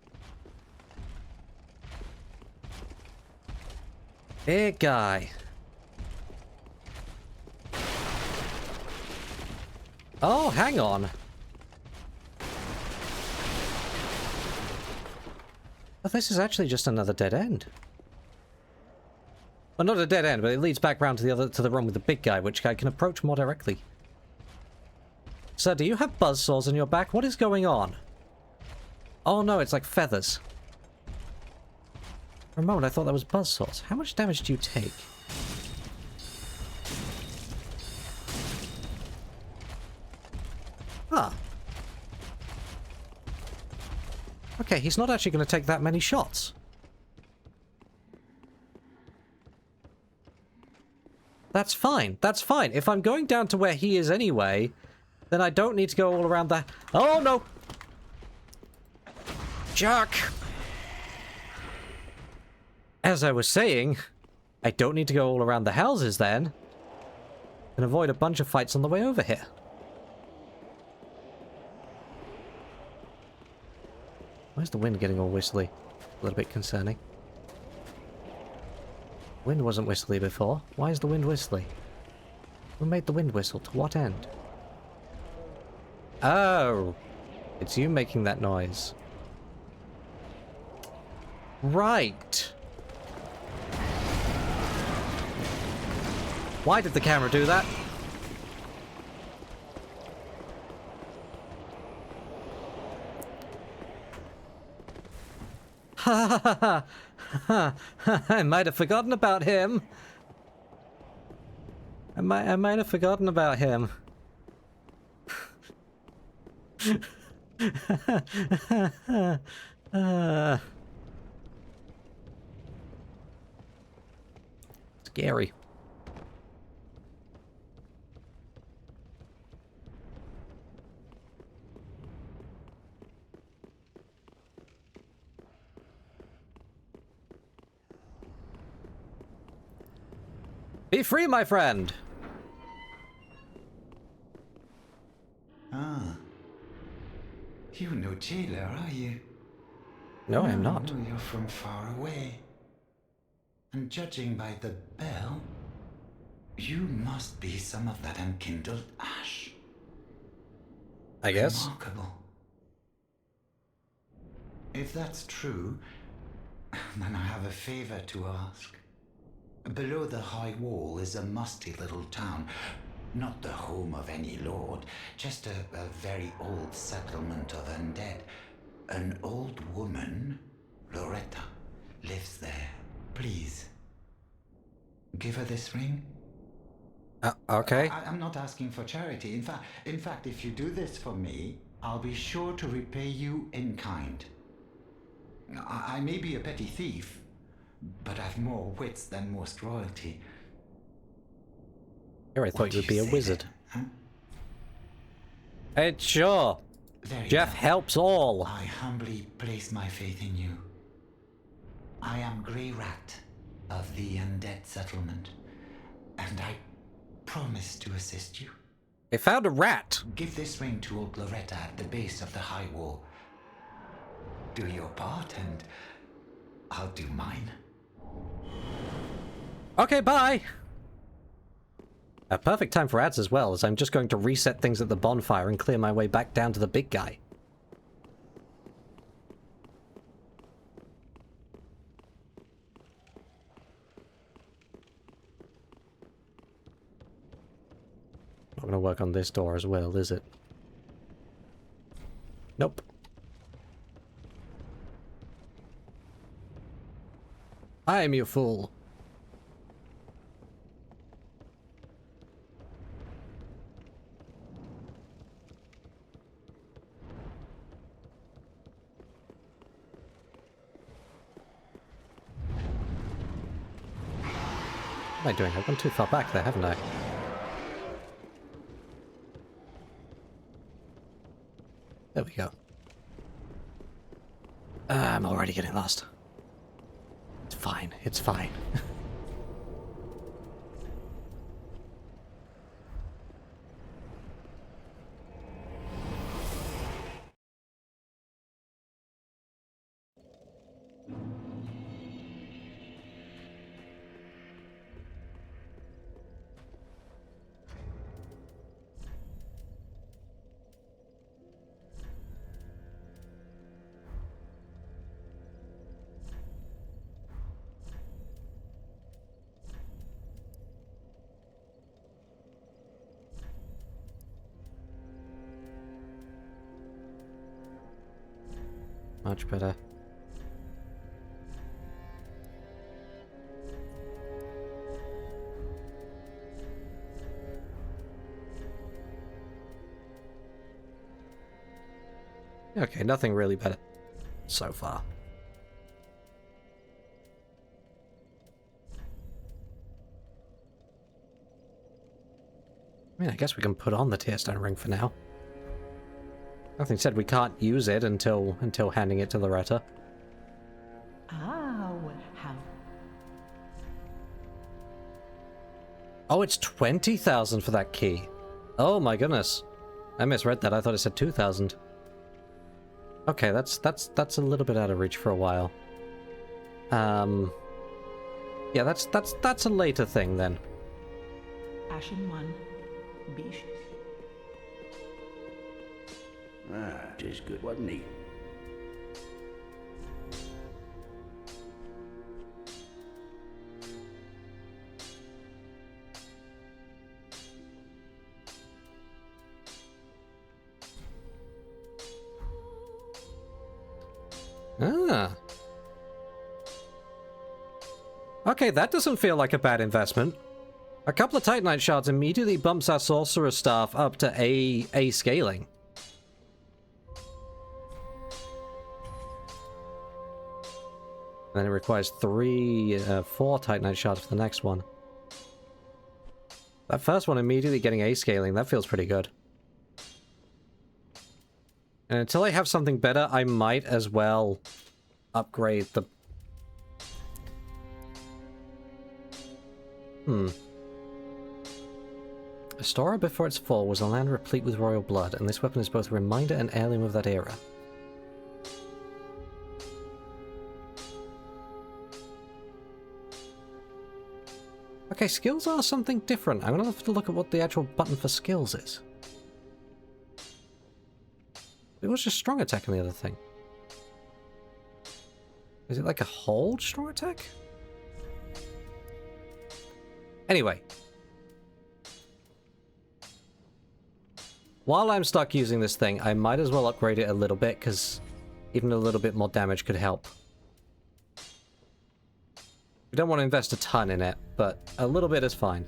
Big guy. Oh, hang on. Well, this is actually just another dead end. Well, not a dead end, but it leads back round to the room with the big guy, which I can approach more directly. Sir, do you have buzzsaws on your back? What is going on? Oh no, it's like feathers. For a moment, I thought that was buzzsaws. How much damage do you take? Ah. Okay, he's not actually going to take that many shots. That's fine. That's fine. If I'm going down to where he is anyway, then I don't need to go all around the... Oh, no! Jerk! As I was saying, I don't need to go all around the houses then, and avoid a bunch of fights on the way over here. Why is the wind getting all whistly? A little bit concerning. Wind wasn't whistly before. Why is the wind whistly? Who made the wind whistle? To what end? Oh! It's you making that noise. Right! Why did the camera do that? Ha ha ha ha! I might have forgotten about him. I might have forgotten about him. Scary. Be free, my friend! Ah. You're no jailer, are you? No, I am not. No, you're from far away. And judging by the bell, you must be some of that unkindled ash. I guess. Remarkable. If that's true, then I have a favor to ask. Below the high wall is a musty little town. Not the home of any lord, just a very old settlement of undead. An old woman, Loretta, lives there. Please, give her this ring. Okay. I'm not asking for charity. In fact, if you do this for me, I'll be sure to repay you in kind. I may be a petty thief, but I've more wits than most royalty. Here, I thought you would be a wizard. Then, Hey, sure. Very Jeff well. helps all. I humbly place my faith in you. I am Grey Rat of the Undead Settlement, and I promise to assist you. They found a rat. Give this ring to old Loretta at the base of the high wall. Do your part, and I'll do mine. Okay, bye. A perfect time for ads as well, as I'm just going to reset things at the bonfire and clear my way back down to the big guy. Not going to work on this door as well, is it? Nope. I am your fool. What am I doing? I've gone too far back there, haven't I? There we go. I'm already getting lost. It's fine. It's fine. Much better. Okay, nothing really better so far. I mean, I guess we can put on the Tearstone ring for now. Nothing said we can't use it until handing it to Loretta. Ah, how? Oh, it's 20,000 for that key. Oh my goodness. I misread that. I thought it said 2,000. Okay, that's a little bit out of reach for a while. Yeah, that's a later thing then. Ashen One, Bish. Ah, 'tis good, wasn't he? Ah. Okay, that doesn't feel like a bad investment. A couple of Titanite shards immediately bumps our Sorcerer Staff up to A scaling. And then it requires 4 Titanite shards for the next one. That first one immediately getting A scaling, that feels pretty good. And until I have something better, I might as well upgrade the... Astora before its fall was a land replete with royal blood, and this weapon is both a reminder and heirloom of that era. Okay, skills are something different. I'm gonna have to look at what the actual button for skills is. It was just strong attack on the other thing. Is it like a hold strong attack? Anyway. While I'm stuck using this thing, I might as well upgrade it a little bit, because even a little bit more damage could help. We don't want to invest a ton in it, but a little bit is fine.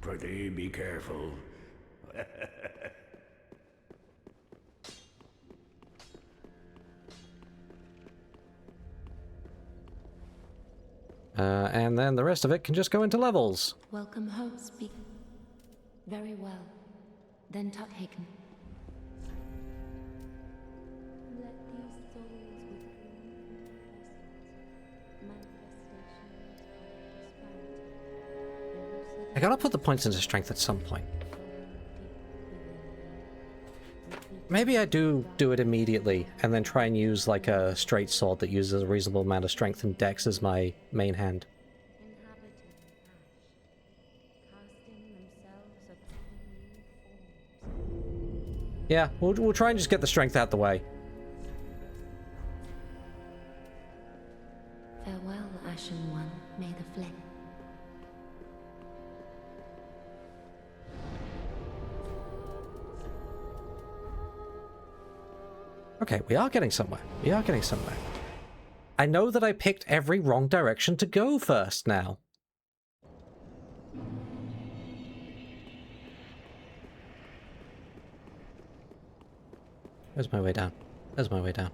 Pretty be careful. And then the rest of it can just go into levels. Welcome home, speak. Very well. Then Tuthaken. Let these souls I gotta put the points into strength at some point. Maybe I do it immediately, and then try and use like a straight sword that uses a reasonable amount of strength and dex as my main hand. Yeah, we'll try and just get the strength out the way. Farewell, Ashen One. May the flame. Okay, we are getting somewhere. We are getting somewhere. I know that I picked every wrong direction to go first now. There's my way down. There's my way down.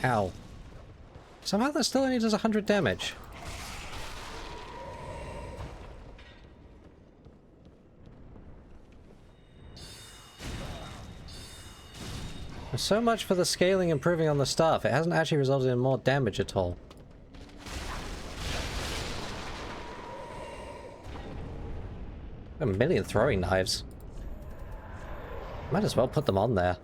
Ow. Somehow that still only does 100 damage. So much for the scaling improving on the staff. It hasn't actually resulted in more damage at all. A million throwing knives. Might as well put them on there.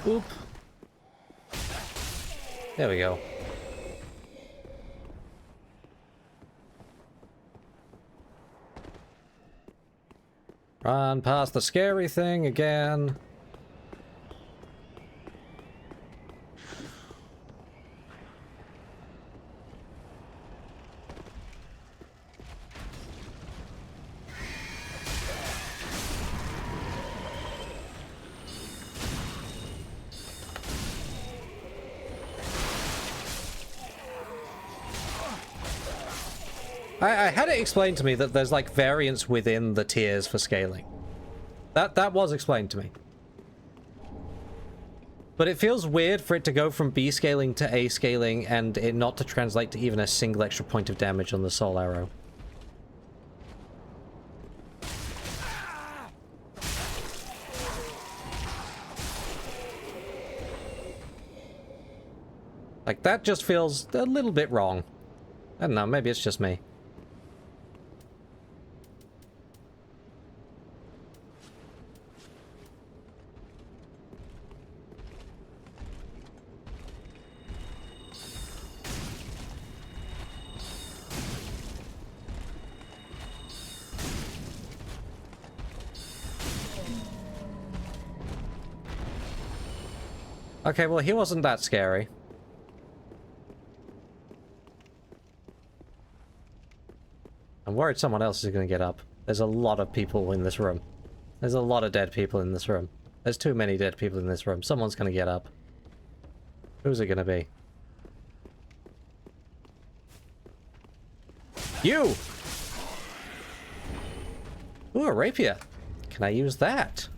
Oop. There we go. Run past the scary thing again. I had it explained to me that there's like variance within the tiers for scaling. That was explained to me. But it feels weird for it to go from B scaling to A scaling and it not to translate to even a single extra point of damage on the soul arrow. Like, that just feels a little bit wrong. I don't know, maybe it's just me. Okay, well, he wasn't that scary. I'm worried someone else is going to get up. There's a lot of people in this room. There's a lot of dead people in this room. There's too many dead people in this room. Someone's going to get up. Who's it going to be? You! Ooh, a rapier. Can I use that?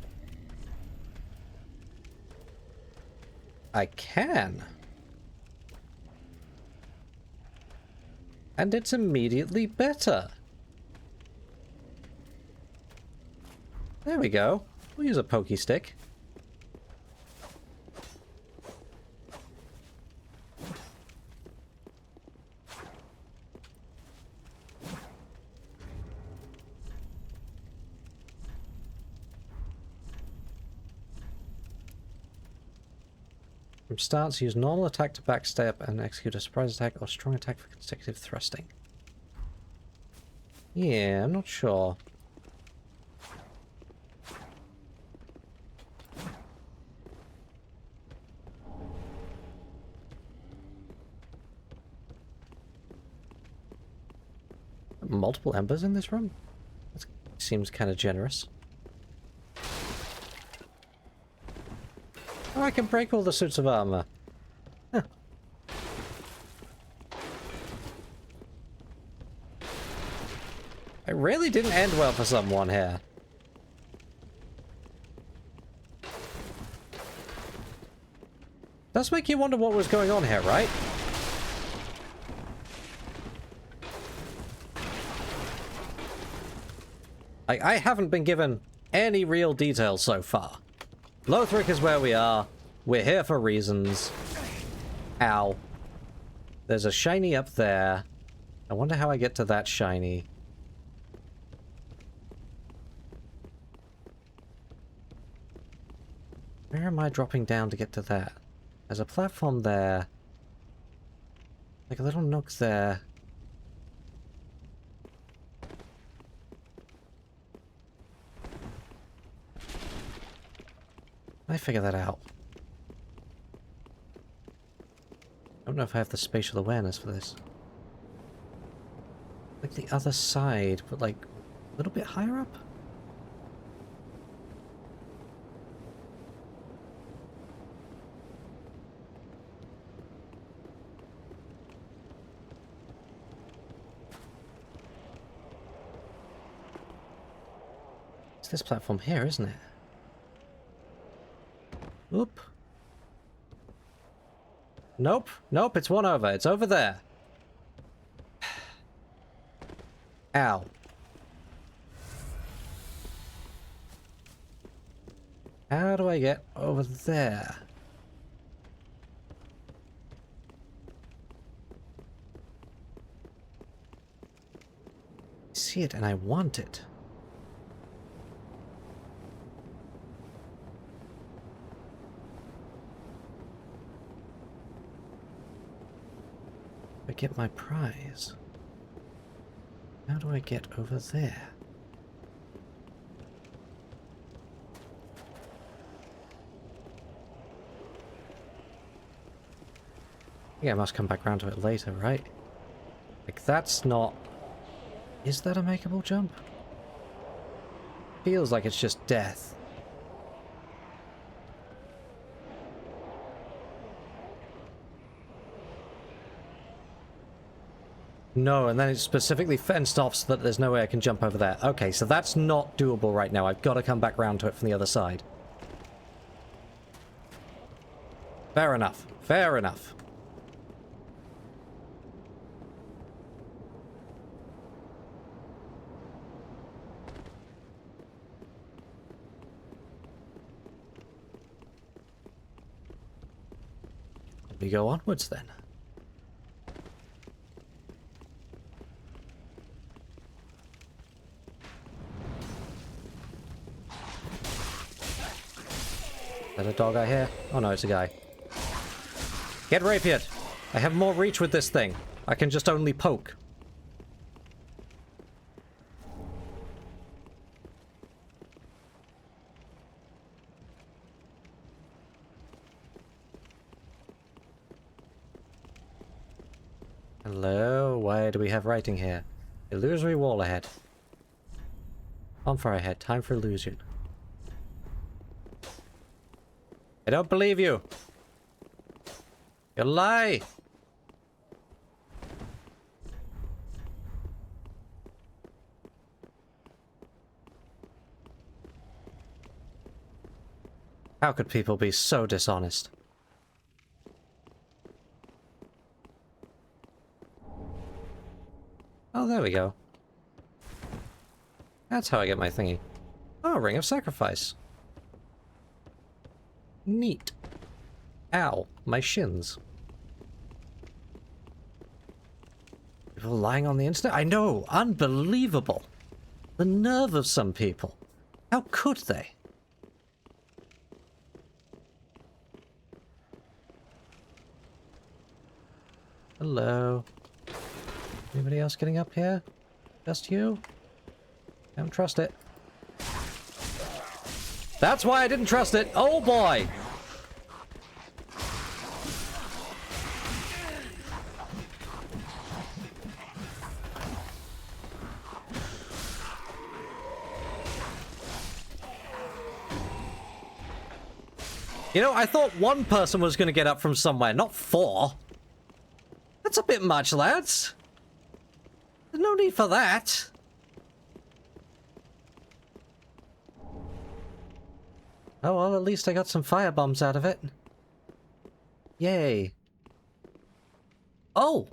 I can. And it's immediately better. There we go. We'll use a pokey stick. From stance, use normal attack to backstep and execute a surprise attack or strong attack for consecutive thrusting. Yeah, I'm not sure. Multiple embers in this room? That seems kind of generous. Oh, I can break all the suits of armor. Huh. It really didn't end well for someone here. Does make you wonder what was going on here, right? I haven't been given any real details so far. Lothric is where we are. We're here for reasons. Ow. There's a shiny up there. I wonder how I get to that shiny. Where am I dropping down to get to that? There's a platform there. Like a little nook there. I figure that out. I don't know if I have the spatial awareness for this. Like the other side, but like a little bit higher up? It's this platform here, isn't it? Oop. Nope. Nope, it's one over. It's over there. Ow. How do I get over there? I see it and I want it. I get my prize. How do I get over there? Yeah, I must come back around to it later, right? Like, that's not... Is that a makeable jump? Feels like it's just death. No, and then it's specifically fenced off so that there's no way I can jump over there. Okay, so that's not doable right now. I've got to come back round to it from the other side. Fair enough. Fair enough. We go onwards then. Is that a dog I hear? Oh no, it's a guy. Get rapiered! I have more reach with this thing. I can just only poke. Hello? Why do we have writing here? Illusory wall ahead. Bonfire ahead. Time for illusion. I don't believe you. You lie. How could people be so dishonest? Oh, there we go. That's how I get my thingy. Oh, Ring of Sacrifice. Neat. Ow, my shins. People lying on the internet? I know, unbelievable. The nerve of some people. How could they? Hello. Anybody else getting up here? Just you? Don't trust it. That's why I didn't trust it. Oh boy! You know, I thought one person was going to get up from somewhere, not four. That's a bit much, lads. There's no need for that. Oh, well, at least I got some firebombs out of it. Yay. Oh!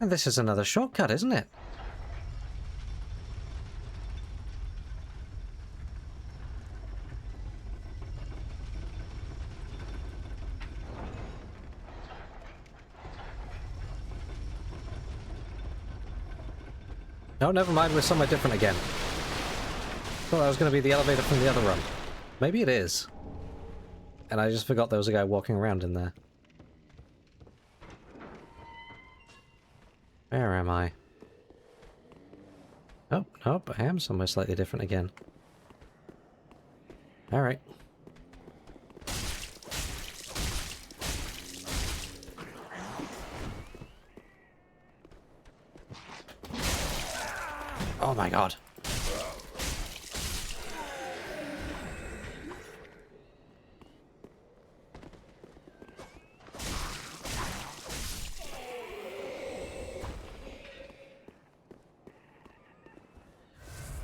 And this is another shortcut, isn't it? No, never mind, we're somewhere different again. Thought that was going to be the elevator from the other run. Maybe it is. And I just forgot there was a guy walking around in there. Where am I? Oh, nope, I am somewhere slightly different again. Alright. Oh my god.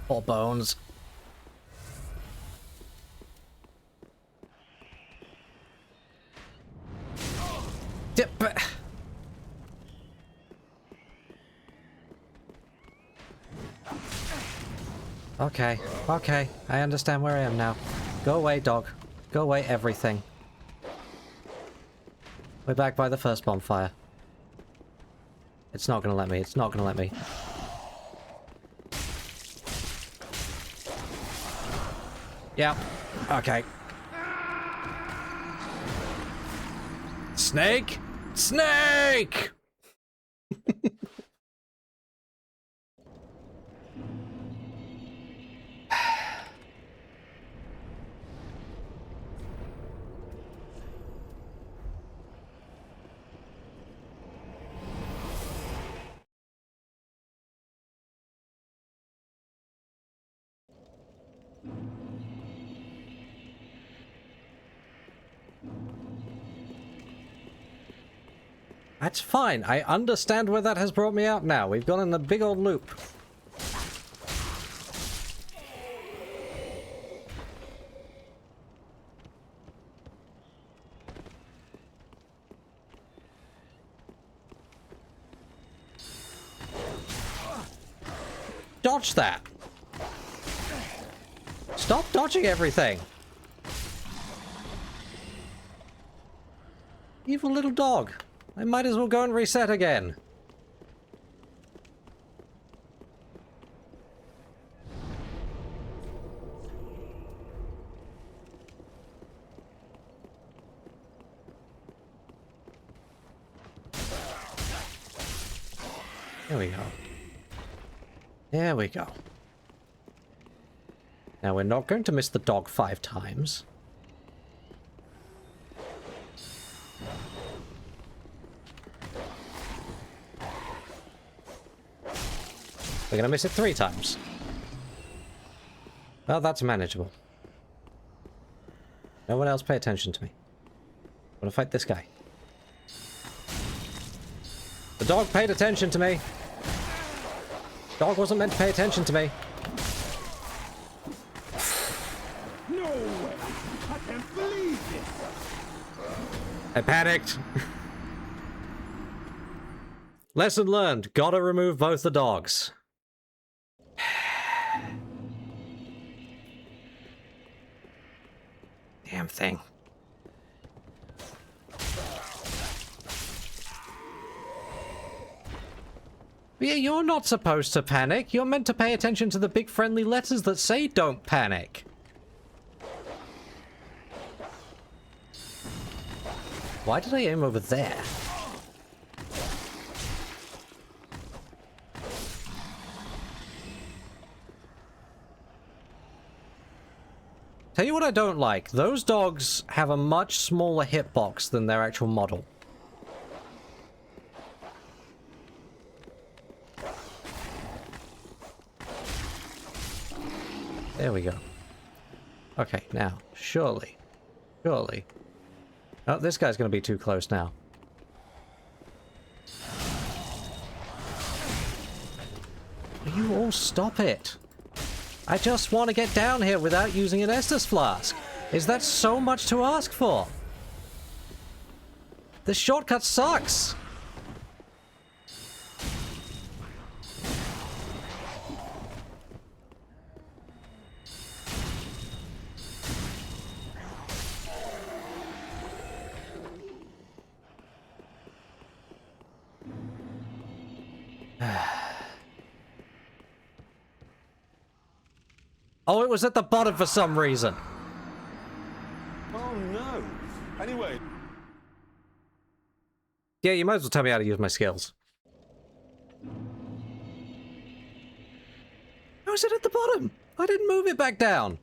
Or bones. Dip. Okay, okay, I understand where I am now. Go away, dog. Go away, everything. We're back by the first bonfire. It's not gonna let me, it's not gonna let me. Yeah, okay. Snake? Snake! That's fine. I understand where that has brought me out now. We've gone in the big old loop. Dodge that. Stop dodging everything. Evil little dog. I might as well go and reset again. There we go. There we go. Now we're not going to miss the dog 5 times. We're gonna miss it 3 times. Well, that's manageable. No one else pay attention to me. I want to fight this guy. The dog paid attention to me. Dog wasn't meant to pay attention to me. No way! I can't believe this! I panicked. Lesson learned. Gotta remove both the dogs. Damn thing. Yeah, you're not supposed to panic. You're meant to pay attention to the big friendly letters that say don't panic. Why did I aim over there? Tell you what I don't like. Those dogs have a much smaller hitbox than their actual model. There we go. Okay, now, surely. Surely. Oh, this guy's gonna be too close now. Will you all stop it? I just want to get down here without using an Estus flask. Is that so much to ask for? This shortcut sucks. Oh, it was at the bottom for some reason. Oh no. Anyway. Yeah, you might as well tell me how to use my skills. How's it at the bottom? I didn't move it back down.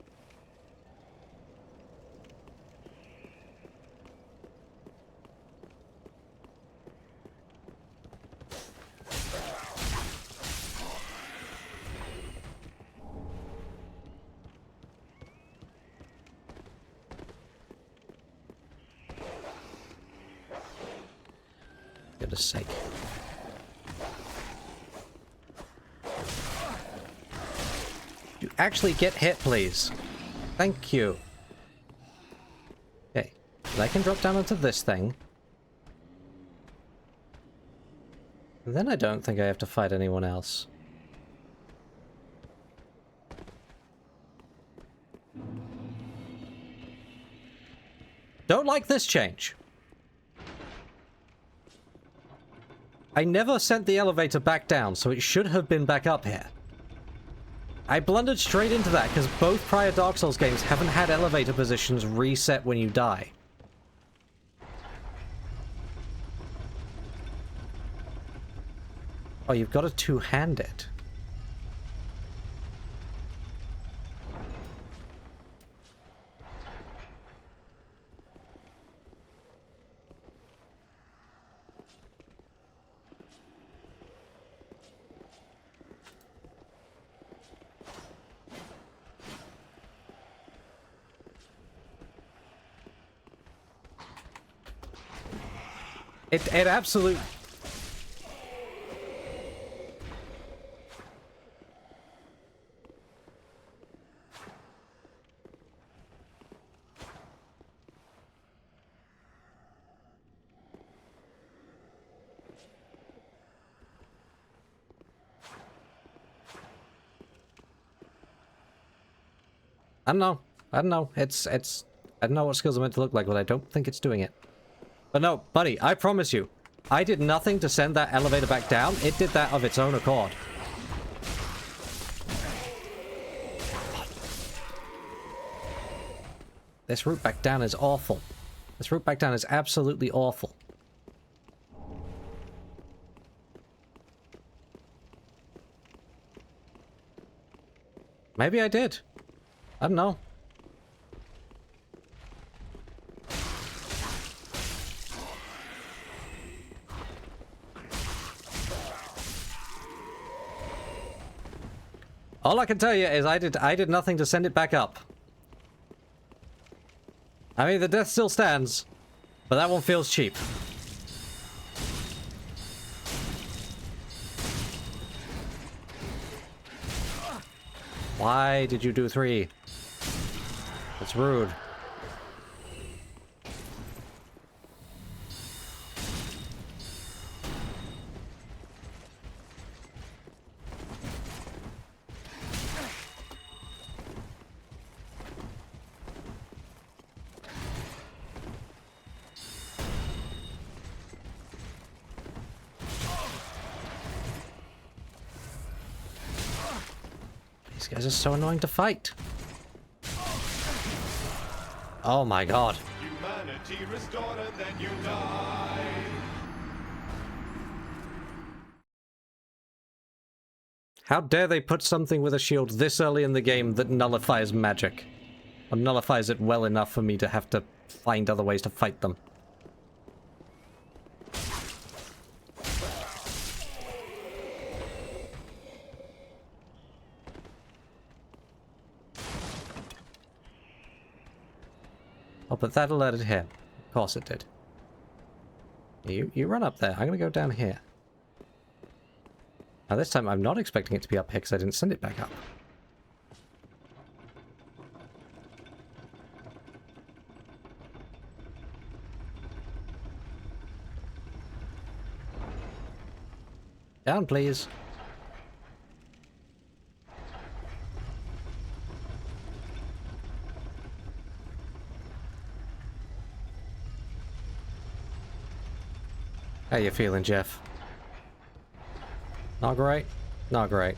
For goodness sake. You actually get hit, please. Thank you. Okay. I can drop down onto this thing. And then I don't think I have to fight anyone else. Don't like this change. I never sent the elevator back down, so it should have been back up here. I blundered straight into that because both prior Dark Souls games haven't had elevator positions reset when you die. Oh, you've got to two-hand it. It absolutely... I don't know. I don't know. It's... I don't know what skills are meant to look like, but I don't think it's doing it. But no, buddy, I promise you, I did nothing to send that elevator back down. It did that of its own accord. This route back down is awful. This route back down is absolutely awful. Maybe I did. I don't know. All I can tell you is I did nothing to send it back up. I mean, the death still stands, but that one feels cheap. Why did you do 3? That's rude. These guys are so annoying to fight. Oh my god. Humanity restored and then you die. How dare they put something with a shield this early in the game that nullifies magic? Or nullifies it well enough for me to have to find other ways to fight them. Oh, but that alerted him. Of course it did. You run up there. I'm gonna go down here. Now this time I'm not expecting it to be up here because I didn't send it back up. Down, please. How you feeling, Jeff? Not great? Not great.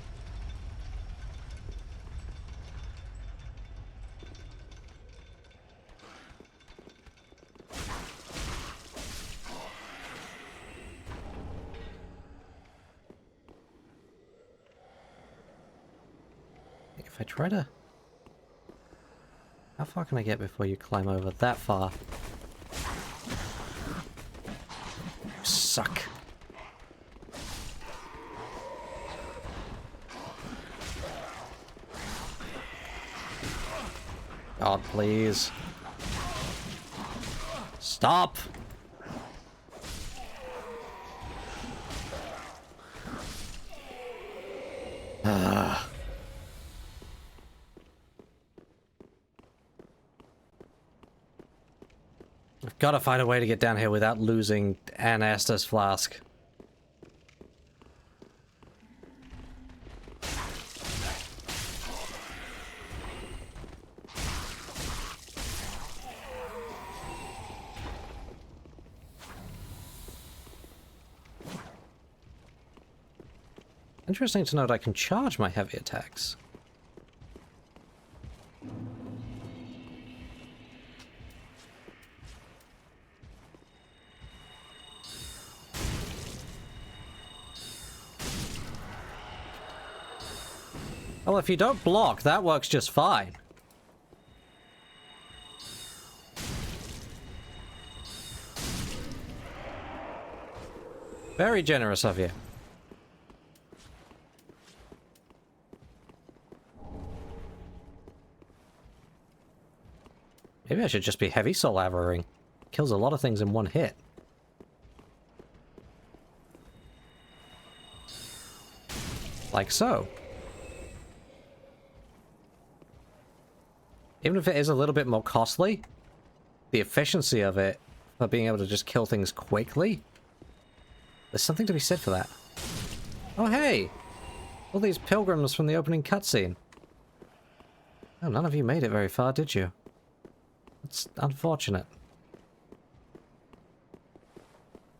if I try to... How far can I get before you climb over that far? You suck. God, please. Stop! I've got to find a way to get down here without losing an Estus flask. Interesting to note I can charge my heavy attacks. Well, if you don't block, that works just fine. Very generous of you. Maybe I should just be heavy soul arrowing. Kills a lot of things in one hit. Like so. Even if it is a little bit more costly, the efficiency of it, for being able to just kill things quickly, there's something to be said for that. Oh hey! All these pilgrims from the opening cutscene. Oh, none of you made it very far, did you? It's unfortunate.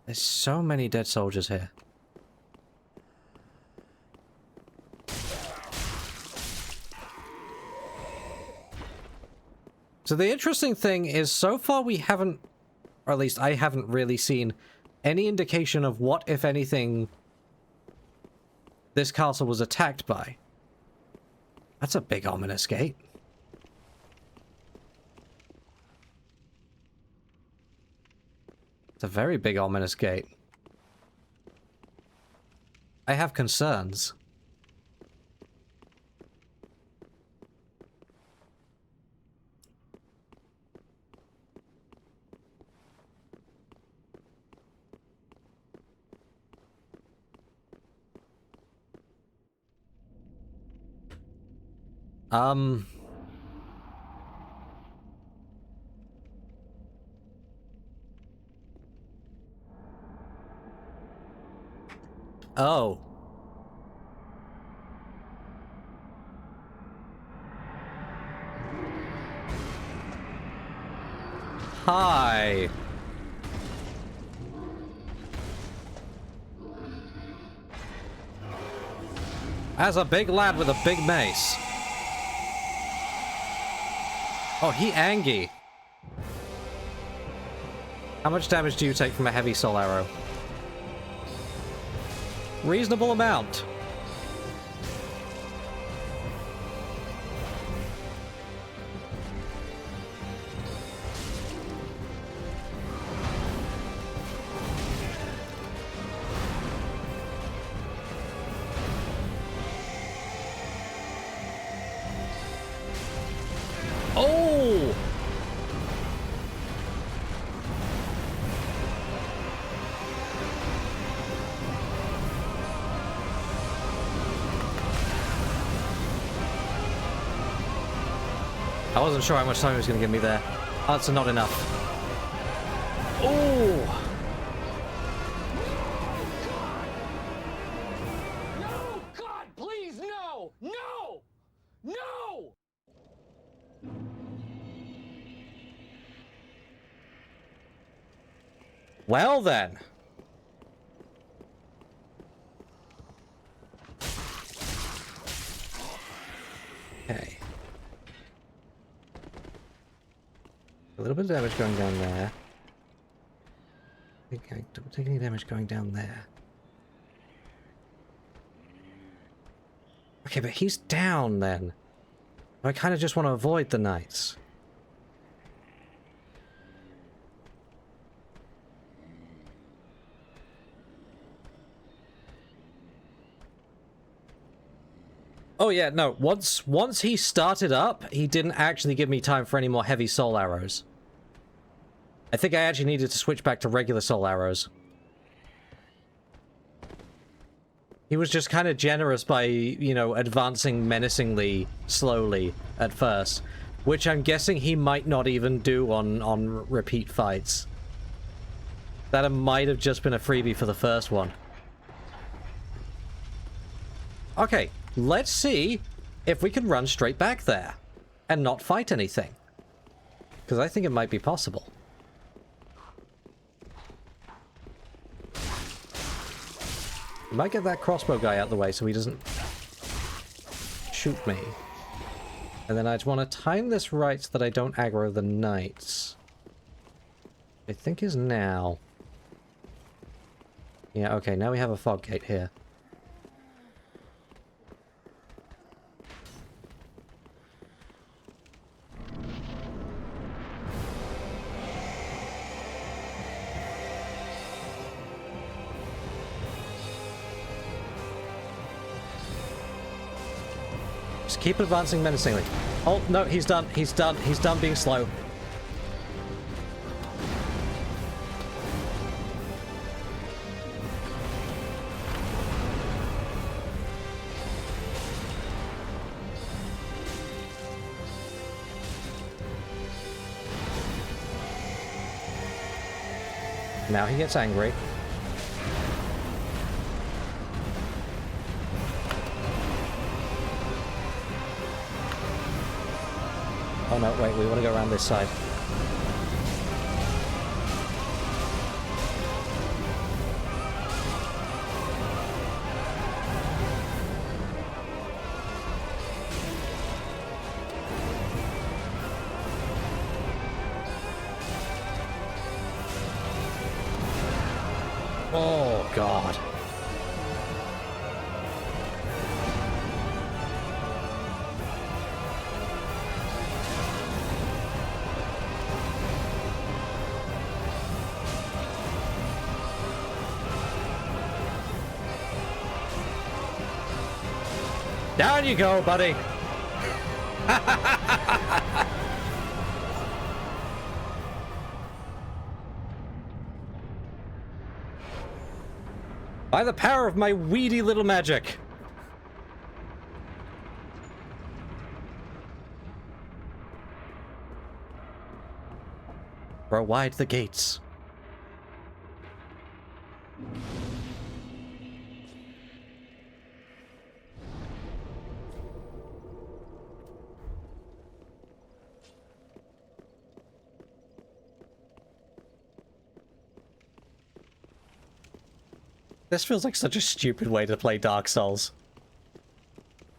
There's so many dead soldiers here. So the interesting thing is, so far we haven't, or at least I haven't really seen any indication of what, if anything, this castle was attacked by. That's a big ominous gate. It's a very big ominous gate. I have concerns. Oh. Hi. As a big lad with a big mace. Oh, he Angie. How much damage do you take from a heavy soul arrow? Reasonable amount. Oh! I wasn't sure how much time he was going to give me there. Answer not enough. Oh! No! God, please, no! No! No! Well then. Okay. A little bit of damage going down there. Okay, don't take any damage going down there. Okay, but he's down then. I kind of just want to avoid the knights. Oh yeah, no, once he started up, he didn't actually give me time for any more heavy soul arrows. I think I actually needed to switch back to regular soul arrows. He was just kind of generous by, you know, advancing menacingly slowly at first, which I'm guessing he might not even do on repeat fights. That might have just been a freebie for the first one. Okay, let's see if we can run straight back there and not fight anything. Because I think it might be possible. I might get that crossbow guy out the way so he doesn't shoot me. And then I just want to time this right so that I don't aggro the knights. I think is now. Yeah, okay, now we have a fog gate here. Just keep advancing menacingly. Oh, no, he's done. He's done. He's done being slow. Now he gets angry. Oh no, wait, we want to go around this side. Oh, God. Down you go, buddy. By the power of my weedy little magic. Throw wide the gates. This feels like such a stupid way to play Dark Souls.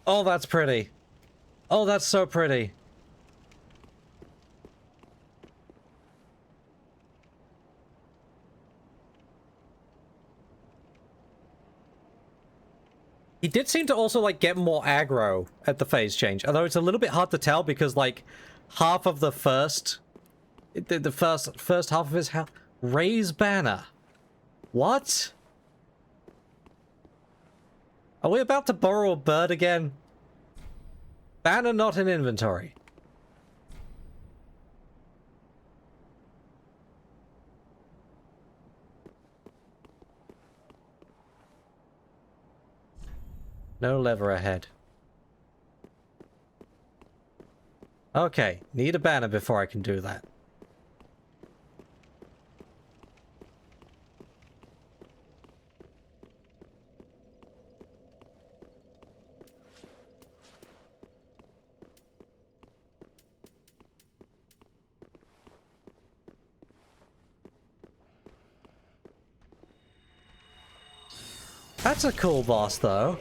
Oh, that's pretty. Oh, that's so pretty. He did seem to also, like, get more aggro at the phase change. Although it's a little bit hard to tell because, like, half of the first half of his health... Raise banner. What? Are we about to borrow a bird again? Banner not in inventory. No lever ahead. Okay, need a banner before I can do that. That's a cool boss, though.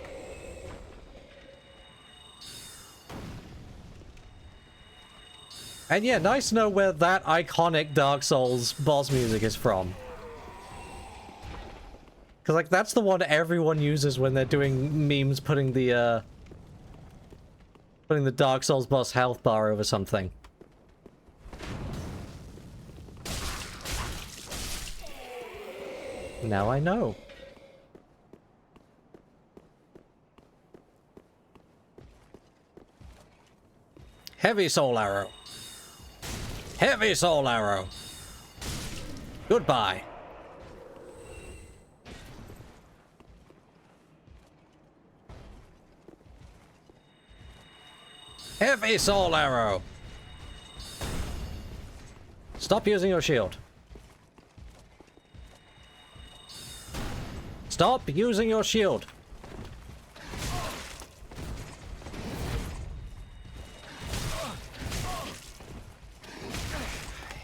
And yeah, nice to know where that iconic Dark Souls boss music is from. Because, like, that's the one everyone uses when they're doing memes putting the Putting the Dark Souls boss health bar over something. Now I know. Heavy soul arrow. Heavy soul arrow. Goodbye. Heavy soul arrow. Stop using your shield. Stop using your shield.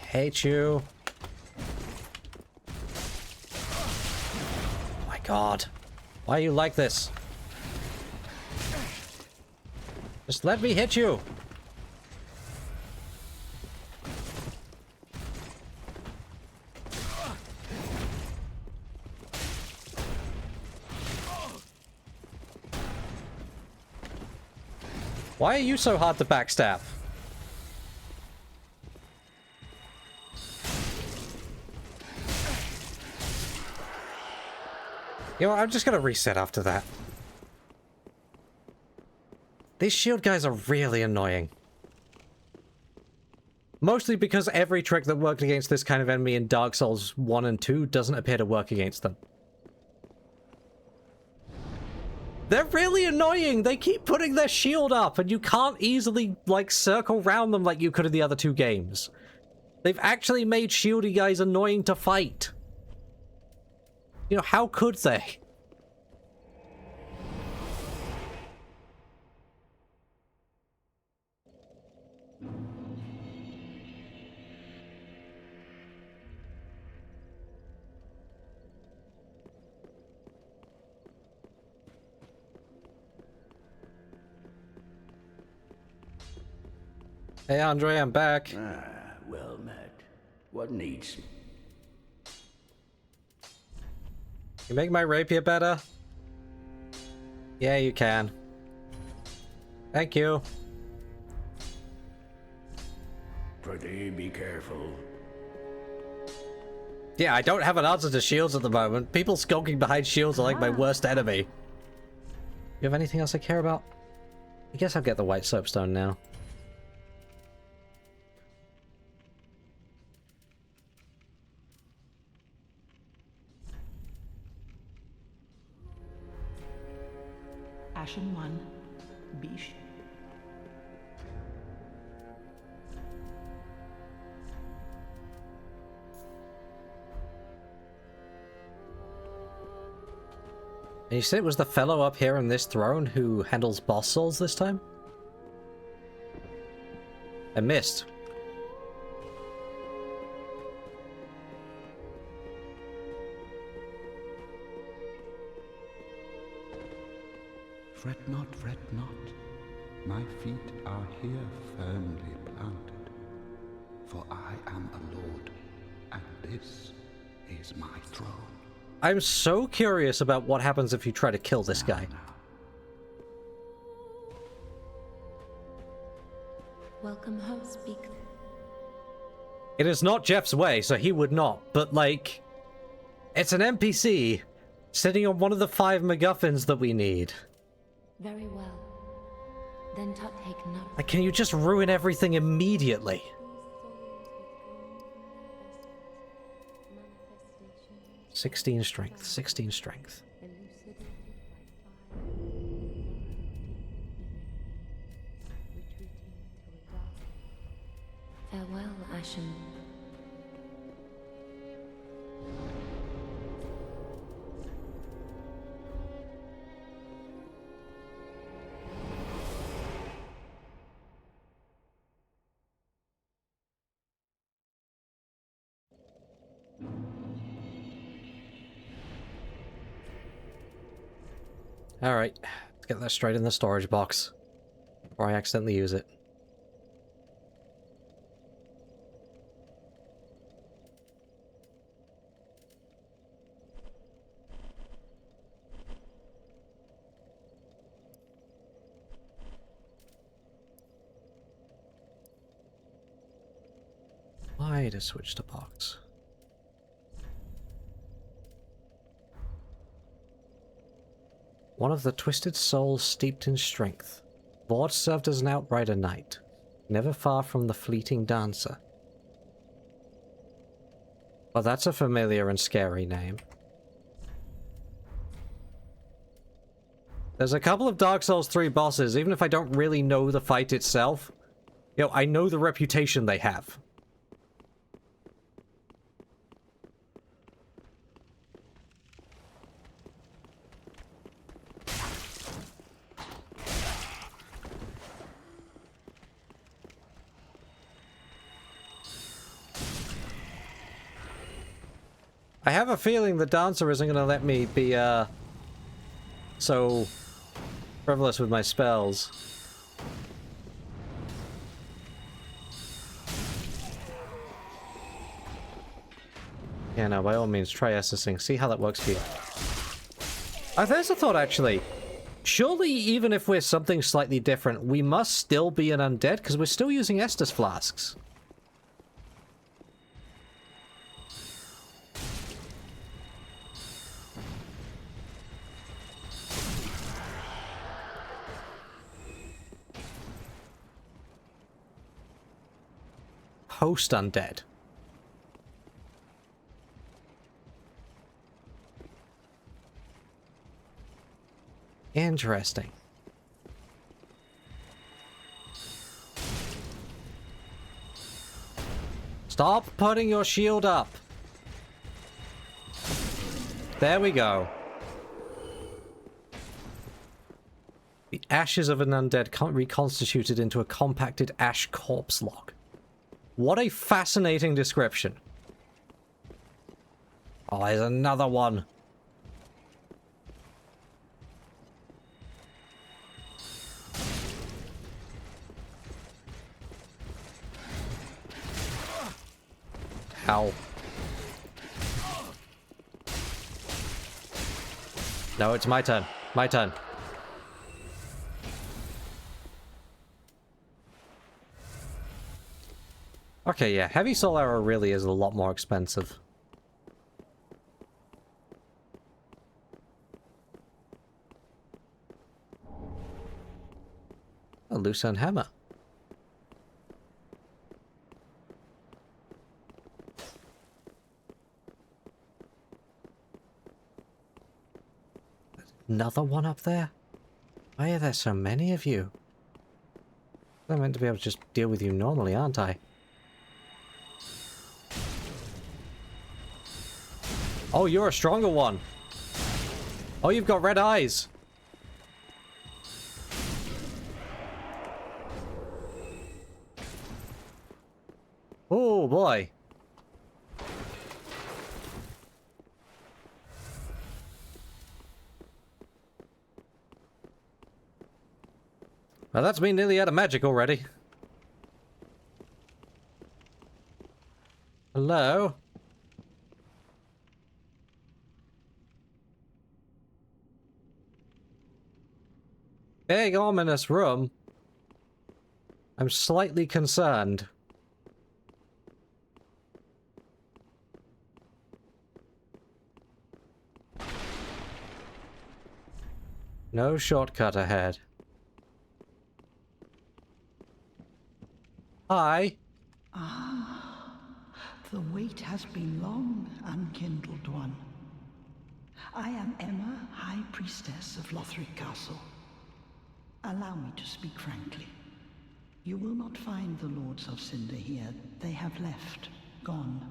Hate you. Oh my god. Why are you like this? Just let me hit you. Why are you so hard to backstab? You know what, I'm just gonna reset after that. These shield guys are really annoying. Mostly because every trick that worked against this kind of enemy in Dark Souls 1 and 2 doesn't appear to work against them. They're really annoying! They keep putting their shield up and you can't easily, like, circle around them like you could in the other two games. They've actually made shieldy guys annoying to fight. You know, how could they? Hey Andre, I'm back. Ah, well met. What needs? You make my rapier better? Yeah, you can. Thank you. Pretty be careful. Yeah, I don't have an answer to shields at the moment. People skulking behind shields are like my worst enemy. You have anything else I care about? I guess I'll get the white soapstone now. Ashen One, Bish. And you said it was the fellow up here on this throne who handles boss souls this time? I missed. Fret not, fret not. My feet are here firmly planted. For I am a lord, and this is my throne. I'm so curious about what happens if you try to kill this guy. Welcome home, speak. It is not Jeff's way, so he would not, but like, it's an NPC sitting on one of the 5 MacGuffins that we need. Very well. Then take note. Like, can you just ruin everything immediately? "16 strength, 16 strength." Farewell, Ashen. Alright, let's get that straight in the storage box before I accidentally use it. Why to switch to box? One of the twisted souls steeped in strength. Vord served as an outrider knight, never far from the fleeting dancer. Oh, that's a familiar and scary name. There's a couple of Dark Souls 3 bosses, even if I don't really know the fight itself. You know, I know the reputation they have. I have a feeling the dancer isn't going to let me be, so frivolous with my spells. Yeah, no, by all means, try Essensing. See how that works for you. There's a thought, actually. Surely, even if we're something slightly different, we must still be an undead, because we're still using Estus flasks. Host undead. Interesting. Stop putting your shield up. There we go. The ashes of an undead reconstituted into a compacted ash corpse log. What a fascinating description. Oh, there's another one. Ow. No, it's my turn. My turn. Okay, yeah, heavy soul arrow really is a lot more expensive. A Lucerne hammer. Another one up there? Why are there so many of you? I'm meant to be able to just deal with you normally, aren't I? Oh, you're a stronger one. Oh, you've got red eyes. Oh, boy. Well, that's me nearly out of magic already. Hello? Big ominous room. I'm slightly concerned. No shortcut ahead. Hi. Ah, the wait has been long, unkindled one. I am Emma, High Priestess of Lothric Castle. Allow me to speak frankly. You will not find the Lords of Cinder here. They have left, gone,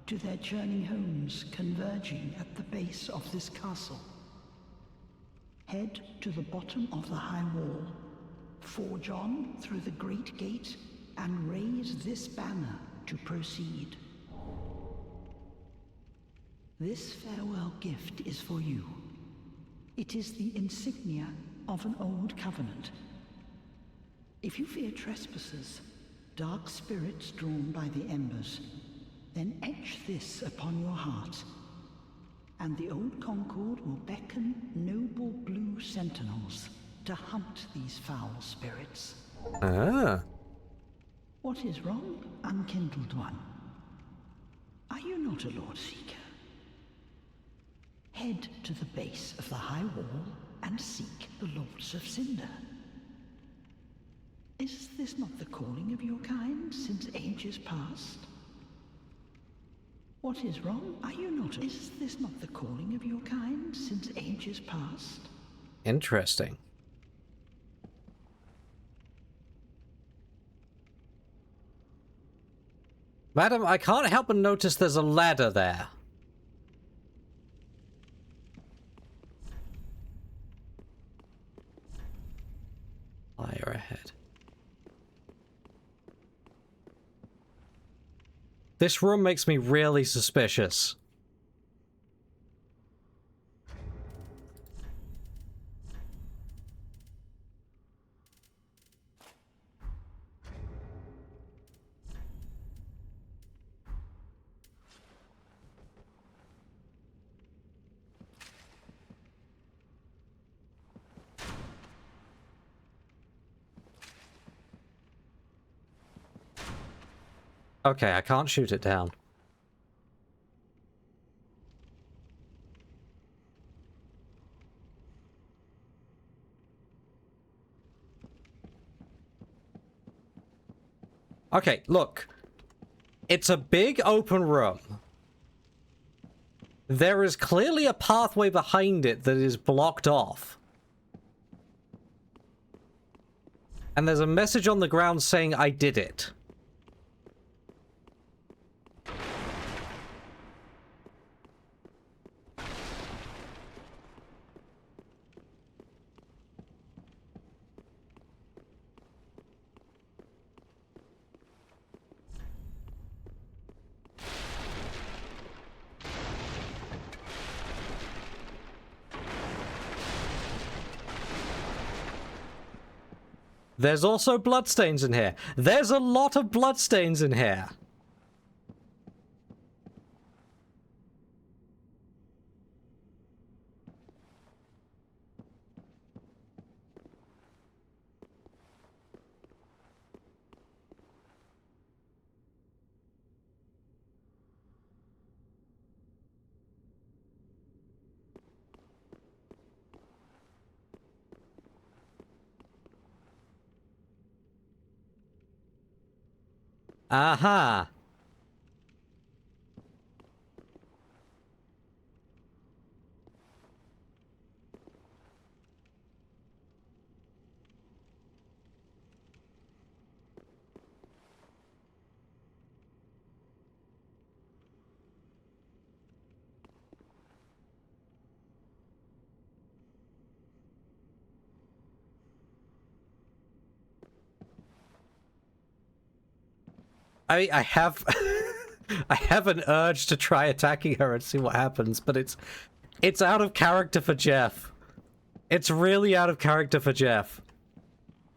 to their churning homes, converging at the base of this castle. Head to the bottom of the high wall, forge on through the great gate, and raise this banner to proceed. This farewell gift is for you. It is the insignia of an old covenant. If you fear trespassers, dark spirits drawn by the embers, then etch this upon your heart, and the old Concord will beckon noble blue sentinels to hunt these foul spirits. Ah. What is wrong, unkindled one? Are you not a Lord Seeker? Head to the base of the High Wall and seek the Lords of Cinder. Is this not the calling of your kind since ages past? What is wrong? Are you not? Is this not the calling of your kind since ages past? Interesting. Madam, I can't help but notice there's a ladder there. Fire ahead. This room makes me really suspicious. Okay, I can't shoot it down. Okay, look. It's a big open room. There is clearly a pathway behind it that is blocked off. And there's a message on the ground saying I did it. There's also bloodstains in here. There's a lot of bloodstains in here. Aha! I have I have an urge to try attacking her and see what happens, but it's out of character for Jeff. It's really out of character for Jeff.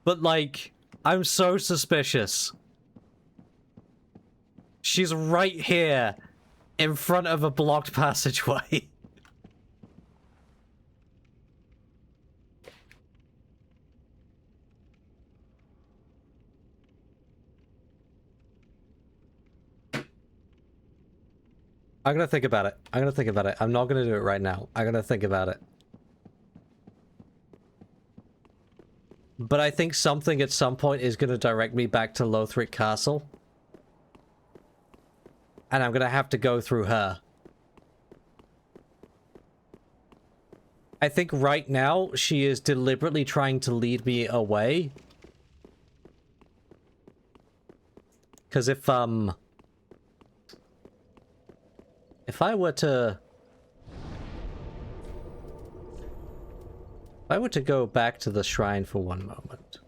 But like, I'm so suspicious. She's right here in front of a blocked passageway. I'm gonna think about it. I'm gonna think about it. I'm not gonna do it right now. I'm gonna think about it. But I think something at some point is gonna direct me back to Lothric Castle. And I'm gonna have to go through her. I think right now she is deliberately trying to lead me away. Because if I were to go back to the shrine for one moment.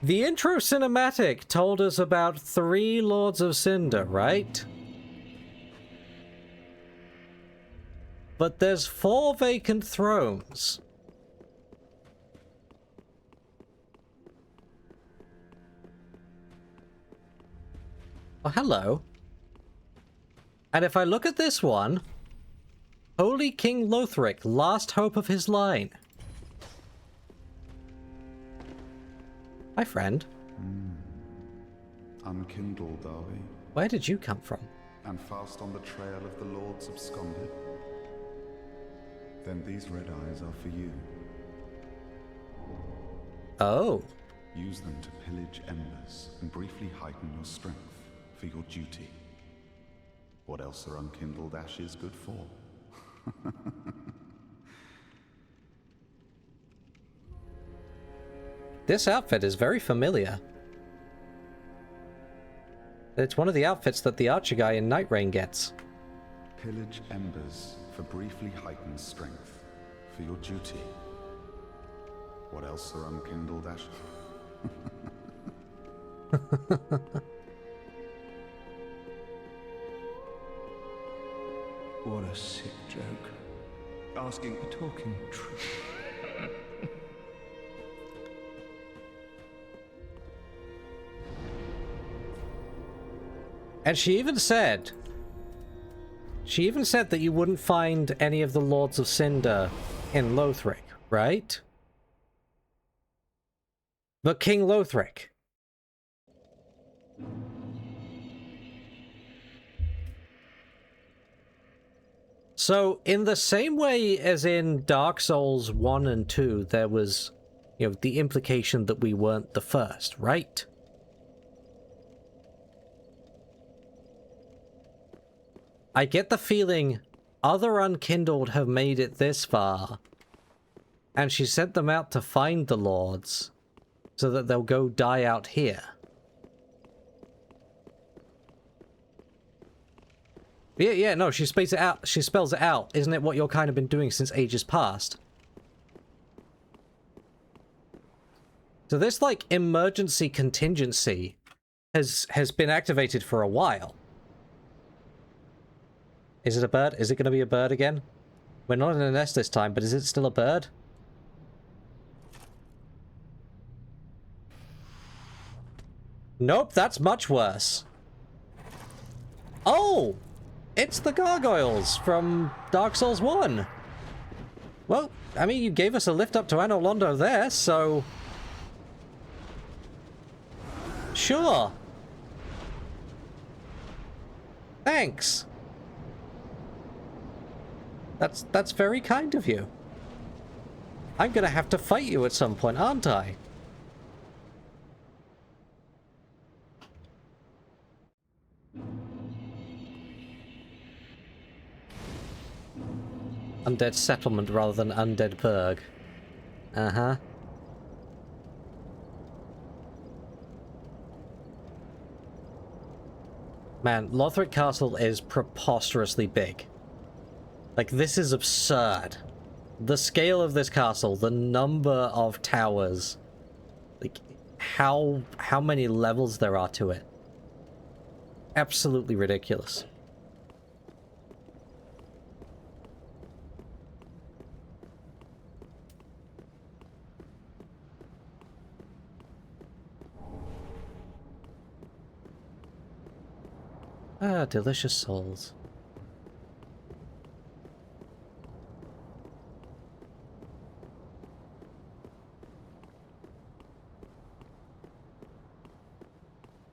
The intro cinematic told us about 3 Lords of Cinder, right? But there's 4 vacant thrones. Oh, hello. And if I look at this one, Holy King Lothric, last hope of his line. My friend. Unkindled, are we? Where did you come from? And fast on the trail of the Lords absconded? Then these red eyes are for you. Oh. Use them to pillage embers and briefly heighten your strength for your duty. What else are unkindled ashes good for? This outfit is very familiar. It's one of the outfits that the archer guy in Night Rain gets. Pillage embers for briefly heightened strength for your duty. What else are unkindled ashes? What a sick joke. Asking a talking truth. And she even said that you wouldn't find any of the Lords of Cinder in Lothric, right? But King Lothric. So, in the same way as in Dark Souls 1 and 2, there was, you know, the implication that we weren't the first, right? I get the feeling other Unkindled have made it this far, and she sent them out to find the Lords, so that they'll go die out here. Yeah, no, she spells it out. She spells it out. Isn't it what you're kind of been doing since ages past? So this, like, emergency contingency has been activated for a while. Is it a bird? Is it going to be a bird again? We're not in a nest this time, but is it still a bird? Nope, that's much worse. Oh! It's the gargoyles from Dark Souls 1. Well, I mean, you gave us a lift up to Anor Londo there, so... Sure. Thanks. That's very kind of you. I'm gonna have to fight you at some point, aren't I? Undead settlement rather than undead burg. Uh-huh. Man, Lothric Castle is preposterously big. Like, this is absurd. The scale of this castle, the number of towers, like, how many levels there are to it. Absolutely ridiculous. Ah, delicious souls.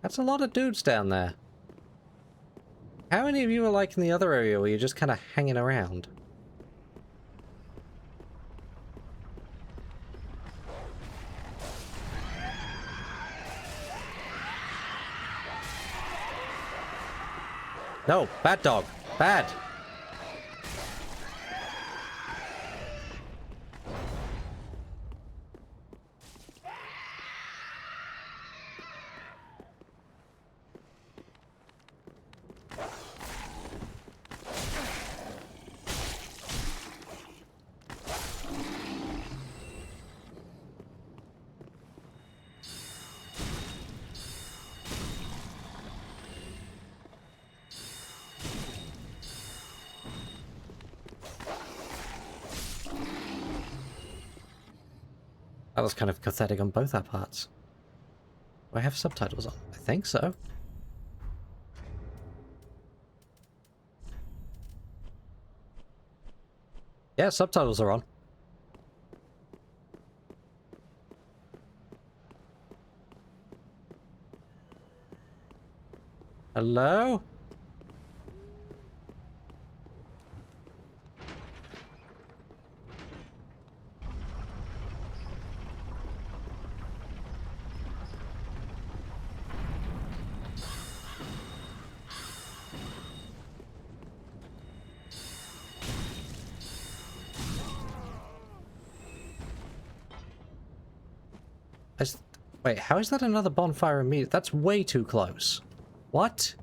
That's a lot of dudes down there. How many of you are like in the other area where you're just kind of hanging around? No, bad dog. Bad. That was kind of pathetic on both our parts. Do I have subtitles on? I think so. Yeah, subtitles are on. Hello? Wait, how is that another bonfire immediate? That's way too close. What?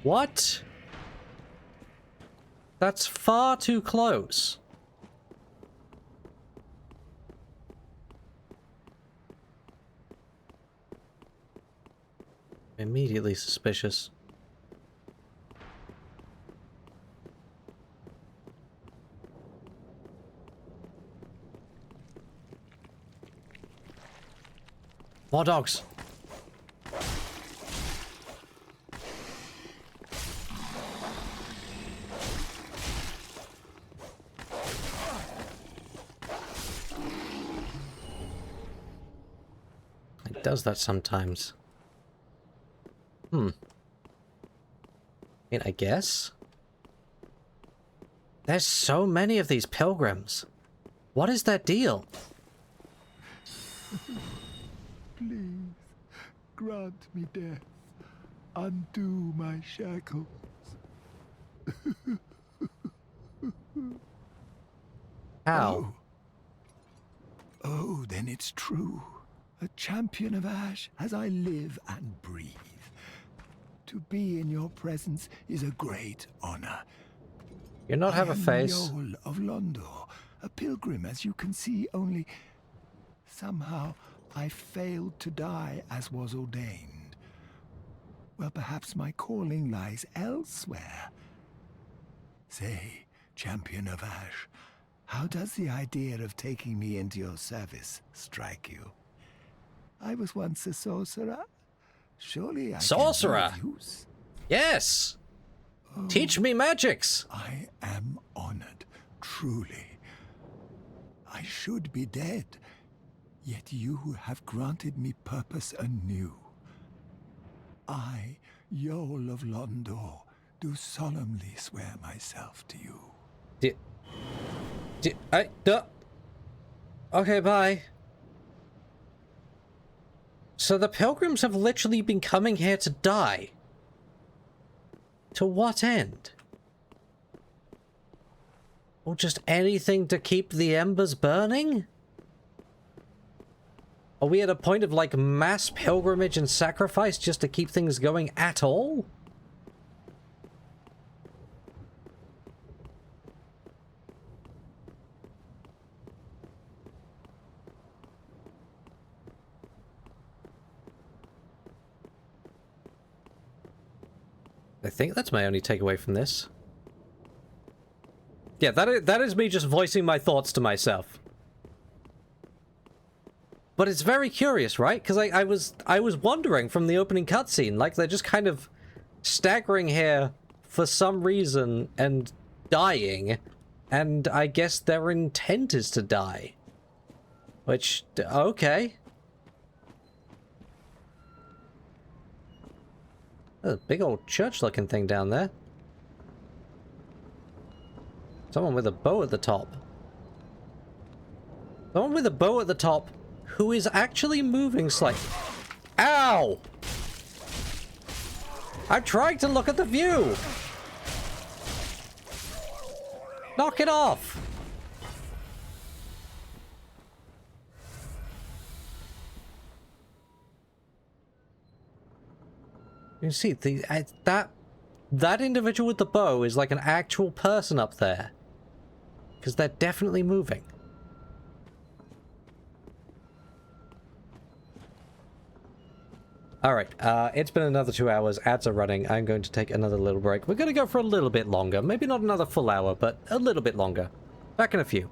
What? That's far too close. Immediately suspicious. More dogs. It does that sometimes. I mean, I guess. There's so many of these pilgrims. What is that deal? Please, grant me death. Undo my shackles. How? Oh, then it's true. A champion of Ash as I live and breathe. To be in your presence is a great honor. You not have a face. Yoel of Londor, a pilgrim, as you can see, only somehow I failed to die as was ordained. Well, perhaps my calling lies elsewhere. Say, champion of Ash, how does the idea of taking me into your service strike you? I was once a sorcerer. Surely I Sorcerer? can be of use. Yes! Teach me magics! I am honored, truly. I should be dead, yet you have granted me purpose anew. I, Yoel of Londor, do solemnly swear myself to you. Okay, bye. So the pilgrims have literally been coming here to die. To what end? Or just anything to keep the embers burning? Are we at a point of, like, mass pilgrimage and sacrifice just to keep things going at all? I think that's my only takeaway from this. Yeah, that is me just voicing my thoughts to myself. But it's very curious, right? Because I was wondering from the opening cutscene, like they're just kind of staggering here for some reason and dying, and I guess their intent is to die. Which, okay. There's a big old church-looking thing down there. Someone with a bow at the top. Someone with a bow at the top who is actually moving slightly. Ow! I'm trying to look at the view! Knock it off! You can see that individual with the bow is like an actual person up there. Because they're definitely moving. Alright, it's been another 2 hours, ads are running, I'm going to take another little break. We're going to go for a little bit longer, maybe not another full hour, but a little bit longer. Back in a few.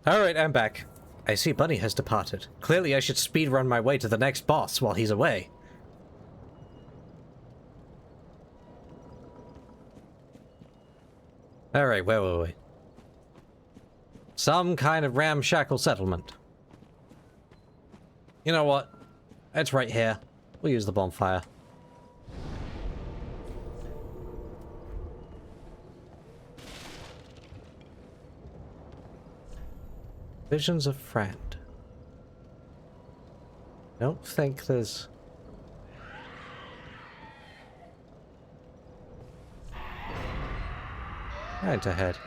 Alright, I'm back. I see Bunny has departed. Clearly I should speedrun my way to the next boss while he's away. Alright, where were we? Some kind of ramshackle settlement. You know what? It's right here. We'll use the bonfire. Visions of friend. Don't think there's... Right ahead.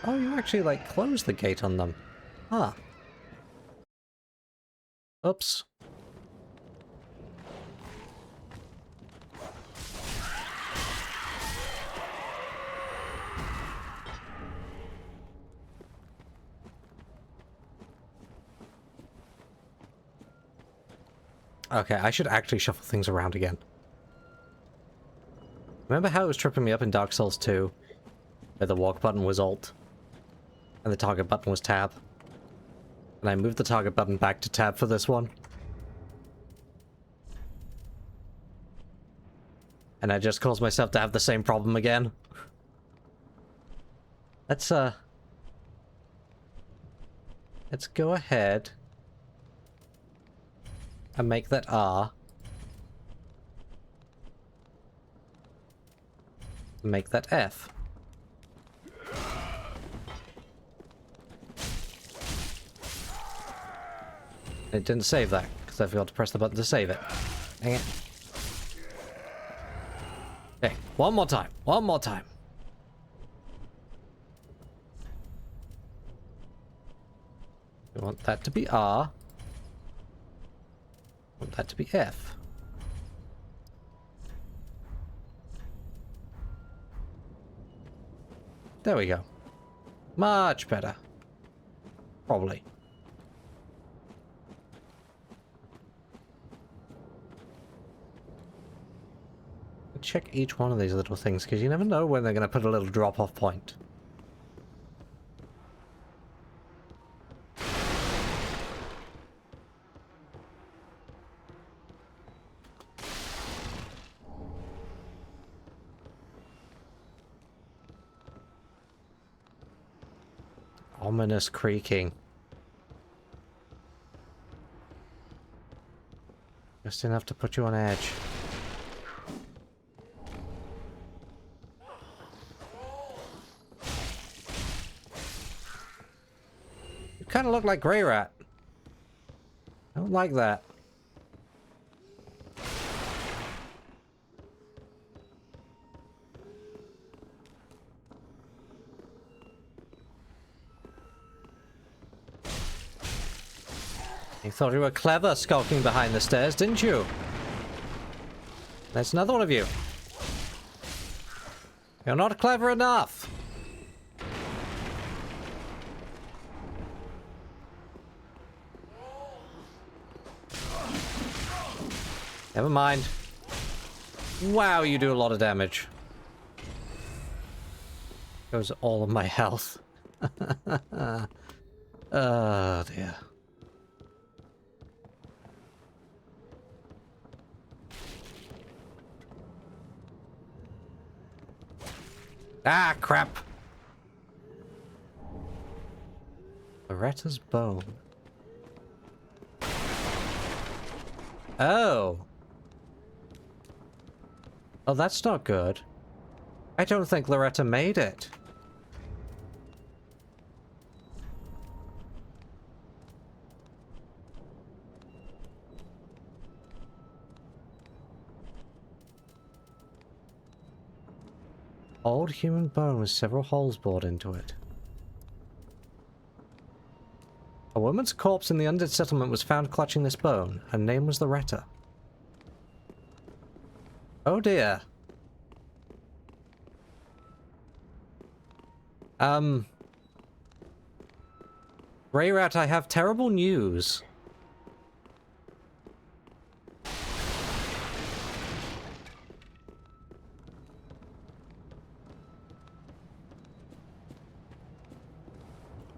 Oh, you actually, like, closed the gate on them. Huh. Oops. Okay, I should actually shuffle things around again. Remember how it was tripping me up in Dark Souls 2? Where the walk button was Alt, and the target button was Tab? And I moved the target button back to Tab for this one. And I just caused myself to have the same problem again. Let's go ahead and make that R. Make that F. It didn't save that, because I forgot to press the button to save it. Dang it. Okay, one more time. One more time. We want that to be R. We want that to be F. There we go. Much better. Probably. Check each one of these little things, because you never know when they're going to put a little drop-off point. Ominous creaking. Just enough to put you on edge. You kind of look like Greirat. I don't like that. You thought you were clever skulking behind the stairs, didn't you? There's another one of you. You're not clever enough. Never mind. Wow, you do a lot of damage. Goes all of my health. Oh dear. Ah, crap. Loretta's bone. Oh. Oh, that's not good. I don't think Loretta made it. Old human bone with several holes bored into it. A woman's corpse in the undead settlement was found clutching this bone. Her name was Loretta. Oh dear. Greirat, I have terrible news.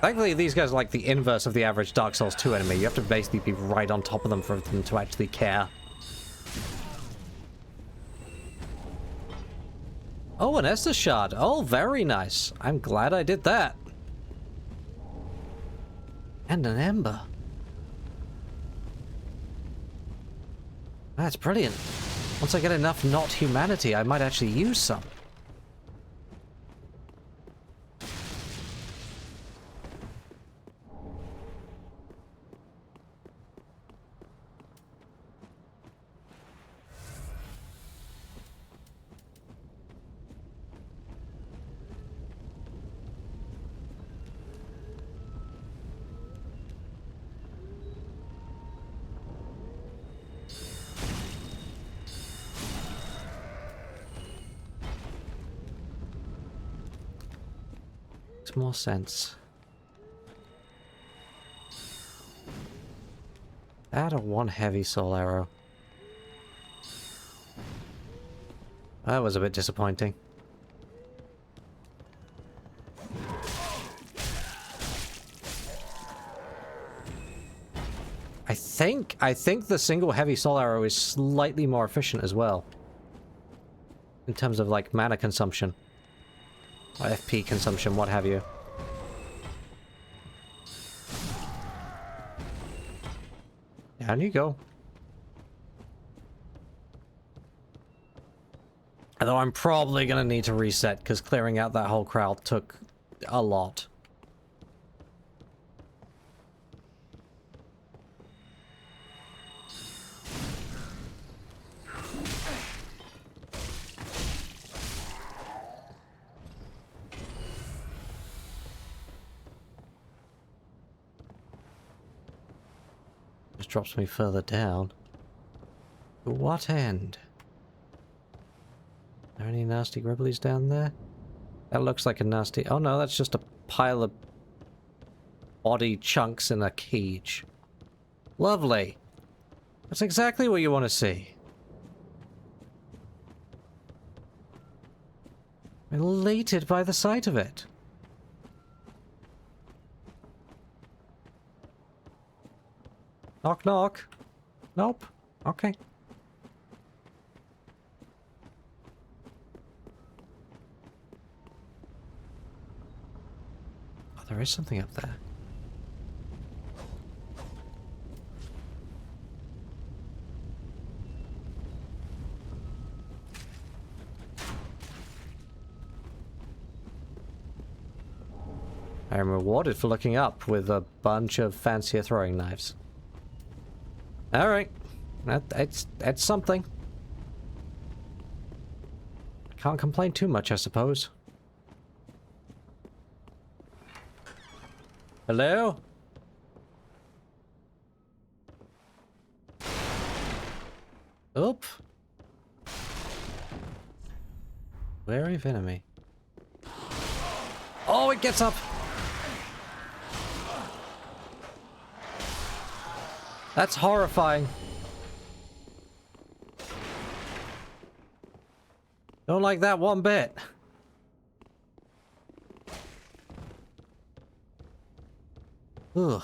Thankfully, these guys are like the inverse of the average Dark Souls 2 enemy. You have to basically be right on top of them for them to actually care. Oh, an Estus Shard. Oh, very nice. I'm glad I did that. And an Ember. That's brilliant. Once I get enough not humanity, I might actually use some. More sense. That or one heavy soul arrow. That was a bit disappointing. I think the single heavy soul arrow is slightly more efficient as well. In terms of like mana consumption. Or FP consumption, what have you. Down you go. Although I'm probably gonna need to reset, because clearing out that whole crowd took a lot. Drops me further down. To what end? Are there any nasty gribblies down there? That looks like a nasty... Oh no, that's just a pile of body chunks in a cage. Lovely. That's exactly what you want to see. I'm elated by the sight of it. Knock, knock. Nope. Okay. Oh, there is something up there. I am rewarded for looking up with a bunch of fancier throwing knives. Alright. That's something. Can't complain too much, I suppose. Hello? Oop. Wary of enemy. Oh, it gets up! That's horrifying. Don't like that one bit. Ugh.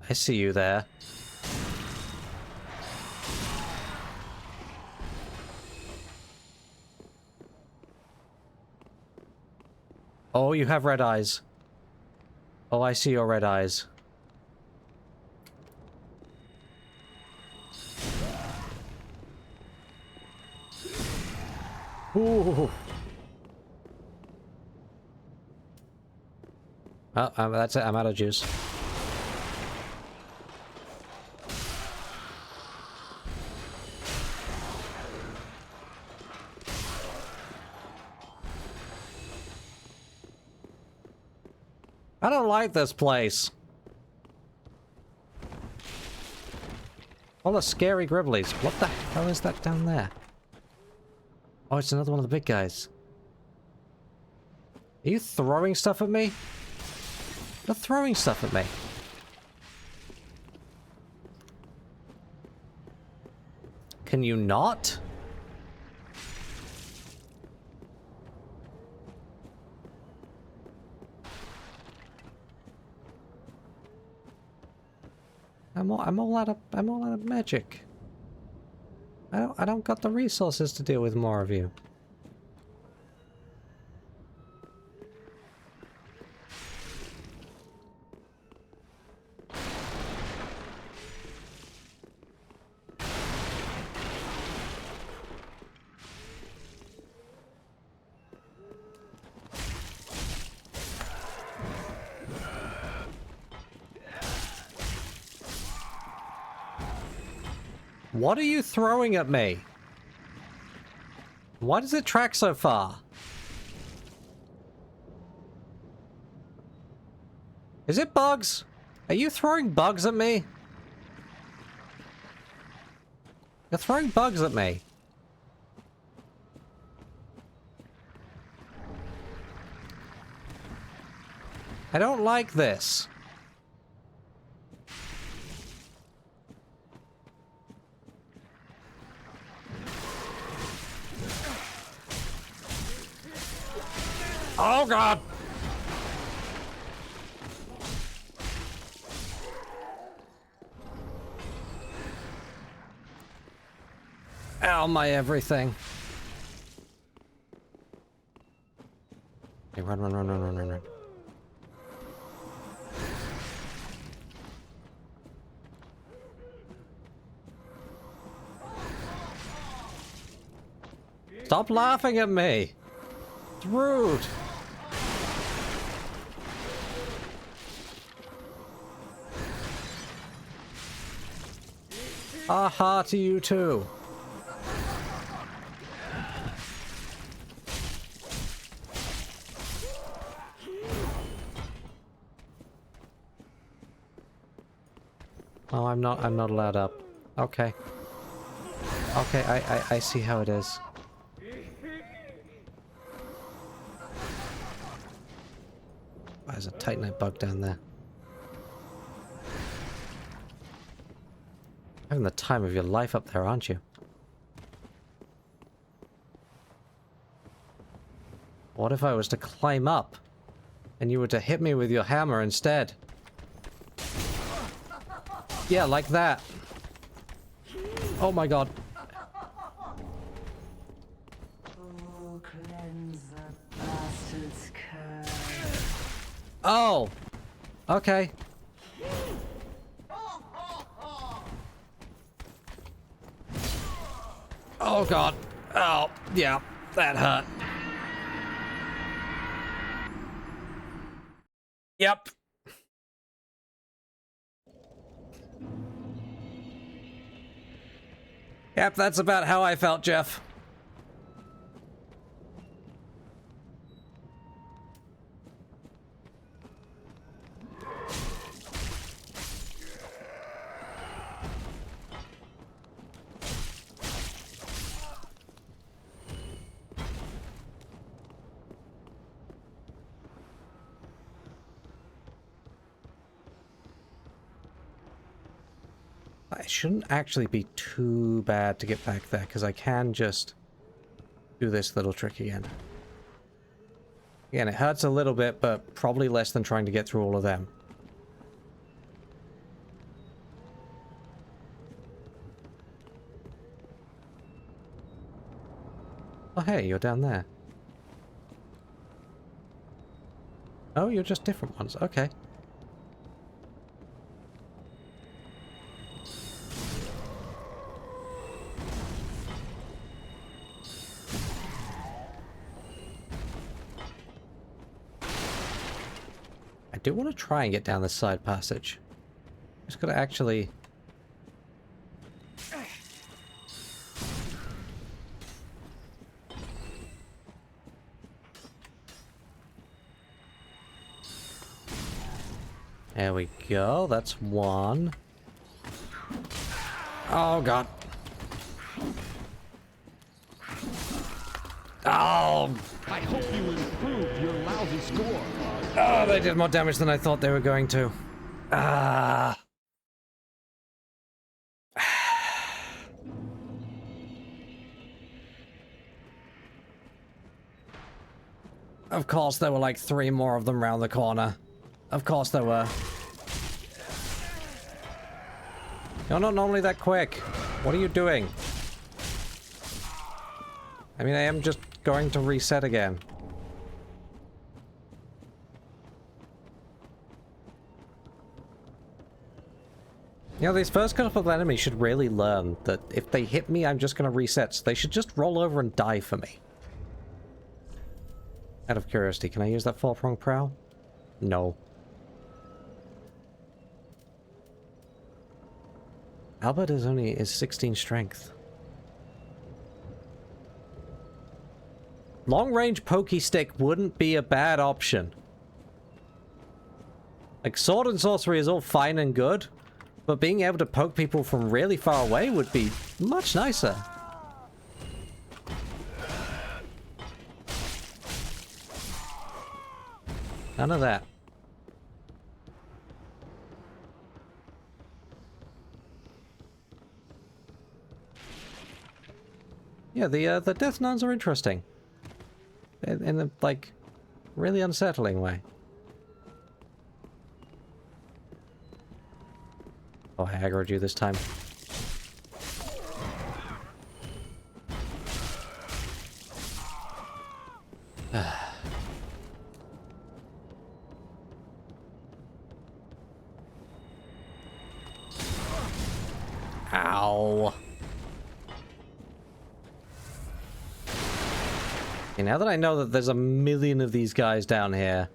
I see you there. Oh, you have red eyes. Oh, I see your red eyes. Ooh. Oh, that's it. I'm out of juice. I don't like this place. All the scary gribblies. What the hell is that down there? Oh, it's another one of the big guys. Are you throwing stuff at me? You're throwing stuff at me. Can you not? I'm all out of magic. I don't got the resources to deal with more of you. What are you throwing at me? Why does it track so far? Is it bugs? Are you throwing bugs at me? You're throwing bugs at me. I don't like this. Oh god! Ow, my everything. Okay, run, run, run, run, run, run, run. Stop laughing at me! It's rude! Aha to you too. Oh, I'm not allowed up. Okay. Okay, I see how it is. There's a Titanite bug down there. Having the time of your life up there, aren't you? What if I was to climb up and you were to hit me with your hammer instead? Yeah, like that. Oh my god. Oh, cleanse the bastard's curse. Oh! Okay. Oh god. Oh, yeah. That hurt. Yep. Yep, that's about how I felt, Jeff. It shouldn't actually be too bad to get back there, because I can just do this little trick again. Again, it hurts a little bit, but probably less than trying to get through all of them. Oh hey, you're down there. Oh, you're just different ones. Okay. I do want to try and get down this side passage. Just gotta actually... There we go, that's one. Oh god. Oh! I hope you improved your lousy score. Oh, they did more damage than I thought they were going to. Ah. Of course there were like 3 more of them round the corner. Of course there were. You're not normally that quick. What are you doing? I mean, I am just going to reset again. You know, these first couple of enemies should really learn that if they hit me, I'm just going to reset. So they should just roll over and die for me. Out of curiosity, can I use that 4-prong prow? No. Albert is 16 strength. Long-range pokey stick wouldn't be a bad option. Like, sword and sorcery is all fine and good, but being able to poke people from really far away would be much nicer. None of that. Yeah, the Death Nuns are interesting. In a, like, really unsettling way. Oh, I aggroed you this time. Ow. Okay, now that I know that there's a million of these guys down here,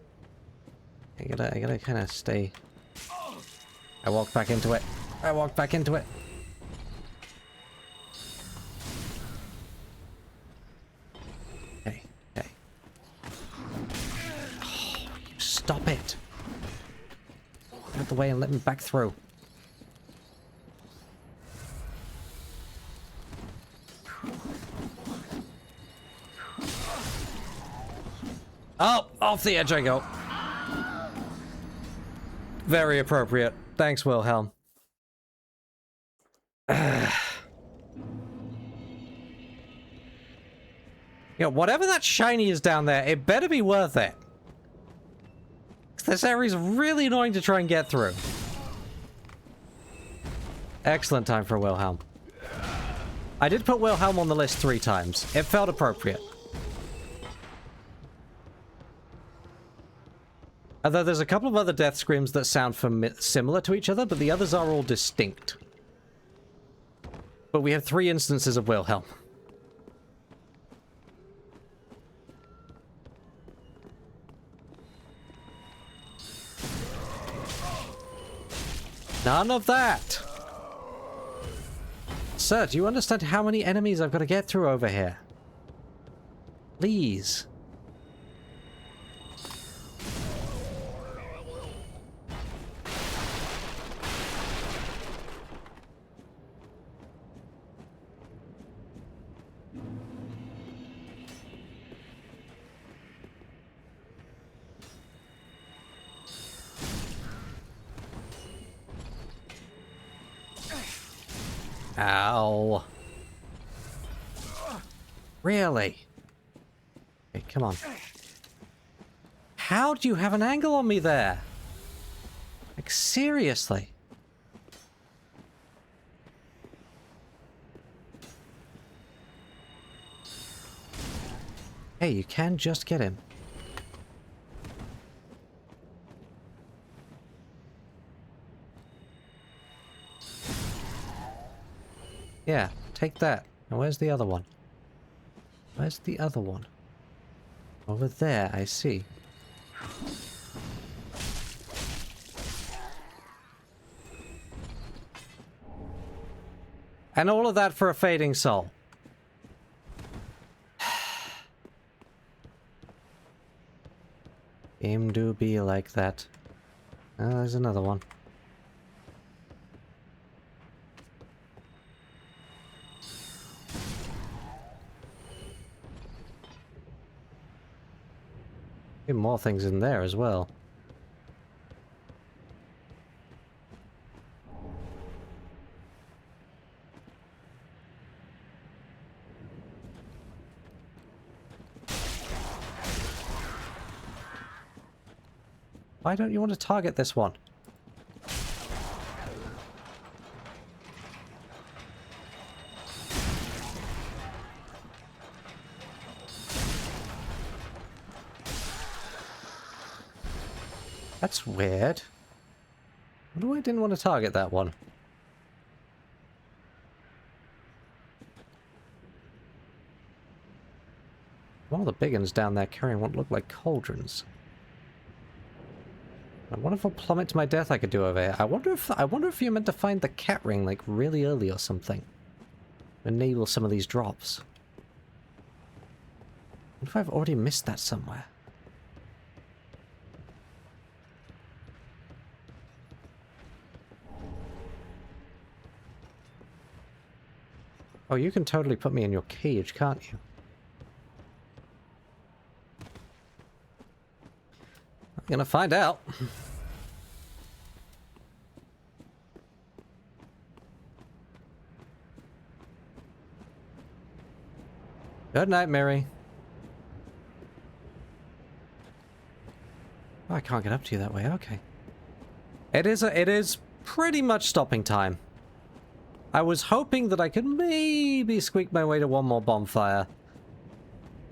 I gotta kind of stay. I walked back into it. I walked back into it. Okay, okay. Oh, you stop it. Get out the way and let me back through. Oh, off the edge I go. Very appropriate. Thanks, Wilhelm. You know, whatever that shiny is down there, it better be worth it. This area is really annoying to try and get through. Excellent time for Wilhelm. I did put Wilhelm on the list 3 times. It felt appropriate. Although there's a couple of other death screams that sound similar to each other, but the others are all distinct. But we have 3 instances of Wilhelm. None of that! Sir, do you understand how many enemies I've got to get through over here? Please. Ow. Really? Okay, come on. How do you have an angle on me there? Like, seriously? Hey, you can just get him. Yeah, take that. Now where's the other one? Where's the other one? Over there, I see. And all of that for a fading soul. Game do be like that. Oh, there's another one. More things in there as well. Why don't you want to target this one? That's weird. Why do I didn't want to target that one? All the big ones down there carrying what look like cauldrons. A wonderful plummet to my death I could do over here. I wonder if you're meant to find the cat ring like really early or something. Enable some of these drops. What if I've already missed that somewhere? Oh, you can totally put me in your cage, can't you? I'm gonna find out. Good night, Mary. Oh, I can't get up to you that way. Okay. It is pretty much stopping time. I was hoping that I could maybe squeak my way to one more bonfire.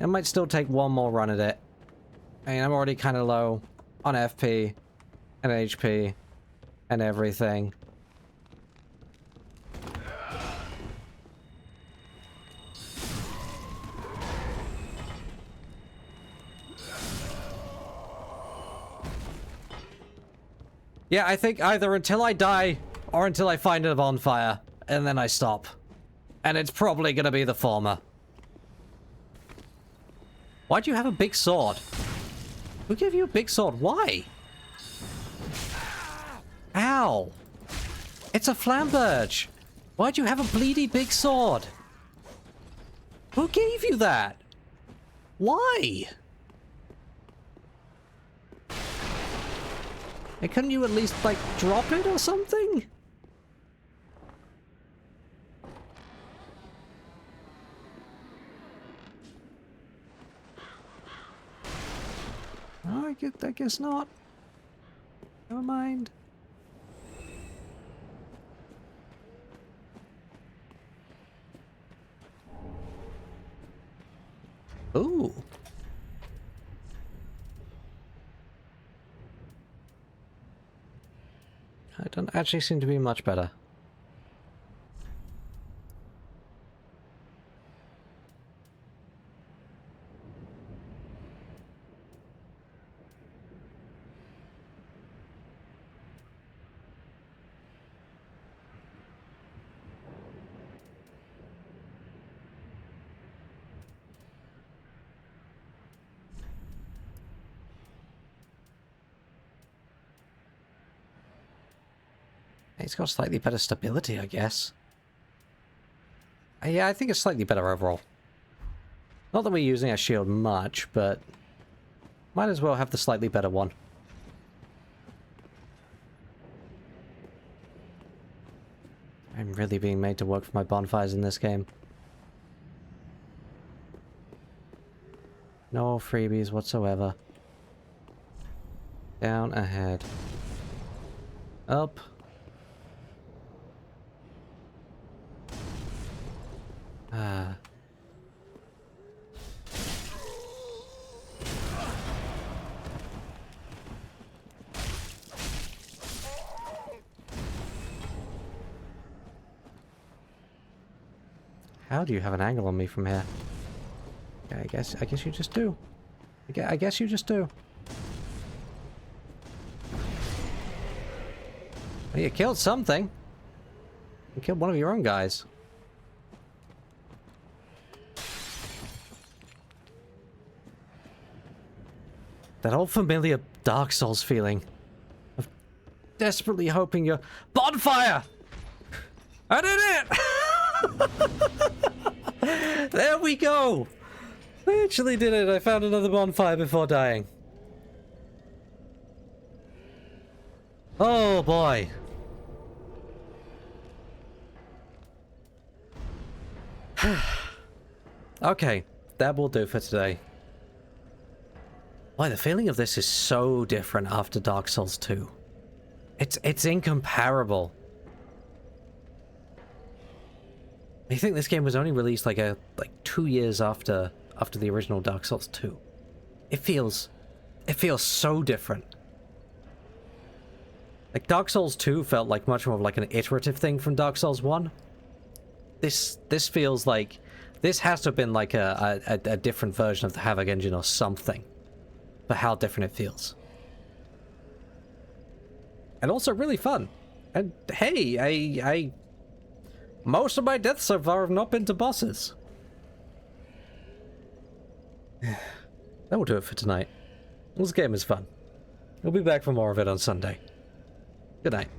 I might still take one more run at it. I mean, I'm already kind of low on FP and HP and everything. Yeah, I think either until I die or until I find a bonfire. And then I stop. And it's probably gonna be the former. Why'd you have a big sword? Who gave you a big sword? Why? Ow! It's a flamberge! Why'd you have a bleedy big sword? Who gave you that? Why? And couldn't you at least, like, drop it or something? Oh, I guess not. Never mind. Ooh. I don't actually seem to be much better. It's got slightly better stability, I guess. Yeah, I think it's slightly better overall. Not that we're using our shield much, but might as well have the slightly better one. I'm really being made to work for my bonfires in this game. No freebies whatsoever. Down, ahead. Up. How do you have an angle on me from here? Yeah, I guess you just do. I guess you just do. Well, you killed something. You killed one of your own guys. That old familiar Dark Souls feeling of desperately hoping you're... Bonfire! I did it! There we go! I actually did it. I found another bonfire before dying. Oh boy. Okay, that will do for today. Boy, the feeling of this is so different after Dark Souls 2. It's incomparable. I think this game was only released like 2 years after the original Dark Souls 2. It feels so different. Like Dark Souls 2 felt like much more of like an iterative thing from Dark Souls 1. This feels like this has to have been like a different version of the Havoc engine or something. For how different it feels. And also really fun. And hey, I most of my deaths so far have not been to bosses. That will do it for tonight. This game is fun. We'll be back for more of it on Sunday. Good night.